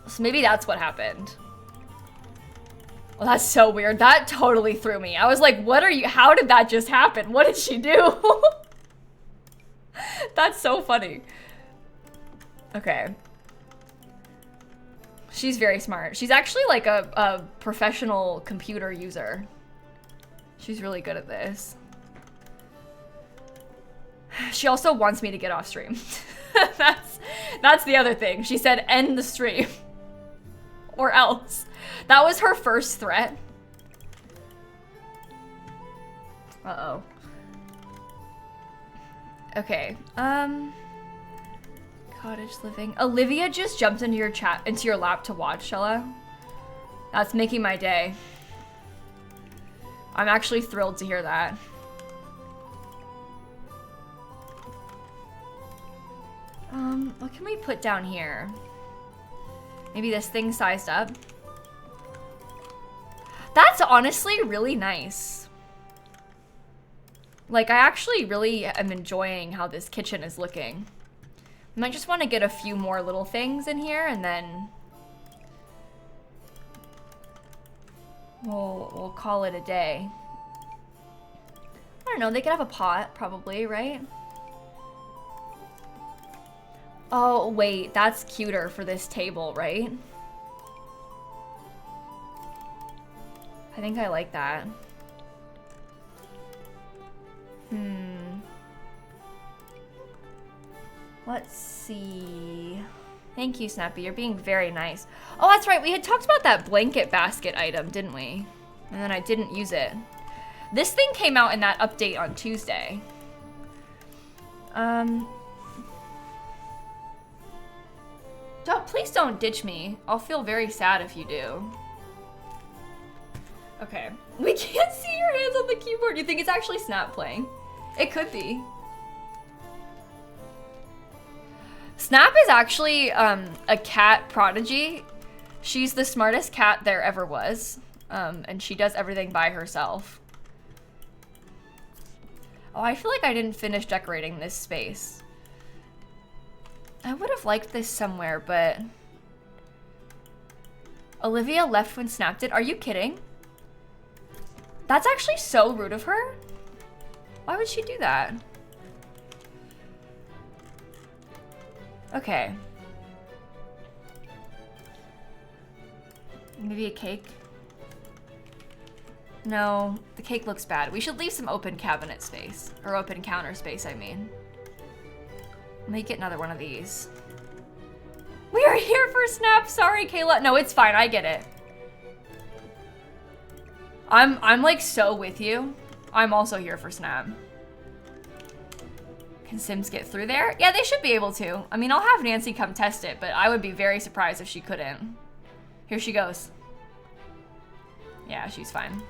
So maybe that's what happened. Well, that's so weird. That totally threw me. I was like, what are you, how did that just happen? What did she do? That's so funny. Okay. She's very smart. She's actually like a professional computer user. She's really good at this. She also wants me to get off stream. That's the other thing. She said end the stream. Or else. That was her first threat. Uh-oh. Okay. Cottage living. Olivia just jumped into your lap to watch, Shella. That's making my day. I'm actually thrilled to hear that. What can we put down here? Maybe this thing sized up. That's honestly really nice. Like, I actually really am enjoying how this kitchen is looking. I might just want to get a few more little things in here and then we'll call it a day. I don't know, they could have a pot probably, right? Oh, wait, that's cuter for this table, right? I think I like that. Let's see. Thank you, Snappy. You're being very nice. Oh, that's right. We had talked about that blanket basket item, didn't we? And then I didn't use it. This thing came out in that update on Tuesday. Please don't ditch me. I'll feel very sad if you do. Okay. We can't see your hands on the keyboard. You think it's actually Snap playing? It could be. Snap is actually a cat prodigy. She's the smartest cat there ever was. And she does everything by herself. Oh, I feel like I didn't finish decorating this space. I would have liked this somewhere, but... Olivia left when Snap did? Are you kidding? That's actually so rude of her. Why would she do that? Okay. Maybe a cake? No, the cake looks bad. We should leave some open cabinet space. Or open counter space, I mean. Make it another one of these. We are here for Snap. Sorry, Kayla. No, it's fine. I get it. I'm like so with you. I'm also here for Snap. Can Sims get through there? Yeah, they should be able to. I mean, I'll have Nancy come test it, but I would be very surprised if she couldn't. Here she goes. Yeah, she's fine.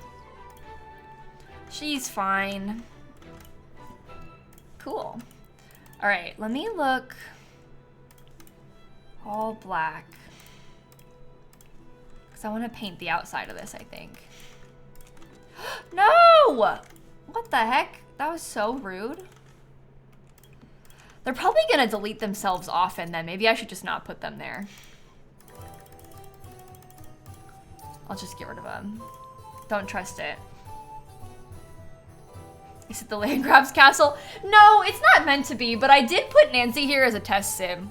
She's fine. Cool. All right, let me look. All black. Because I want to paint the outside of this, I think. No! What the heck? That was so rude. They're probably going to delete themselves often then. Maybe I should just not put them there. I'll just get rid of them. Don't trust it. Is it the land grabs castle? No, it's not meant to be, but I did put Nancy here as a test sim.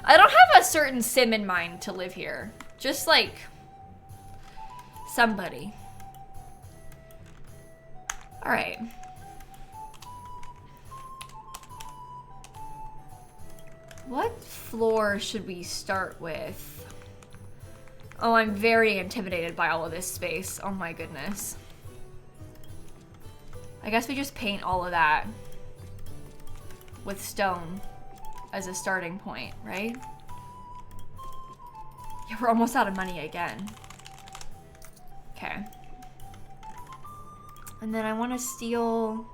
I don't have a certain sim in mind to live here. Just like somebody. All right. What floor should we start with? Oh, I'm very intimidated by all of this space. Oh my goodness. I guess we just paint all of that with stone as a starting point, right? Yeah, we're almost out of money again. Okay. And then I want to steal...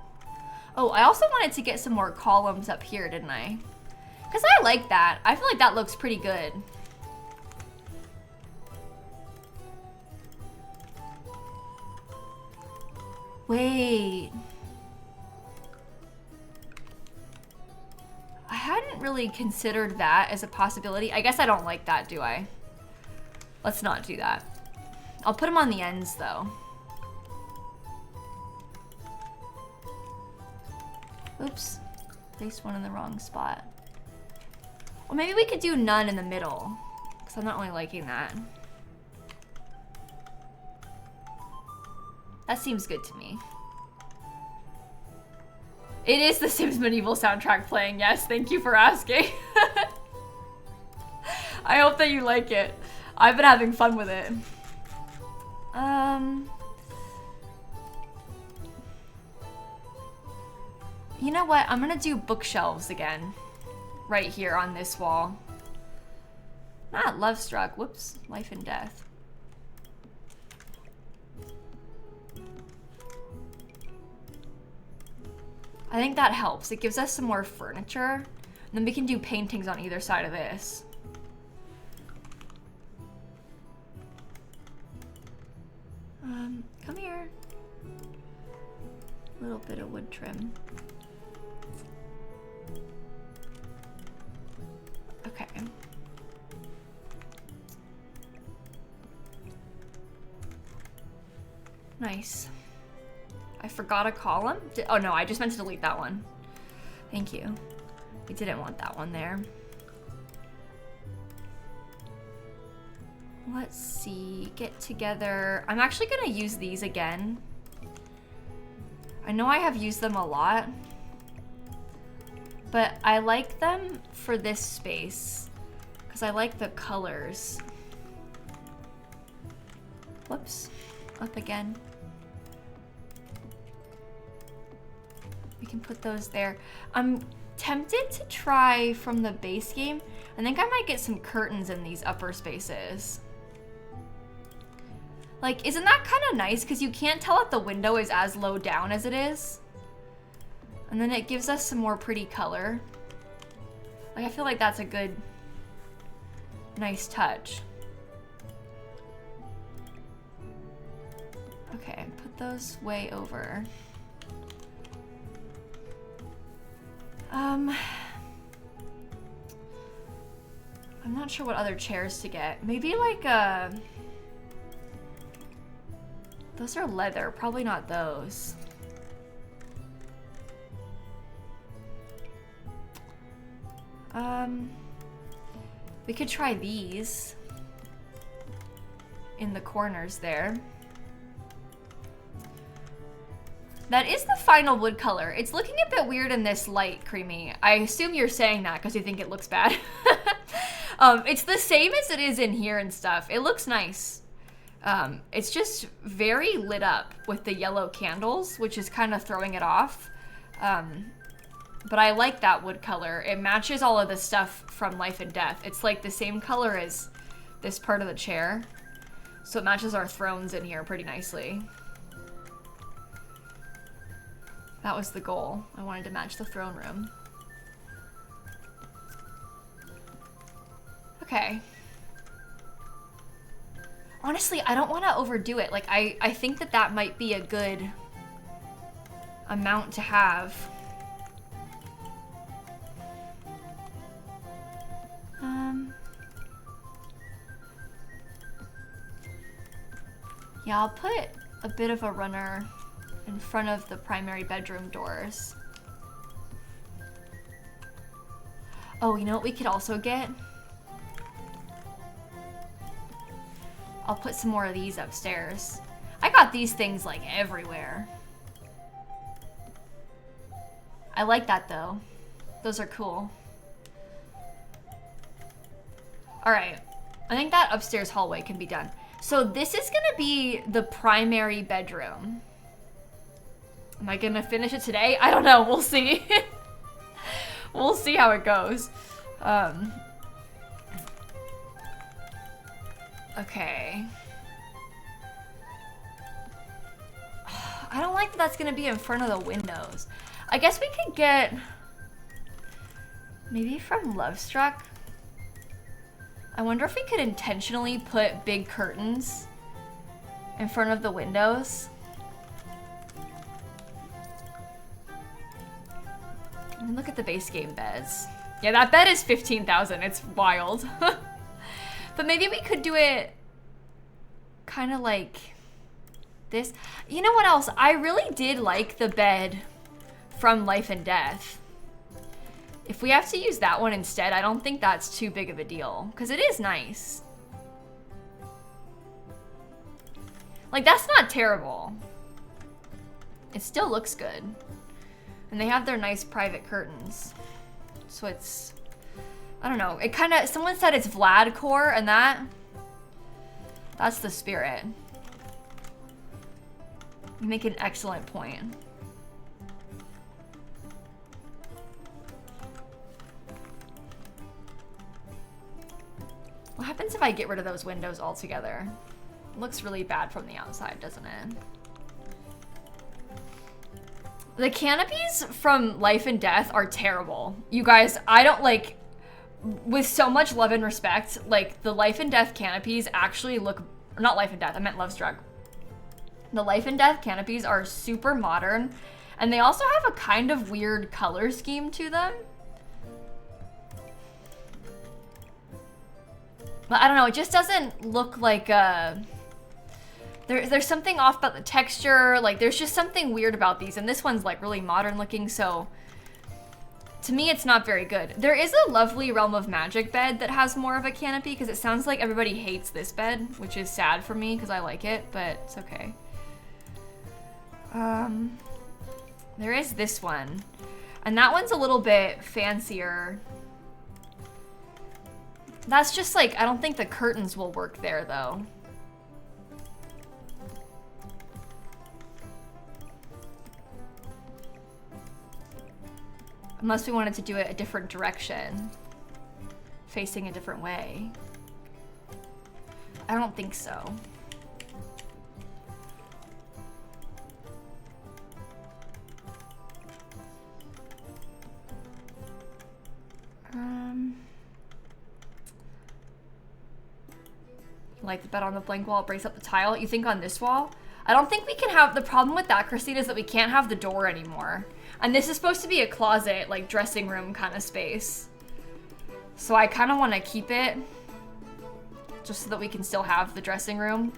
Oh, I also wanted to get some more columns up here, didn't I? Because I like that. I feel like that looks pretty good. Wait. I hadn't really considered that as a possibility. I guess I don't like that, do I? Let's not do that. I'll put them on the ends, though. Oops. Placed one in the wrong spot. Or maybe we could do none in the middle, because I'm not really liking that. That seems good to me. It is the Sims Medieval soundtrack playing, yes, thank you for asking. I hope that you like it. I've been having fun with it. You know what? I'm gonna do bookshelves again. Right here on this wall. Not Love Struck. Whoops. Life and Death. I think that helps. It gives us some more furniture. And then we can do paintings on either side of this. Come here. A little bit of wood trim. Okay. Nice. I forgot a column. Oh no, I just meant to delete that one. Thank you. We didn't want that one there. Let's see, get together. I'm actually gonna use these again. I know I have used them a lot, but I like them for this space because I like the colors. Whoops, up again. We can put those there. I'm tempted to try from the base game. I think I might get some curtains in these upper spaces. Like, isn't that kind of nice? Because you can't tell if the window is as low down as it is. And then it gives us some more pretty color. Like, I feel like that's a good, nice touch. Okay, put those way over. I'm not sure what other chairs to get. Maybe like those are leather, probably not those. We could try these in the corners there. That is the final wood color. It's looking a bit weird in this light, Creamy. I assume you're saying that because you think it looks bad. It's the same as it is in here and stuff. It looks nice. It's just very lit up with the yellow candles, which is kind of throwing it off. But I like that wood color. It matches all of the stuff from Life and Death. It's like the same color as this part of the chair. So it matches our thrones in here pretty nicely. That was the goal. I wanted to match the throne room. Okay. Honestly, I don't want to overdo it. Like, I think that that might be a good amount to have. Yeah, I'll put a bit of a runner in front of the primary bedroom doors. Oh, you know what we could also get? I'll put some more of these upstairs. I got these things like everywhere. I like that though. Those are cool. All right, I think that upstairs hallway can be done. So this is gonna be the primary bedroom. Am I gonna finish it today? I don't know, we'll see. We'll see how it goes. Okay. I don't like that that's gonna be in front of the windows. I guess we could get, maybe from Lovestruck. I wonder if we could intentionally put big curtains in front of the windows. And look at the base game beds. Yeah, that bed is 15,000. It's wild. But maybe we could do it kind of like this. You know what else? I really did like the bed from Life and Death. If we have to use that one instead, I don't think that's too big of a deal, because it is nice. Like, that's not terrible. It still looks good. And they have their nice private curtains. So it's, I don't know. It kind of, someone said it's Vladcore, and that's the spirit. You make an excellent point. What happens if I get rid of those windows altogether? It looks really bad from the outside, doesn't it? The canopies from Life and Death are terrible. You guys, I don't like, with so much love and respect, like the Life and Death canopies actually look, not Life and Death, I meant Lovestruck. The Life and Death canopies are super modern, and they also have a kind of weird color scheme to them. But I don't know, it just doesn't look like there's something off about the texture, like there's just something weird about these, and this one's like really modern looking, so to me it's not very good. There is a lovely Realm of Magic bed that has more of a canopy, because it sounds like everybody hates this bed, which is sad for me because I like it, but it's okay. There is this one, and that one's a little bit fancier. That's just like, I don't think the curtains will work there though. Unless we wanted to do it a different direction, facing a different way. I don't think so. Like the bed on the blank wall breaks up the tile. You think on this wall? I don't think we can have, the problem with that, Christine, is that we can't have the door anymore. And this is supposed to be a closet, like dressing room kind of space. So I kind of want to keep it just so that we can still have the dressing room.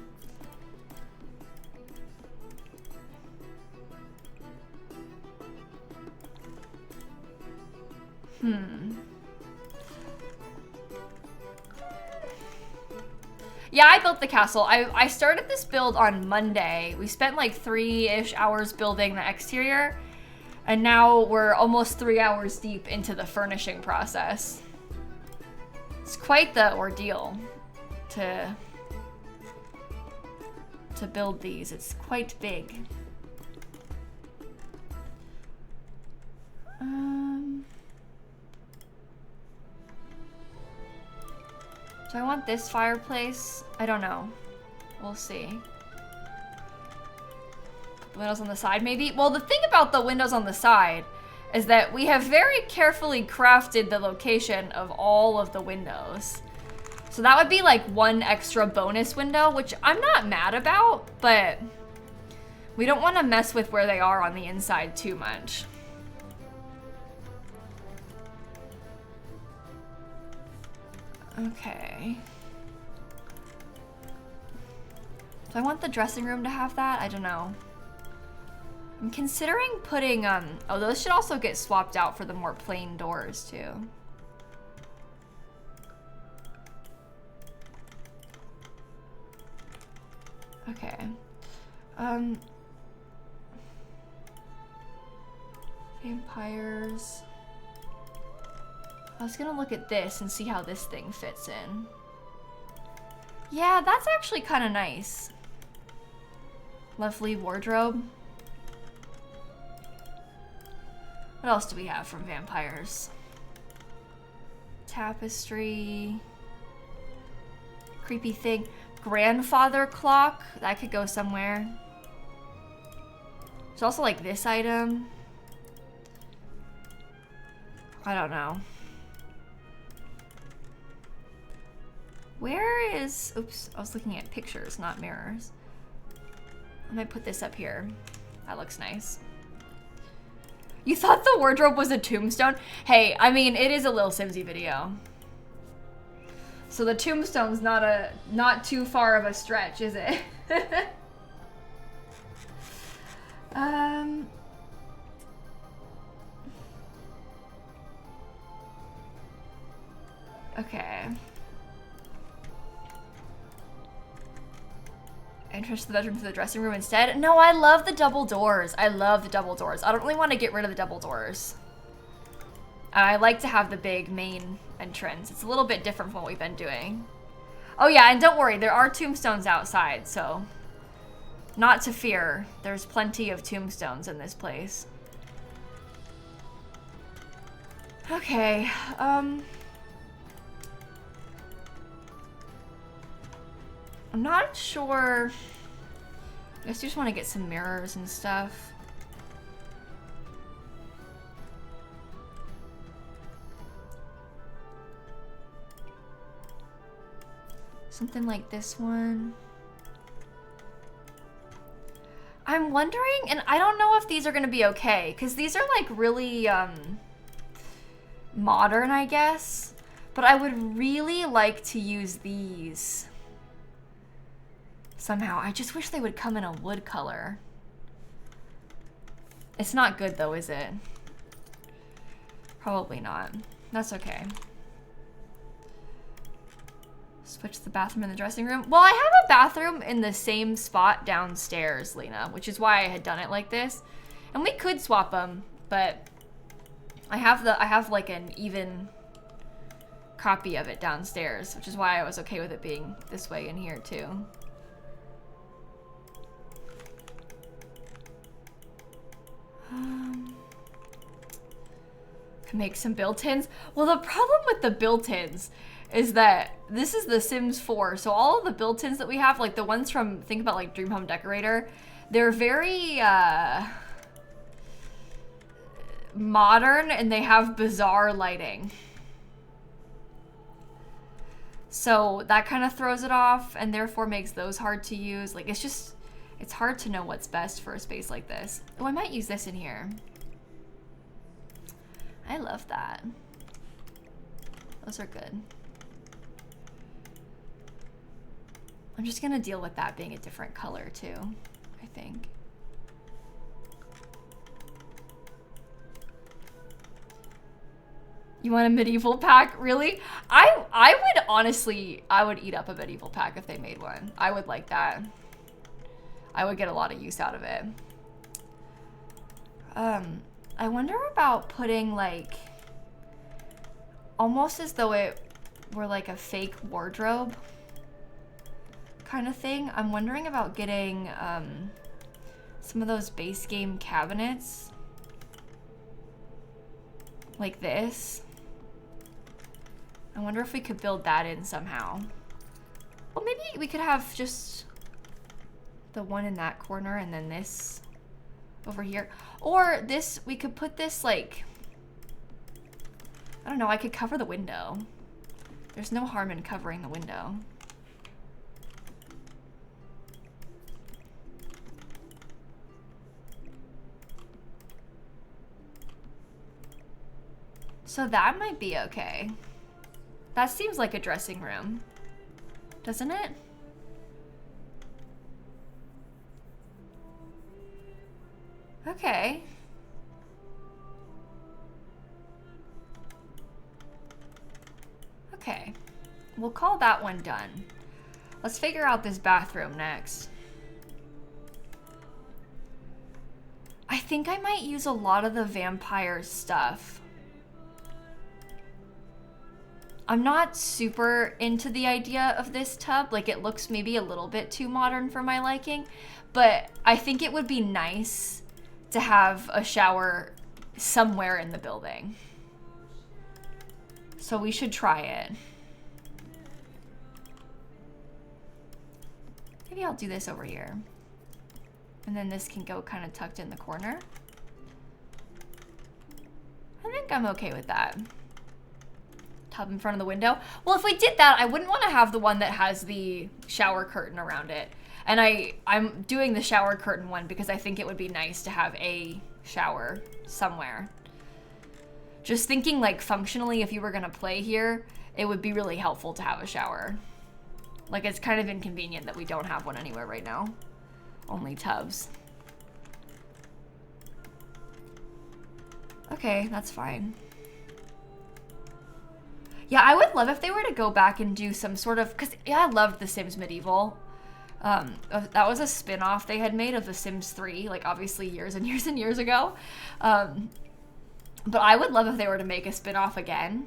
Yeah, I built the castle. I started this build on Monday. We spent like 3-ish hours building the exterior. And now we're almost 3 hours deep into the furnishing process. It's quite the ordeal to build these. It's quite big. Do I want this fireplace? I don't know. We'll see. Windows on the side, maybe? Well, the thing about the windows on the side is that we have very carefully crafted the location of all of the windows. So that would be like one extra bonus window, which I'm not mad about, but we don't want to mess with where they are on the inside too much. Okay. Do I want the dressing room to have that? I don't know. I'm considering putting, oh, those should also get swapped out for the more plain doors too. Okay. Vampires. I was gonna look at this and see how this thing fits in. Yeah, that's actually kind of nice. Lovely wardrobe. What else do we have from vampires? Tapestry. Creepy thing. Grandfather clock. That could go somewhere. There's also like this item. I don't know. Where is, oops, I was looking at pictures, not mirrors. I might put this up here. That looks nice. You thought the wardrobe was a tombstone? Hey, I mean, it is a lilsimsie video. So the tombstone's not too far of a stretch, is it? Okay. Entrance to the bedroom to the dressing room instead? No, I love the double doors. I love the double doors. I don't really want to get rid of the double doors. I like to have the big main entrance. It's a little bit different from what we've been doing. Oh yeah, and don't worry, there are tombstones outside, so not to fear. There's plenty of tombstones in this place. Okay, I'm not sure. I guess you just want to get some mirrors and stuff. Something like this one. I'm wondering, and I don't know if these are going to be okay, because these are like really modern, I guess. But I would really like to use these somehow. I just wish they would come in a wood color. It's not good though, is it? Probably not. That's okay. Switch the bathroom and the dressing room. Well, I have a bathroom in the same spot downstairs, Lena, which is why I had done it like this. And we could swap them, but I have like an even copy of it downstairs, which is why I was okay with it being this way in here too. Can make some built-ins. Well, the problem with the built-ins is that this is the Sims 4, so all of the built-ins that we have, like the ones from, think about like Dream Home Decorator, they're very modern and they have bizarre lighting. So that kind of throws it off and therefore makes those hard to use. Like, it's hard to know what's best for a space like this. Oh, I might use this in here. I love that. Those are good. I'm just gonna deal with that being a different color too, I think. You want a medieval pack? Really? I would honestly, I would eat up a medieval pack if they made one. I would like that. I would get a lot of use out of it. I wonder about putting like, almost as though it were like a fake wardrobe kind of thing. I'm wondering about getting some of those base game cabinets like this. I wonder if we could build that in somehow. Well, maybe we could have just the one in that corner and then this over here. Or this, we could put this like, I don't know, I could cover the window. There's no harm in covering the window. So that might be okay. That seems like a dressing room, doesn't it? Okay. Okay. We'll call that one done. Let's figure out this bathroom next. I think I might use a lot of the vampire stuff. I'm not super into the idea of this tub. Like, it looks maybe a little bit too modern for my liking, but I think it would be nice to have a shower somewhere in the building. So we should try it. Maybe I'll do this over here. And then this can go kind of tucked in the corner. I think I'm okay with that. Tub in front of the window. Well, if we did that, I wouldn't want to have the one that has the shower curtain around it. And I'm doing the shower curtain one because I think it would be nice to have a shower somewhere. Just thinking like functionally, if you were gonna play here, it would be really helpful to have a shower. Like, it's kind of inconvenient that we don't have one anywhere right now. Only tubs. Okay, that's fine. Yeah, I would love if they were to go back and do some sort of, because yeah, I loved The Sims Medieval. That was a spin-off they had made of The Sims 3, like obviously years and years and years ago. But I would love if they were to make a spin-off again.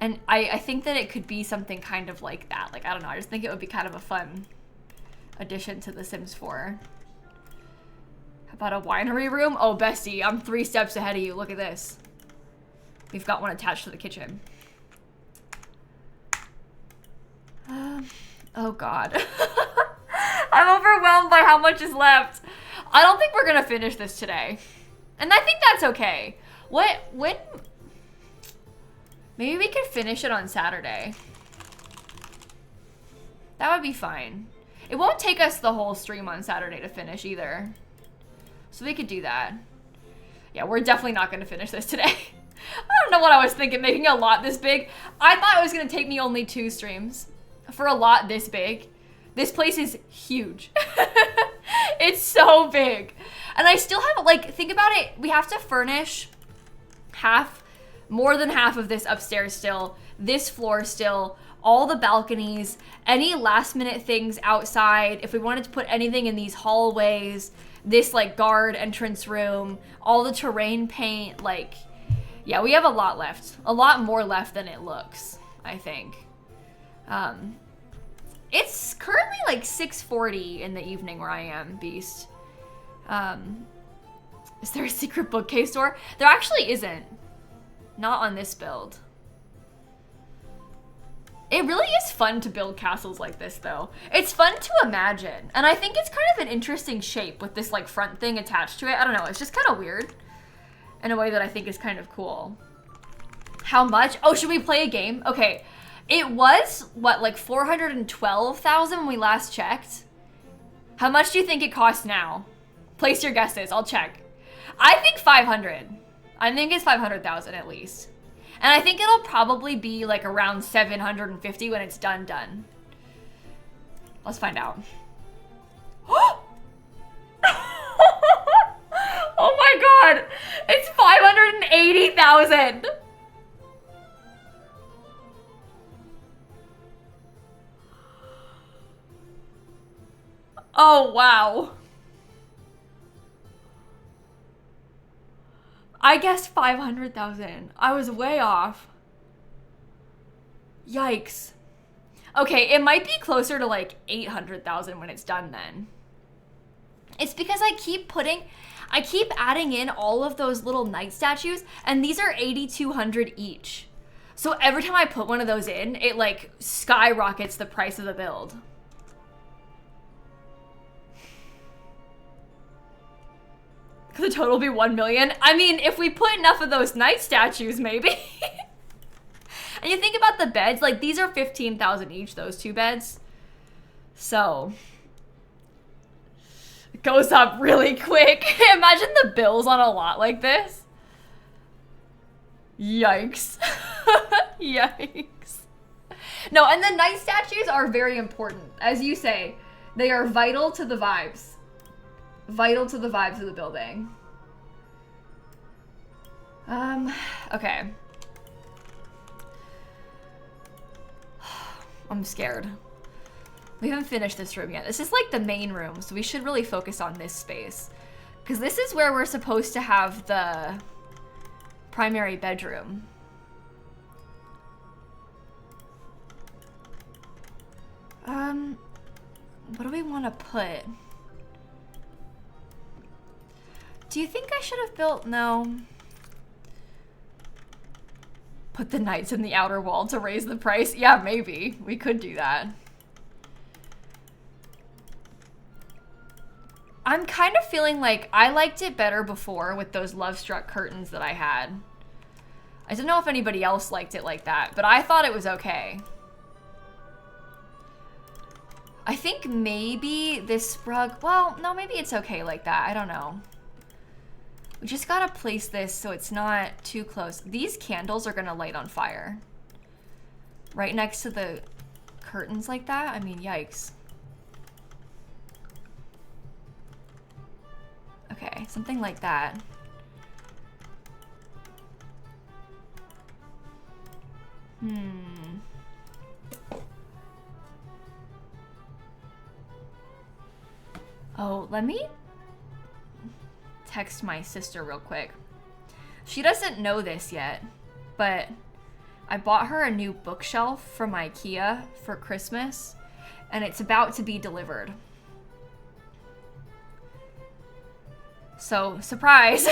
And I think that it could be something kind of like that. Like, I don't know, I just think it would be kind of a fun addition to The Sims 4. How about a winery room? Oh, bestie, I'm 3 steps ahead of you. Look at this. We've got one attached to the kitchen. Oh God. I'm overwhelmed by how much is left. I don't think we're gonna finish this today. And I think that's okay. When? Maybe we could finish it on Saturday. That would be fine. It won't take us the whole stream on Saturday to finish either. So we could do that. Yeah, we're definitely not gonna finish this today. I don't know what I was thinking, making a lot this big. I thought it was gonna take me only 2 streams for a lot this big. This place is huge. It's so big. And I still have, like, think about it. We have to furnish more than half of this upstairs still, this floor still, all the balconies, any last minute things outside. If we wanted to put anything in these hallways, this like guard entrance room, all the terrain paint, like, yeah, we have a lot left. A lot more left than it looks, I think. It's currently like 6:40 in the evening where I am, Beast. Is there a secret bookcase door? There actually isn't. Not on this build. It really is fun to build castles like this, though. It's fun to imagine. And I think it's kind of an interesting shape with this like front thing attached to it. I don't know, it's just kind of weird in a way that I think is kind of cool. How much? Oh, should we play a game? Okay, It was, what, like 412,000 when we last checked? How much do you think it costs now? Place your guesses, I'll check. I think 500. I think it's 500,000 at least. And I think it'll probably be like around 750 when it's done. Let's find out. Oh my god! It's 580,000! Oh wow. I guessed 500,000. I was way off. Yikes. Okay, it might be closer to like 800,000 when it's done then. It's because I keep adding in all of those little knight statues, and these are 8,200 each. So every time I put one of those in, it like skyrockets the price of the build. Could the total be 1 million? I mean, if we put enough of those knight statues, maybe. And you think about the beds, like these are 15,000 each, those 2 beds. So it goes up really quick. Imagine the bills on a lot like this. Yikes. Yikes. No, and the knight statues are very important. As you say, they are vital to the vibes. Vital to the vibes of the building. Okay. I'm scared. We haven't finished this room yet. This is like the main room, so we should really focus on this space. Because this is where we're supposed to have the primary bedroom. What do we want to put? Do you think I should have built? No. Put the knights in the outer wall to raise the price? Yeah, maybe. We could do that. I'm kind of feeling like I liked it better before with those love-struck curtains that I had. I don't know if anybody else liked it like that, but I thought it was okay. I think maybe this rug, well, no, maybe it's okay like that. I don't know. We just gotta place this so it's not too close. These candles are gonna light on fire. Right next to the curtains like that? I mean, yikes. Okay, something like that. Oh, let me text my sister real quick. She doesn't know this yet, but I bought her a new bookshelf from IKEA for Christmas, and it's about to be delivered. So, surprise!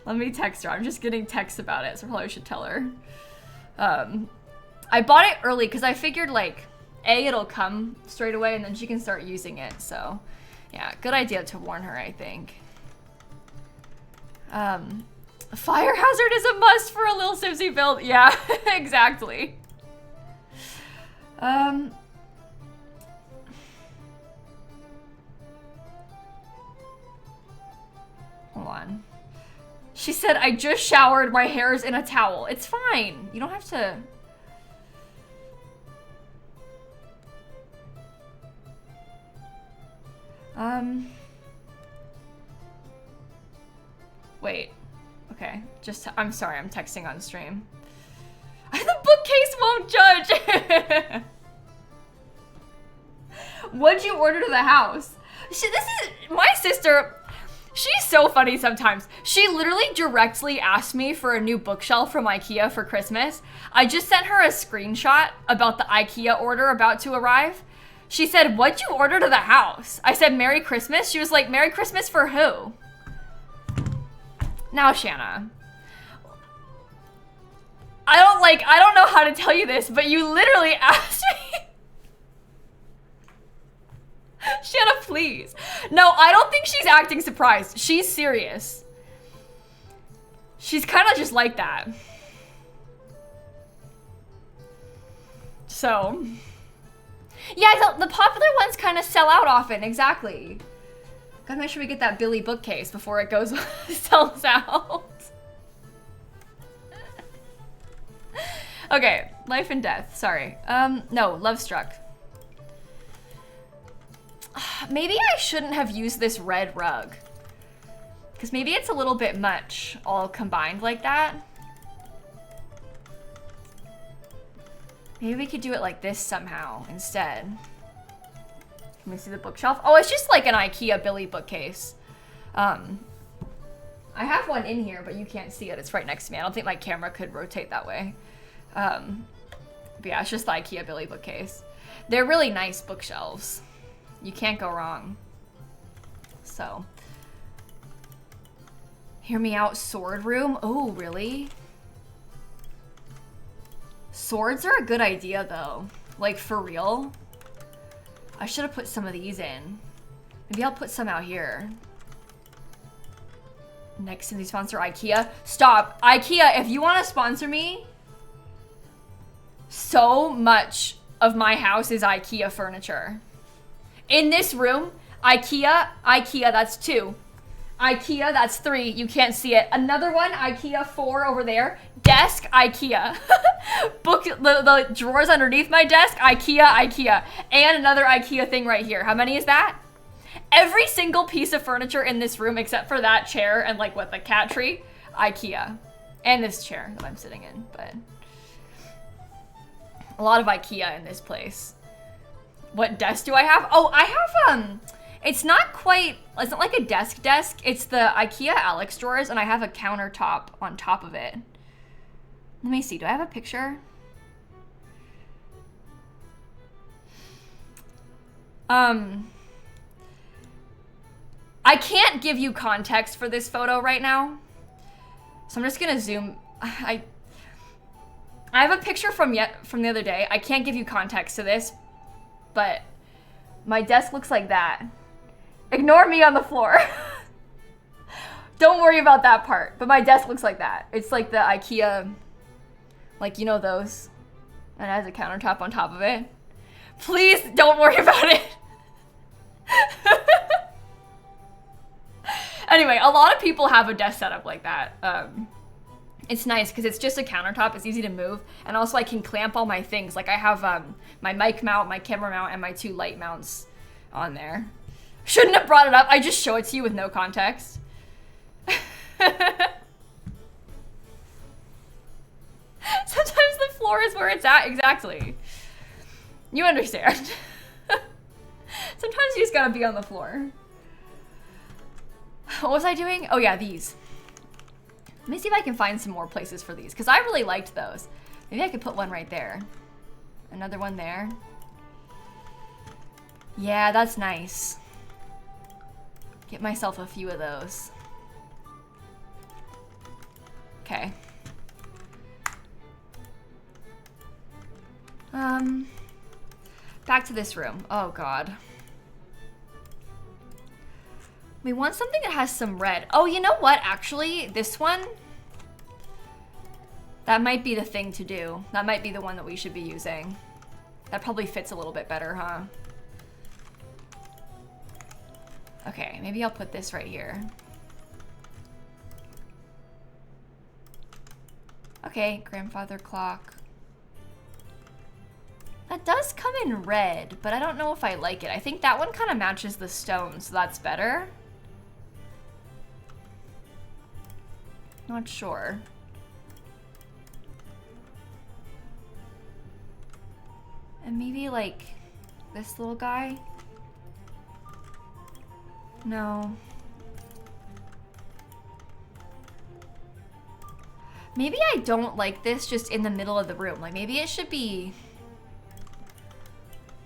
Let me text her. I'm just getting texts about it, so I probably should tell her. I bought it early because I figured, like, it'll come straight away and then she can start using it, so yeah, good idea to warn her, I think. A fire hazard is a must for a lilsimsie build. Yeah, exactly. Hold on. She said, I just showered, my hair's in a towel. It's fine. You don't have to... Wait. Okay. Just, I'm sorry, I'm texting on stream. The bookcase won't judge! What'd you order to the house? This is, my sister, she's so funny sometimes. She literally directly asked me for a new bookshelf from IKEA for Christmas. I just sent her a screenshot about the IKEA order about to arrive. She said, what'd you order to the house? I said, Merry Christmas. She was like, Merry Christmas for who? Now, Shanna. I don't know how to tell you this, but you literally asked me. Shanna, please. No, I don't think she's acting surprised. She's serious. She's kind of just like that. So, yeah, the popular ones kind of sell out often. Exactly. Gotta make sure we get that Billy bookcase before it goes sells out. Okay, life and death. Sorry. No, love struck. Maybe I shouldn't have used this red rug. Because maybe it's a little bit much all combined like that. Maybe we could do it like this somehow instead. Can we see the bookshelf? Oh, it's just like an IKEA Billy bookcase. I have one in here, but you can't see it. It's right next to me. I don't think my camera could rotate that way. But yeah, it's just the IKEA Billy bookcase. They're really nice bookshelves. You can't go wrong. So. Hear me out, sword room. Oh, really? Swords are a good idea though. Like for real. I should have put some of these in. Maybe I'll put some out here. Next in the sponsor, IKEA. Stop. IKEA, if you want to sponsor me, so much of my house is IKEA furniture. In this room, IKEA, that's 2. IKEA, that's 3. You can't see it. Another one, IKEA, 4 over there. Desk, IKEA. Book, the drawers underneath my desk, IKEA. And another IKEA thing right here. How many is that? Every single piece of furniture in this room, except for that chair and like what, the cat tree, IKEA. And this chair that I'm sitting in, but a lot of IKEA in this place. What desk do I have? Oh, I have, it's not like a desk. It's the IKEA Alex drawers, and I have a countertop on top of it. Let me see, do I have a picture? I can't give you context for this photo right now. So I'm just gonna zoom. I have a picture from the other day. I can't give you context to this, but my desk looks like that. Ignore me on the floor. Don't worry about that part, but my desk looks like that. It's like the IKEA, like, you know those, and it has a countertop on top of it. Please don't worry about it. Anyway, a lot of people have a desk setup like that. It's nice because it's just a countertop. It's easy to move. And also I can clamp all my things. Like I have my mic mount, my camera mount, and my 2 light mounts on there. Shouldn't have brought it up. I just show it to you with no context. Sometimes the floor is where it's at. Exactly. You understand. Sometimes you just gotta be on the floor. What was I doing? Oh yeah, these. Let me see if I can find some more places for these, because I really liked those. Maybe I could put one right there. Another one there. Yeah, that's nice. Get myself a few of those. Okay. Back to this room. Oh god. We want something that has some red. Oh, you know what? Actually, this one, that might be the thing to do. That might be the one that we should be using. That probably fits a little bit better, huh? Okay, maybe I'll put this right here. Okay, grandfather clock. That does come in red, but I don't know if I like it. I think that one kind of matches the stone, so that's better. Not sure. And maybe like this little guy? No. Maybe I don't like this just in the middle of the room. Like maybe it should be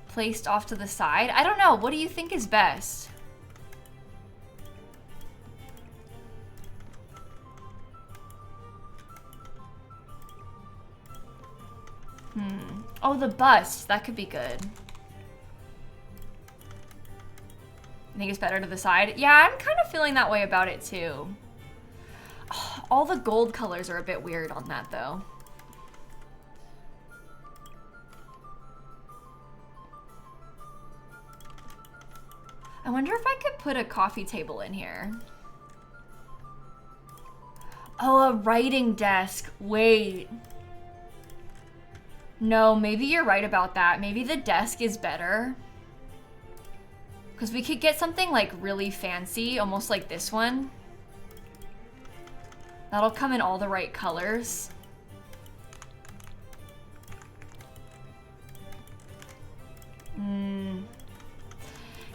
placed off to the side. I don't know. What do you think is best? Oh, the bust. That could be good. I think it's better to the side. Yeah, I'm kind of feeling that way about it too. Oh, all the gold colors are a bit weird on that though. I wonder if I could put a coffee table in here. Oh, a writing desk. Wait. No, maybe you're right about that. Maybe the desk is better. Because we could get something like really fancy, almost like this one. That'll come in all the right colors.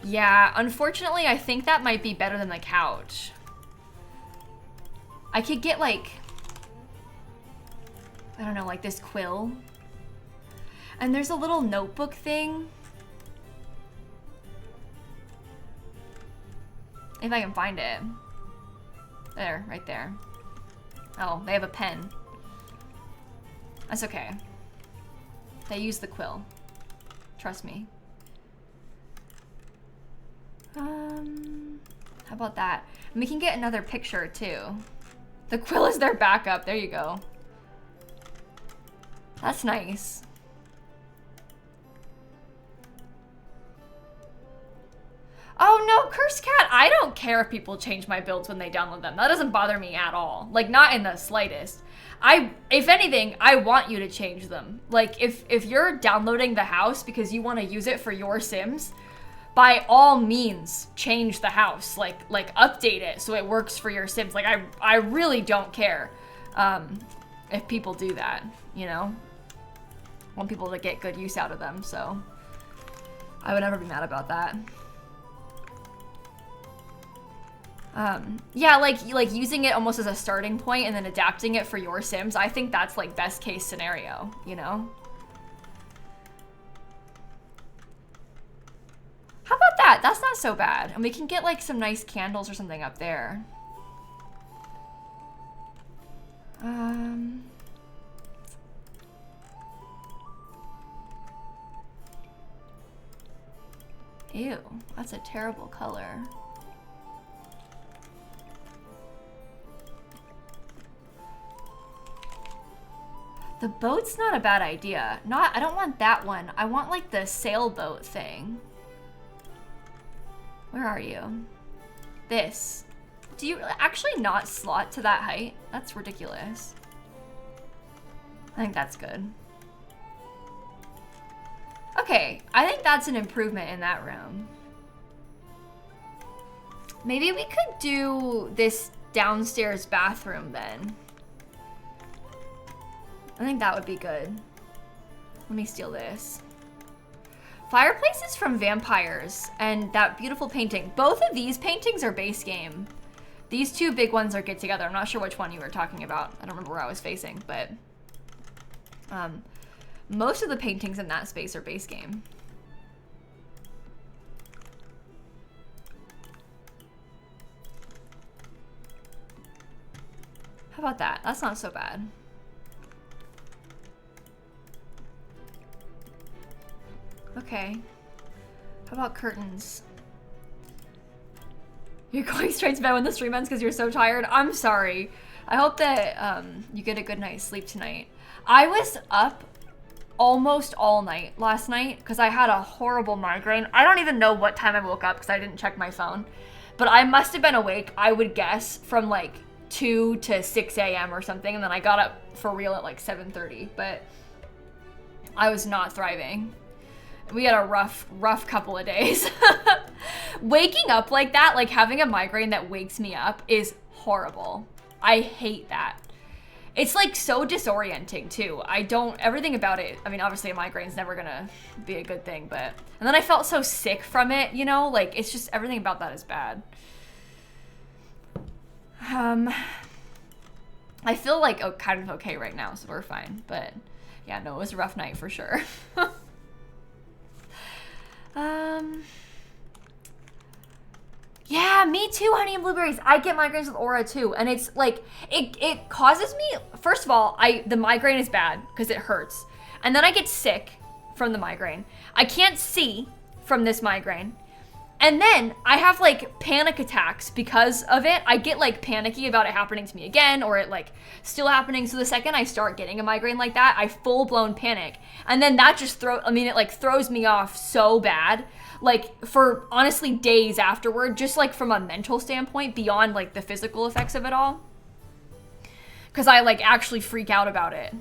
Yeah, unfortunately, I think that might be better than the couch. I could get like, I don't know, like this quill. And there's a little notebook thing. If I can find it. There, right there. Oh, they have a pen. That's okay. They use the quill. Trust me. How about that? And we can get another picture too. The quill is their backup. There you go. That's nice. Oh no, Cursed Cat, I don't care if people change my builds when they download them. That doesn't bother me at all. Like, not in the slightest. If anything, I want you to change them. Like, if you're downloading the house because you want to use it for your Sims, by all means, change the house. Like update it so it works for your Sims. Like, I really don't care if people do that, you know? I want people to get good use out of them, so I would never be mad about that. Yeah, like using it almost as a starting point and then adapting it for your Sims. I think that's like best case scenario, you know? How about that? That's not so bad. And we can get like some nice candles or something up there. Ew, that's a terrible color. The boat's not a bad idea. I don't want that one. I want like the sailboat thing. Where are you? This. Do you actually not slot to that height? That's ridiculous. I think that's good. Okay, I think that's an improvement in that room. Maybe we could do this downstairs bathroom then. I think that would be good. Let me steal this. Fireplaces from Vampires and that beautiful painting. Both of these paintings are base game. These two big ones are get together. I'm not sure which one you were talking about. I don't remember where I was facing, but most of the paintings in that space are base game. How about that? That's not so bad. Okay. How about curtains? You're going straight to bed when the stream ends because you're so tired? I'm sorry. I hope that you get a good night's sleep tonight. I was up almost all night last night because I had a horrible migraine. I don't even know what time I woke up because I didn't check my phone. But I must have been awake, I would guess, from like 2 to 6 a.m. or something. And then I got up for real at like 7:30. But I was not thriving. We had a rough couple of days. Waking up like that, like having a migraine that wakes me up is horrible. I hate that. It's like so disorienting too. Everything about it, I mean, obviously a migraine's never gonna be a good thing, but, and then I felt so sick from it, you know, like it's just, everything about that is bad. I feel like kind of okay right now, so we're fine, but yeah, no, it was a rough night for sure. Yeah, me too, honey and blueberries. I get migraines with Aura too, and it's like it causes me. First of all, the migraine is bad because it hurts, and then I get sick from the migraine. I can't see from this migraine, And then I have like panic attacks because of it. I get like panicky about it happening to me again, or it like still happening. So the second I start getting a migraine like that, I full blown panic. And then that just it like throws me off so bad. Like for honestly days afterward, just like from a mental standpoint, beyond like the physical effects of it all. Cause I like actually freak out about it.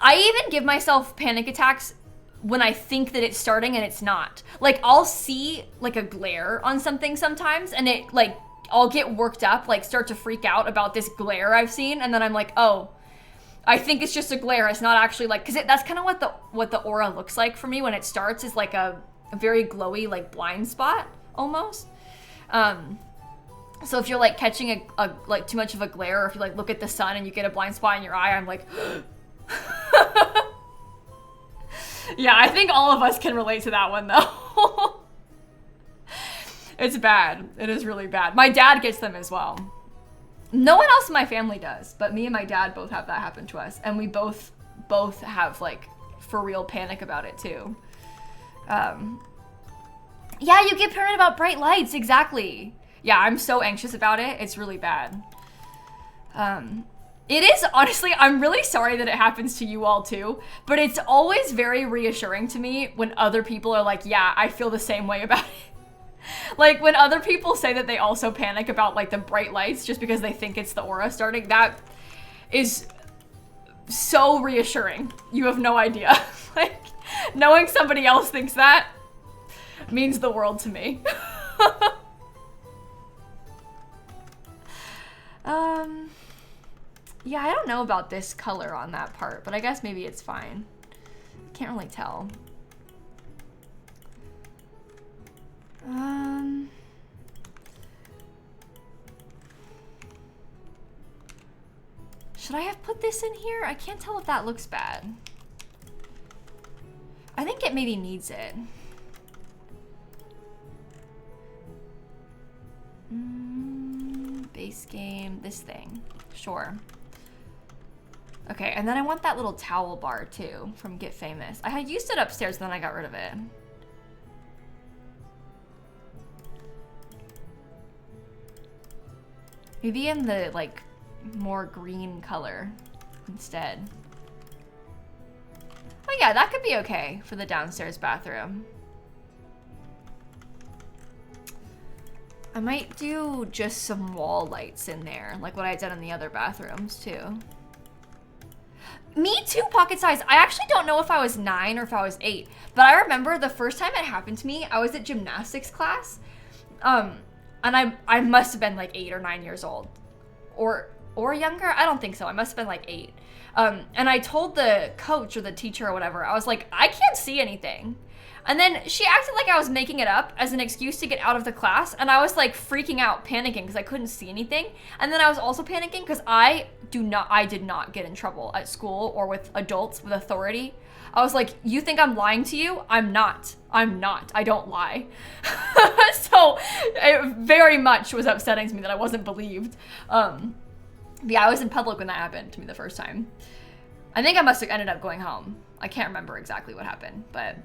I even give myself panic attacks when I think that it's starting and it's not. Like I'll see like a glare on something sometimes and it like, I'll get worked up, like start to freak out about this glare I've seen. And then I'm like, oh, I think it's just a glare. It's not actually like, cause that's kind of what the aura looks like for me when it starts, is like a very glowy, like blind spot almost. So if you're like catching a like too much of a glare, or if you like look at the sun and you get a blind spot in your eye, I'm like, yeah, I think all of us can relate to that one though. It's bad. It is really bad. My dad gets them as well. No one else in my family does, but me and my dad both have that happen to us. And we both have like for real panic about it too. Yeah, you get paranoid about bright lights. Exactly. Yeah, I'm so anxious about it. It's really bad. It is, honestly, I'm really sorry that it happens to you all too, but it's always very reassuring to me when other people are like, yeah, I feel the same way about it. Like when other people say that they also panic about like the bright lights just because they think it's the aura starting, that is so reassuring. You have no idea. Like knowing somebody else thinks that means the world to me. Yeah, I don't know about this color on that part, but I guess maybe it's fine. Can't really tell. Should I have put this in here? I can't tell if that looks bad. I think it maybe needs it. Base game, this thing, sure. Okay, and then I want that little towel bar too from Get Famous. I had used it upstairs, then I got rid of it. Maybe in the like more green color instead. Oh yeah, that could be okay for the downstairs bathroom. I might do just some wall lights in there, like what I did in the other bathrooms too. Me too, pocket size. I actually don't know if I was 9 or if I was 8, but I remember the first time it happened to me, I was at gymnastics class, and I must have been like 8 or 9 years old, or younger. I don't think so. I must have been like 8. And I told the coach or the teacher or whatever, I was like, I can't see anything. And then she acted like I was making it up as an excuse to get out of the class. And I was like freaking out, panicking because I couldn't see anything. And then I was also panicking because I did not get in trouble at school or with adults with authority. I was like, you think I'm lying to you? I'm not. I don't lie. So it very much was upsetting to me that I wasn't believed. Yeah, I was in public when that happened to me the first time. I think I must have ended up going home. I can't remember exactly what happened, but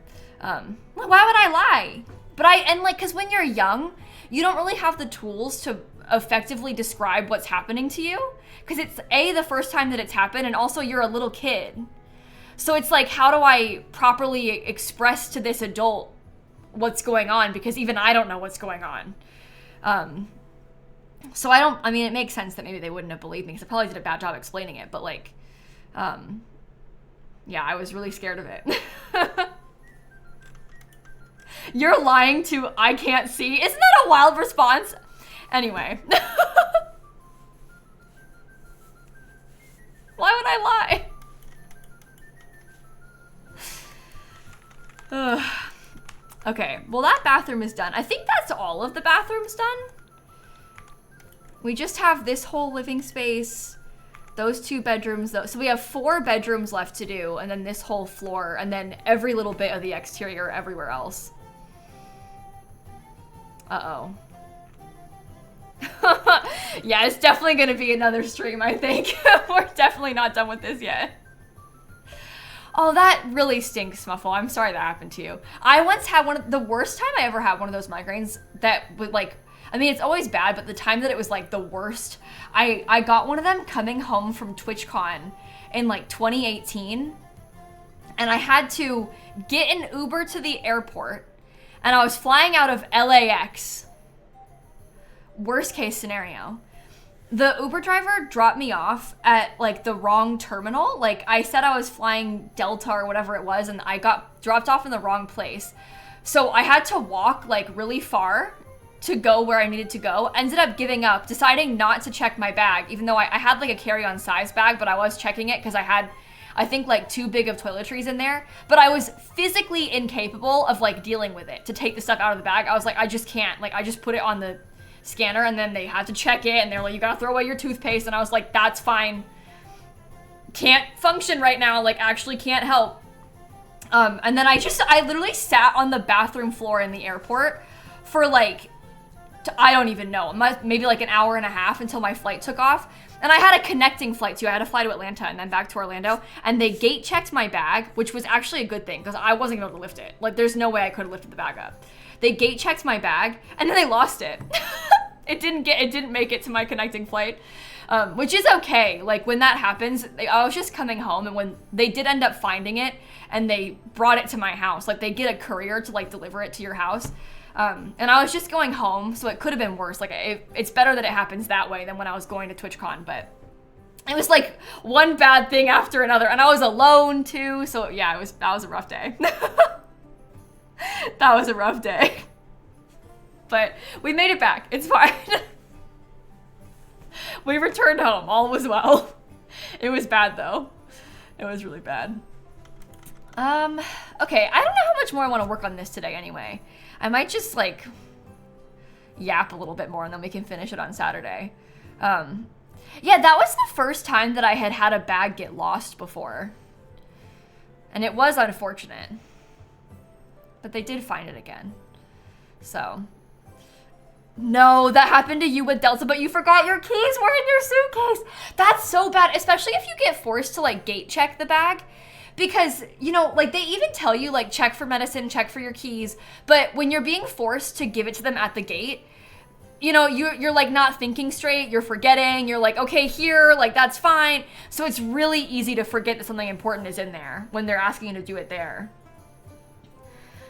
why would I lie? Because when you're young, you don't really have the tools to effectively describe what's happening to you, because it's the first time that it's happened, and also you're a little kid. So it's like, how do I properly express to this adult what's going on? Because even I don't know what's going on. So I mean, it makes sense that maybe they wouldn't have believed me, because I probably did a bad job explaining it, but like, yeah, I was really scared of it. You're lying to I can't see. Isn't that a wild response? Anyway. Why would I lie? Okay, well that bathroom is done. I think that's all of the bathrooms done. We just have this whole living space, those 2 bedrooms though. So we have 4 bedrooms left to do, and then this whole floor, and then every little bit of the exterior everywhere else. Uh-oh. Yeah, it's definitely gonna be another stream, I think. We're definitely not done with this yet. Oh, that really stinks, Smuffle. I'm sorry that happened to you. I once had the worst time I ever had one of those migraines that would like, I mean, it's always bad, but the time that it was like the worst, I got one of them coming home from TwitchCon in like 2018, and I had to get an Uber to the airport, and I was flying out of LAX. Worst case scenario. The Uber driver dropped me off at like the wrong terminal. Like I said I was flying Delta or whatever it was, and I got dropped off in the wrong place. So I had to walk like really far to go where I needed to go. Ended up giving up, deciding not to check my bag, even though I had like a carry-on size bag, but I was checking it because I had, I think, like too big of toiletries in there. But I was physically incapable of like dealing with it to take the stuff out of the bag. I was like, I just can't. Like I just put it on the scanner, and then they had to check it, and they're like, you gotta throw away your toothpaste, and I was like, that's fine, can't function right now, like actually can't help. And then I literally sat on the bathroom floor in the airport for like, I don't even know, maybe like an hour and a half until my flight took off. And I had a connecting flight too. I had to fly to Atlanta and then back to Orlando, and they gate checked my bag, which was actually a good thing because I wasn't able to lift it. Like there's no way I could have lifted the bag up. They gate checked my bag, and then they lost it. It didn't make it to my connecting flight, which is okay. Like when that happens, I was just coming home, and when they did end up finding it and they brought it to my house, like they get a courier to like deliver it to your house. And I was just going home, so it could have been worse. Like it's better that it happens that way than when I was going to TwitchCon, but it was like one bad thing after another, and I was alone too. So yeah, that was a rough day. That was a rough day. But we made it back. It's fine. We returned home. All was well. It was bad though. It was really bad. Okay, I don't know how much more I want to work on this today anyway. I might just like yap a little bit more, and then we can finish it on Saturday. Yeah, that was the first time that I had a bag get lost before. And it was unfortunate. But they did find it again. So. No, that happened to you with Delta, but you forgot your keys were in your suitcase. That's so bad, especially if you get forced to like gate check the bag. Because, you know, like they even tell you like check for medicine, check for your keys. But when you're being forced to give it to them at the gate, you know, you're like not thinking straight, you're forgetting, you're like, okay, here, like that's fine. So it's really easy to forget that something important is in there when they're asking you to do it there.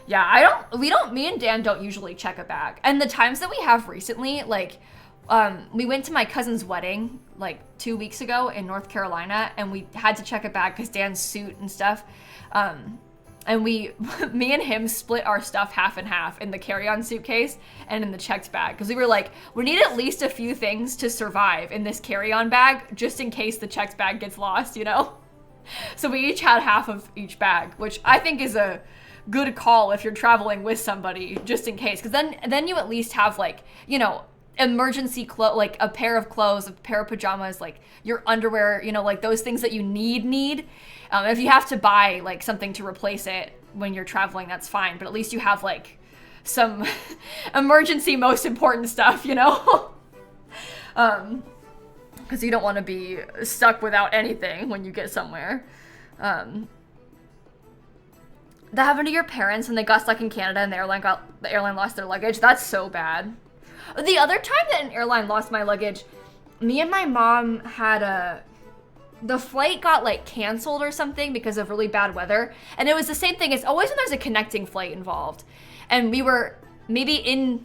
Yeah, me and Dan don't usually check a bag. And the times that we have recently, like, we went to my cousin's wedding like 2 weeks ago in North Carolina, and we had to check a bag because Dan's suit and stuff. And me and him split our stuff half and half in the carry-on suitcase and in the checked bag. Because we were like, we need at least a few things to survive in this carry-on bag, just in case the checked bag gets lost, you know? So we each had half of each bag, which I think is a good call if you're traveling with somebody, just in case. Because then you at least have like, you know, emergency clothes, like a pair of clothes, a pair of pajamas, like your underwear, you know, like those things that you need. If you have to buy like something to replace it when you're traveling, that's fine. But at least you have like some emergency most important stuff, you know? Because you don't want to be stuck without anything when you get somewhere. That happened to your parents when they got stuck in Canada and the airline lost their luggage. That's so bad. The other time that an airline lost my luggage, me and my mom had the flight got like canceled or something because of really bad weather. And it was the same thing. It's always when there's a connecting flight involved. And we were maybe in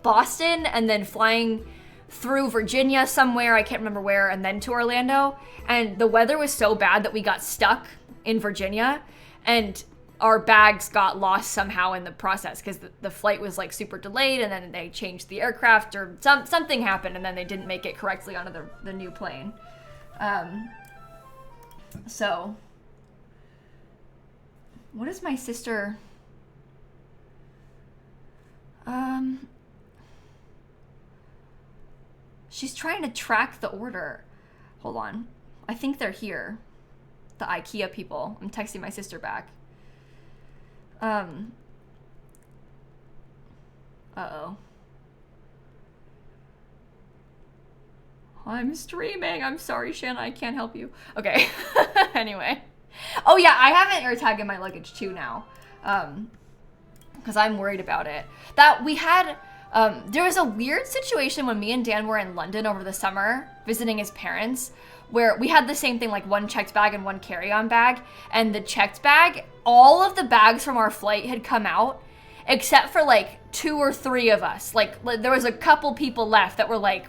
Boston and then flying through Virginia somewhere, I can't remember where, and then to Orlando. And the weather was so bad that we got stuck in Virginia, and our bags got lost somehow in the process because the flight was like super delayed, and then they changed the aircraft or something happened, and then they didn't make it correctly onto the new plane. So what is my sister? She's trying to track the order. Hold on. I think they're here. The IKEA people. I'm texting my sister back. Uh-oh. I'm streaming. I'm sorry, Shanna. I can't help you. Okay. Anyway. Oh yeah, I have an AirTag in my luggage too now. Because I'm worried about it. That we had, there was a weird situation when me and Dan were in London over the summer visiting his parents, where we had the same thing, like one checked bag and one carry-on bag. And the checked bag, all of the bags from our flight had come out, except for like 2 or 3 of us. Like there was a couple people left that were like,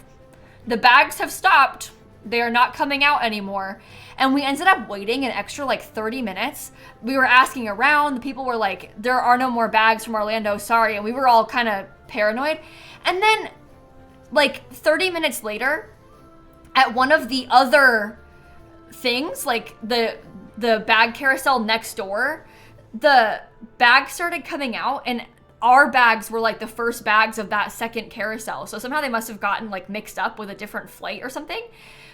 the bags have stopped. They are not coming out anymore. And we ended up waiting an extra like 30 minutes. We were asking around. The people were like, there are no more bags from Orlando, sorry. And we were all kind of paranoid. And then like 30 minutes later, at one of the other things, like the bag carousel next door, the bags started coming out, and our bags were like the first bags of that second carousel. So somehow they must have gotten like mixed up with a different flight or something.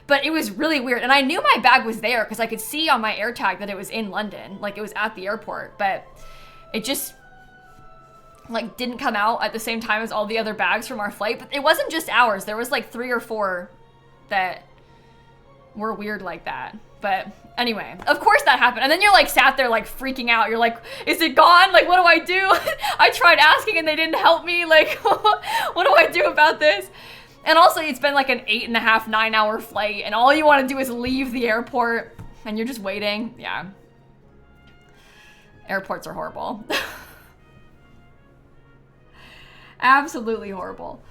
But it was really weird. And I knew my bag was there because I could see on my AirTag that it was in London. Like it was at the airport. But it just like didn't come out at the same time as all the other bags from our flight. But it wasn't just ours. There was like 3 or 4 that were weird like that. But anyway, of course that happened. And then you're like sat there like freaking out. You're like, is it gone? Like, what do I do? I tried asking and they didn't help me. Like, what do I do about this? And also it's been like an 8.5, 9-hour flight and all you want to do is leave the airport and you're just waiting. Yeah. Airports are horrible. Absolutely horrible.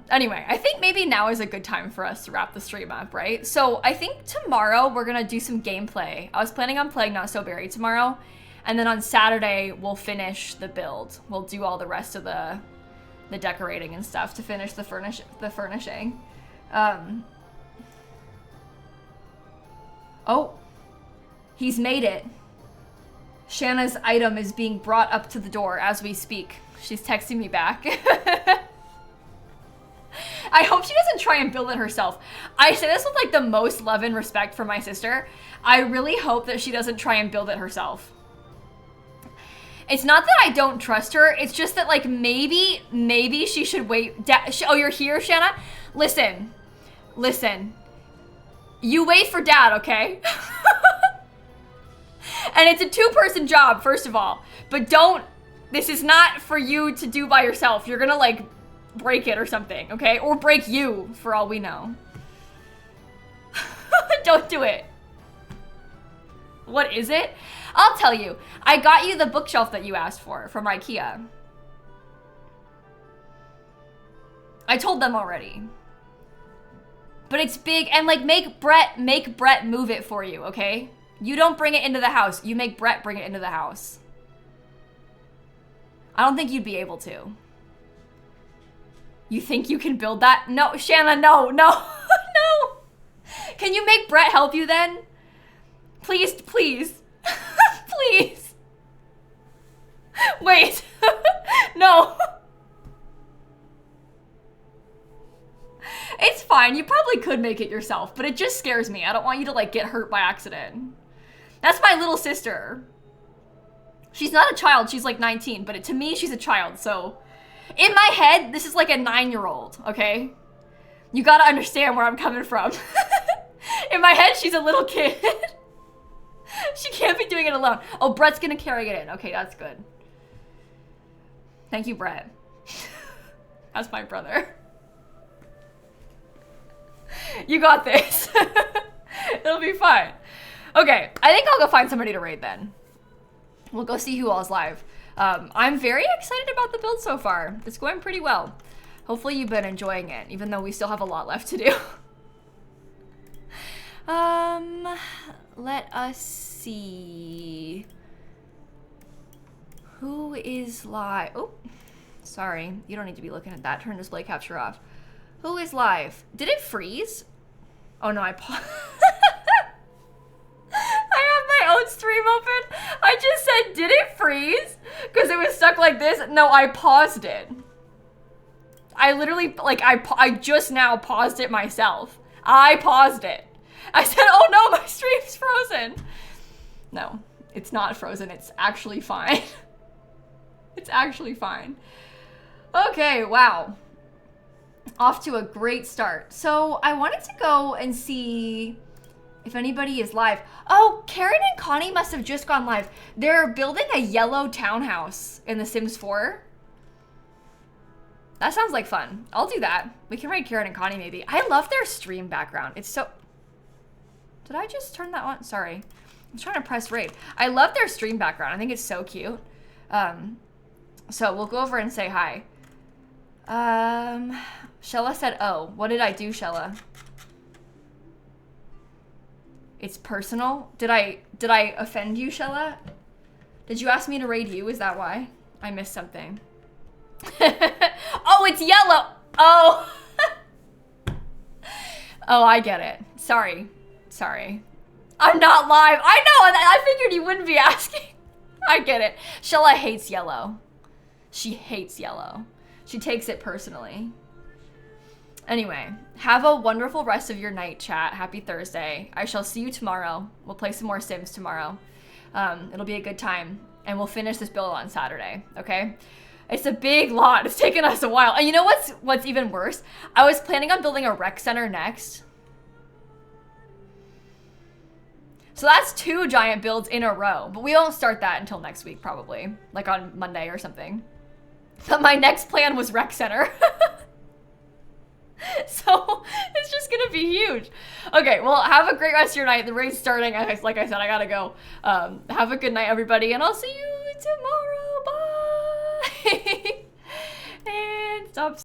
Anyway, I think maybe now is a good time for us to wrap the stream up, right? So I think tomorrow we're gonna do some gameplay. I was planning on playing Not So Berry tomorrow, and then on Saturday we'll finish the build. We'll do all the rest of the decorating and stuff to finish the furnishing. Oh, he's made it. Shanna's item is being brought up to the door as we speak. She's texting me back. I hope she doesn't try and build it herself. I say this with like the most love and respect for my sister. I really hope that she doesn't try and build it herself. It's not that I don't trust her. It's just that like maybe she should wait. Oh, you're here, Shanna? Listen. You wait for Dad, okay? And it's a 2-person job, first of all. But this is not for you to do by yourself. You're gonna like break it or something, okay? Or break you, for all we know. Don't do it. What is it? I'll tell you. I got you the bookshelf that you asked for from IKEA. I told them already. But it's big, and like make Brett move it for you, okay? You don't bring it into the house. You make Brett bring it into the house. I don't think you'd be able to. You think you can build that? No, Shanna, no. No. Can you make Brett help you then? Please. Please. Wait. No. It's fine. You probably could make it yourself, but it just scares me. I don't want you to like get hurt by accident. That's my little sister. She's not a child. She's like 19, but to me, she's a child, so... In my head, this is like a 9-year-old, okay? You gotta understand where I'm coming from. In my head, she's a little kid. She can't be doing it alone. Oh, Brett's gonna carry it in. Okay, that's good. Thank you, Brett. That's my brother. You got this. It'll be fine. Okay, I think I'll go find somebody to raid then. We'll go see who all's live. I'm very excited about the build so far. It's going pretty well. Hopefully you've been enjoying it, even though we still have a lot left to do. Let us see. Who is live? Oh, sorry. You don't need to be looking at that. Turn display capture off. Who is live? Did it freeze? Oh no, I paused. I have my own stream open. I just said, did it freeze? Because it was stuck like this. No, I paused it. I literally, like, I just now paused it myself. I paused it. I said, oh no, my stream's frozen. No, it's not frozen. It's actually fine. It's actually fine. Okay, wow. Off to a great start. So I wanted to go and see if anybody is live. Oh, Karen and Connie must have just gone live. They're building a yellow townhouse in The Sims 4. That sounds like fun. I'll do that. We can raid Karen and Connie maybe. I love their stream background. It's so... Did I just turn that on? Sorry. I was trying to press raid. I love their stream background. I think it's so cute. So we'll go over and say hi. Shella said, oh, what did I do, Shella? It's personal. Did I offend you, Shella? Did you ask me to raid you? Is that why? I missed something. Oh, it's yellow. Oh. Oh, I get it. Sorry. I'm not live. I know. I figured you wouldn't be asking. I get it. Shella hates yellow. She hates yellow. She takes it personally. Anyway, have a wonderful rest of your night, chat. Happy Thursday. I shall see you tomorrow. We'll play some more Sims tomorrow. It'll be a good time. And we'll finish this build on Saturday, okay? It's a big lot. It's taken us a while. And you know what's even worse? I was planning on building a rec center next. So that's 2 giant builds in a row. But we won't start that until next week, probably. Like on Monday or something. But my next plan was rec center. So it's just gonna be huge. Okay, well, have a great rest of your night. The raid's starting. Like I said, I gotta go. Have a good night, everybody, and I'll see you tomorrow. Bye. And stop.